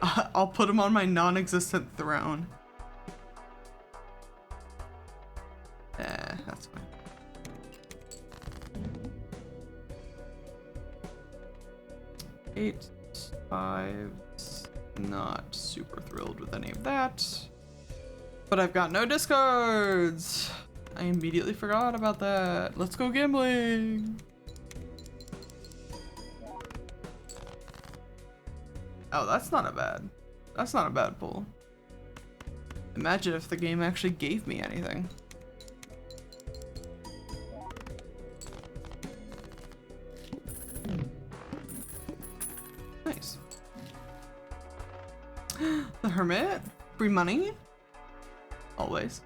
I'll put them on my non-existent throne. That's fine. Fives. Not super thrilled with any of that. But I've got no discards. I immediately forgot about that. Let's go gambling. Oh, that's not a bad pull. Imagine if the game actually gave me anything. Nice. The Hermit? Free money? Always.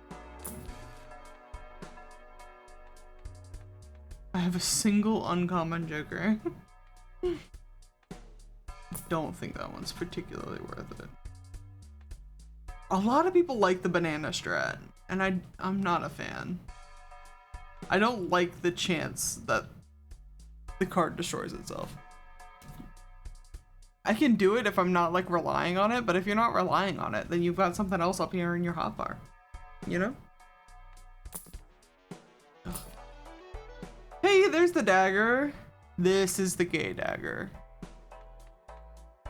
I have a single uncommon joker. Don't think that one's particularly worth it. A lot of people like the banana strat, and I'm not a fan. I don't like the chance that the card destroys itself. I can do it if I'm not like relying on it, but if you're not relying on it, then you've got something else up here in your hotbar. You know? Ugh. Hey, there's the dagger. This is the gay dagger.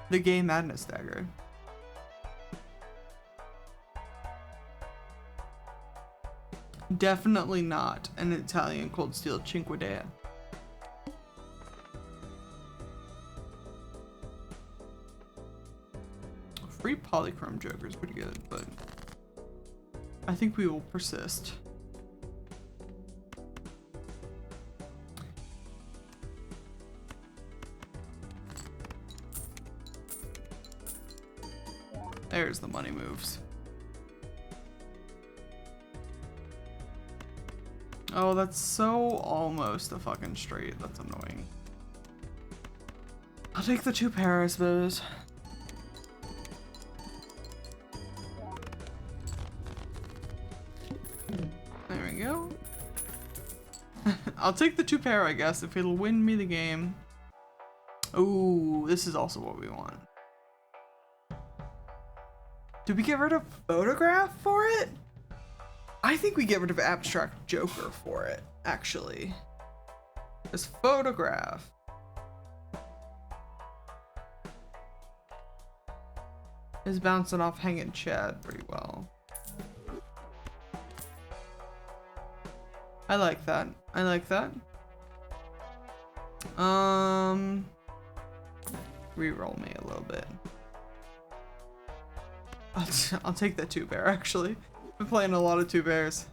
The gay madness dagger. Definitely not an Italian cold steel Cinque Dea. Free polychrome joker is pretty good, but I think we will persist. There's the money moves. Oh, that's so almost a fucking straight. That's annoying. I'll take the 2 pair, I suppose. There we go. I'll take the 2 pair, I guess, if it'll win me the game. Ooh, this is also what we want. Did we get rid of photograph for it? I think we get rid of abstract joker for it, actually. This photograph. Is bouncing off hanging Chad pretty well. I like that. I like that. Reroll me a little bit. I'll take that 2 pair, actually. I've been playing a lot of 2 pairs.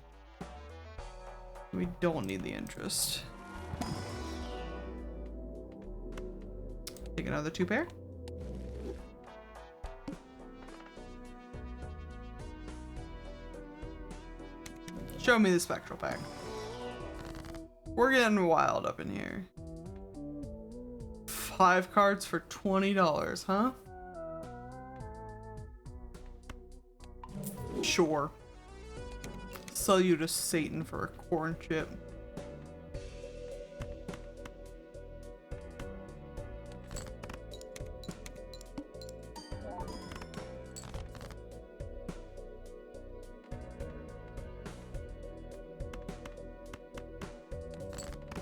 We don't need the interest. Take another 2 pair. Show me the spectral pack. We're getting wild up in here. 5 cards for $20, huh? Sure. Sell you to Satan for a corn chip.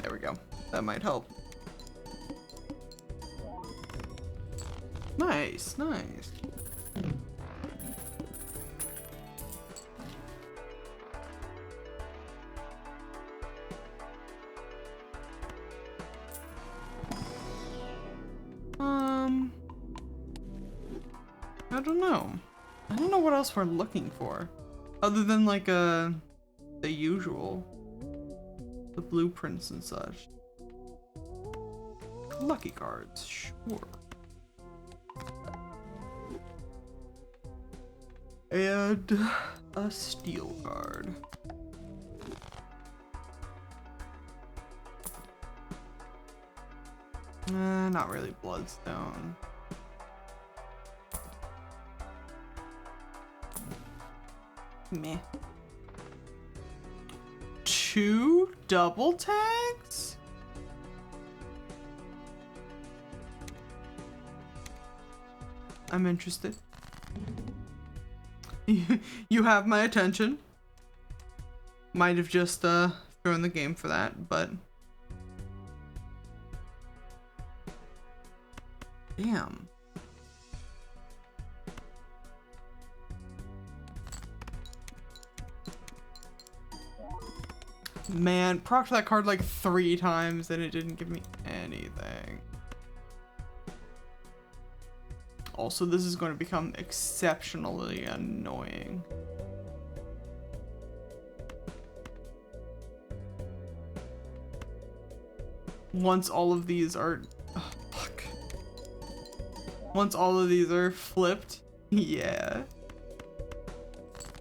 There we go. That might help. Nice, nice. I don't know. I don't know what else we're looking for. Other than like the usual. The blueprints and such. Lucky cards, sure. And a steel card. Not really bloodstone. Meh. 2 double tags? I'm interested. You have my attention. Might have just thrown the game for that, but damn. Man, procced that card like 3 times and it didn't give me anything. Also, this is going to become exceptionally annoying. Once all of these are... Oh, fuck. Once all of these are flipped, yeah.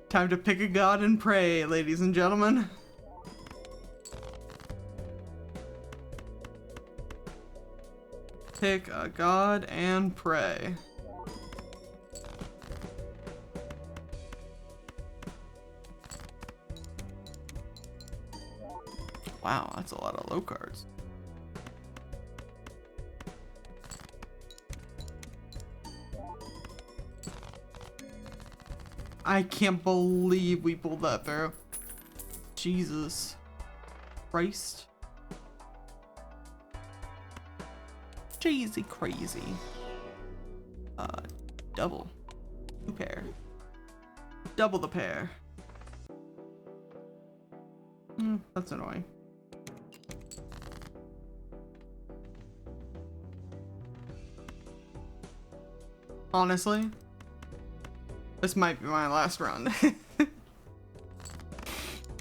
Time to pick a god and pray, ladies and gentlemen. Pick a god and pray. Wow, that's a lot of low cards. I can't believe we pulled that through. Jesus Christ. Jeezy crazy. Double. 2 pair. Double the pair. That's annoying. Honestly, this might be my last run. I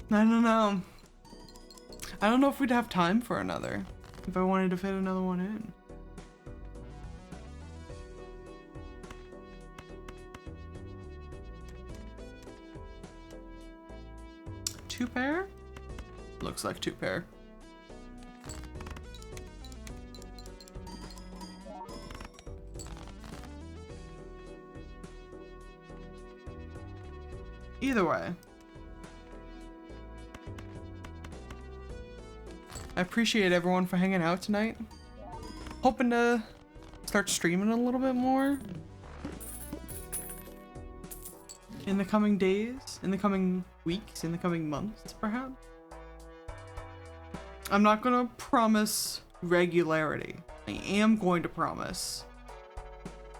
don't know. I don't know if we'd have time for another. If I wanted to fit another one in. Two pair? Looks like 2 pair. Either way, I appreciate everyone for hanging out tonight. Hoping to start streaming a little bit more in the coming days, in the coming weeks, in the coming months, perhaps. I'm not gonna promise regularity. I am going to promise,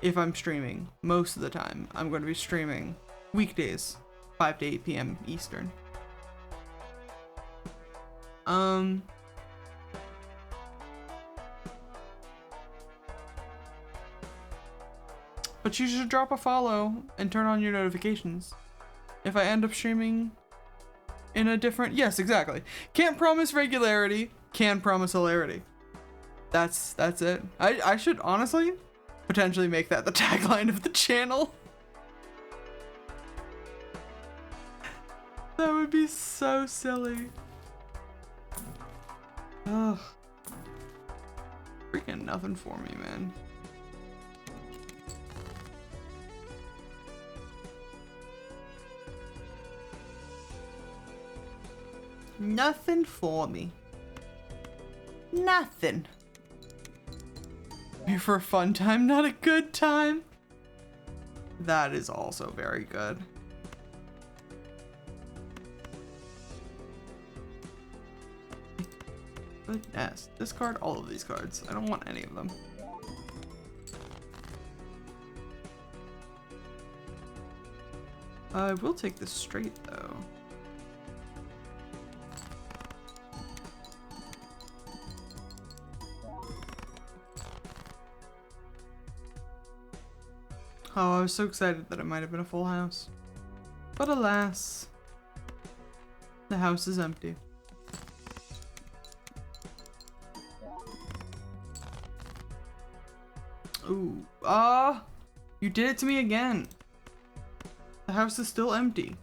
if I'm streaming, most of the time, I'm going to be streaming weekdays, 5 to 8 p.m. Eastern. But you should drop a follow and turn on your notifications if I end up streaming in a different... Yes, exactly. Can't promise regularity, can promise hilarity. That's it. I should honestly potentially make that the tagline of the channel. That would be so silly. Ugh. Freaking nothing for me, man. Nothing for me. Nothing. Here for a fun time, not a good time. That is also very good. Goodness. Discard all of these cards. I don't want any of them. I will take this straight though. Oh, I was so excited that it might have been a full house. But alas, the house is empty. Ooh, you did it to me again. The house is still empty.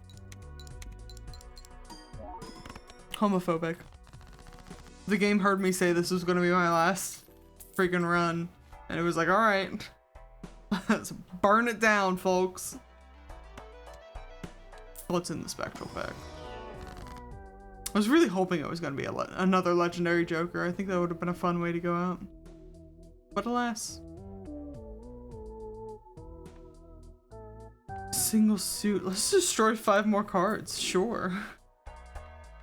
Homophobic. The game heard me say this was gonna be my last freaking run, and it was like, alright. Let's burn it down, folks. What's in the spectral pack? I was really hoping it was going to be another legendary Joker. I think that would have been a fun way to go out. But alas. Single suit. Let's destroy 5 more cards. Sure.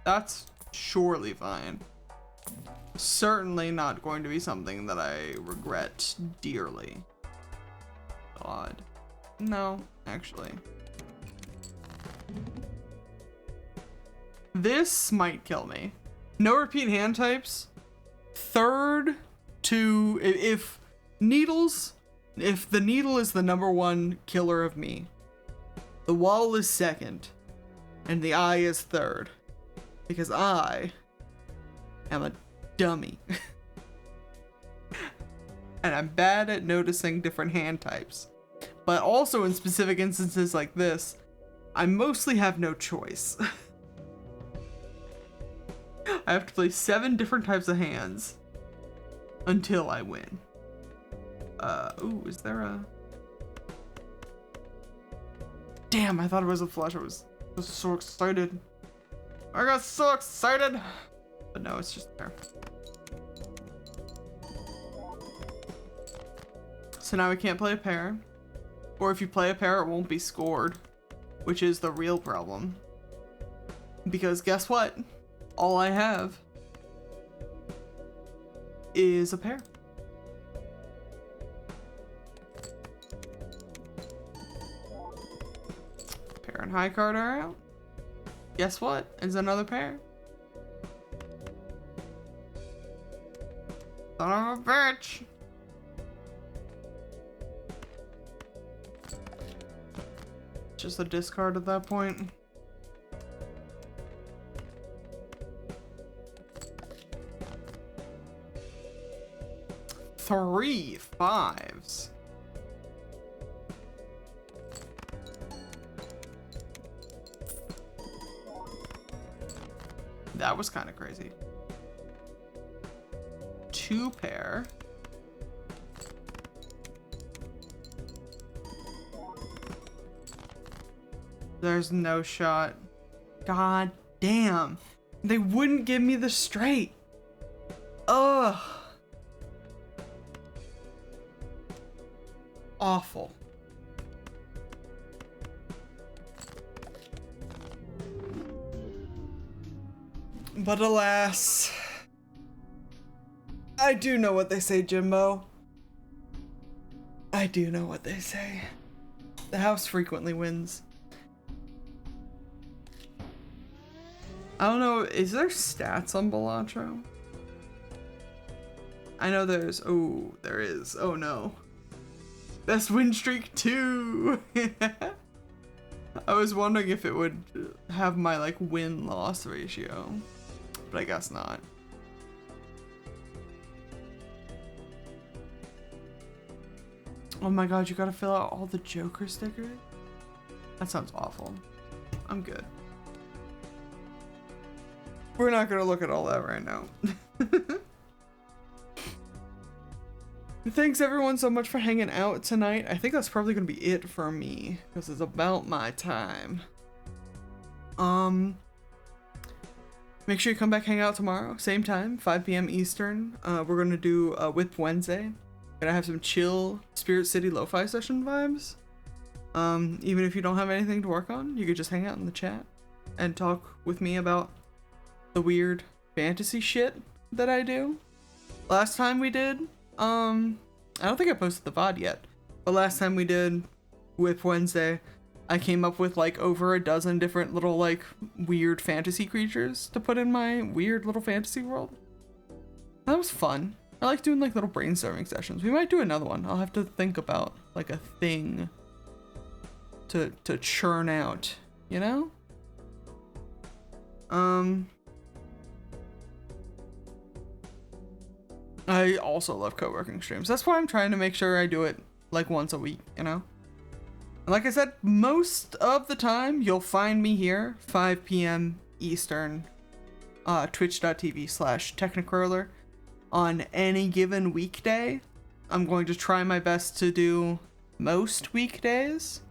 That's surely fine. Certainly not going to be something that I regret dearly. God. No, actually. This might kill me. No repeat hand types. Third to if needles, if the needle is the number one killer of me, the wall is second, and the eye is third, because I am a dummy. And I'm bad at noticing different hand types. But also in specific instances like this, I mostly have no choice. I have to play 7 different types of hands until I win. Ooh, is there a... Damn, I thought it was a flush. I was so excited. I got so excited. But no, it's just there. So now we can't play a pair. Or if you play a pair, it won't be scored. Which is the real problem. Because guess what? All I have is a pair. Pair and high card are out. Guess what? It's another pair. Son of a bitch. Just a discard at that point. Three 5s. That was kind of crazy. 2 pair. There's no shot. God damn. They wouldn't give me the straight. Ugh. Awful. But alas, I do know what they say, Jimbo. I do know what they say. The house frequently wins. I don't know, is there stats on BALATRO? I know there's, oh, there is. Oh no. Best win streak 2! I was wondering if it would have my like win-loss ratio, but I guess not. Oh my god, you gotta fill out all the Joker stickers? That sounds awful. I'm good. We're not gonna look at all that right now. Thanks everyone so much for hanging out tonight. I think that's probably gonna be it for me, because it's about my time. Make sure you come back hang out tomorrow, same time, 5 p.m. Eastern. We're gonna do Whip Wednesday. Gonna have some chill Spirit City lo-fi session vibes. Even if you don't have anything to work on, you could just hang out in the chat and talk with me about the weird fantasy shit that I do. Last time we did, I don't think I posted the VOD yet, but last time we did Whip Wednesday, I came up with like over a dozen different little like weird fantasy creatures to put in my weird little fantasy world. That was fun. I like doing like little brainstorming sessions. We might do another one. I'll have to think about like a thing to churn out, you know? I also love co-working streams. That's why I'm trying to make sure I do it like once a week, you know? And like I said, most of the time you'll find me here, 5 p.m. Eastern, twitch.tv/technicroller. On any given weekday. I'm going to try my best to do most weekdays,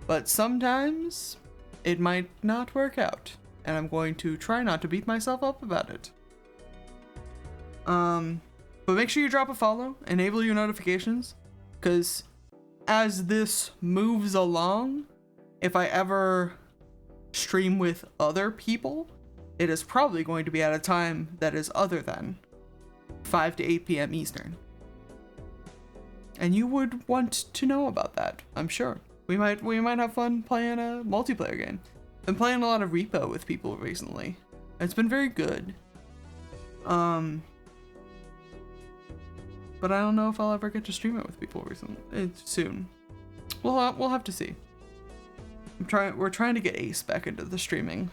but sometimes it might not work out, and I'm going to try not to beat myself up about it. But make sure you drop a follow, enable your notifications, because as this moves along, if I ever stream with other people, it is probably going to be at a time that is other than 5 to 8 p.m. Eastern. And you would want to know about that, I'm sure. We might have fun playing a multiplayer game. Been playing a lot of Repo with people recently. It's been very good. But I don't know if I'll ever get to stream it with people soon. We'll have to see. We're trying to get Ace back into the streaming.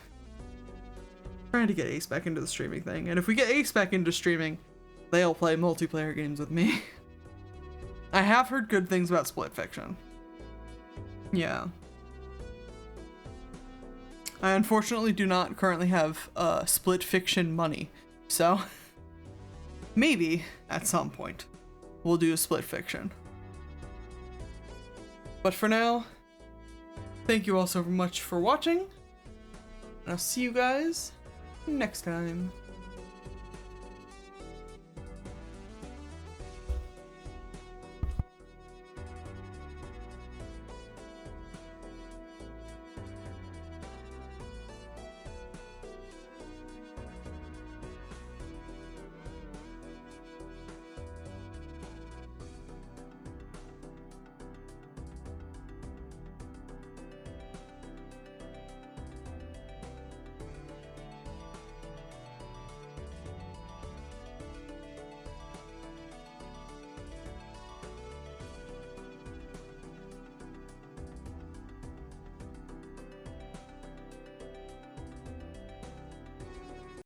Trying to get Ace back into the streaming thing. And if we get Ace back into streaming, they'll play multiplayer games with me. I have heard good things about Split Fiction. Yeah. I unfortunately do not currently have Split Fiction money, so maybe at some point we'll do a Split Fiction. But for now, thank you all so much for watching, and I'll see you guys next time.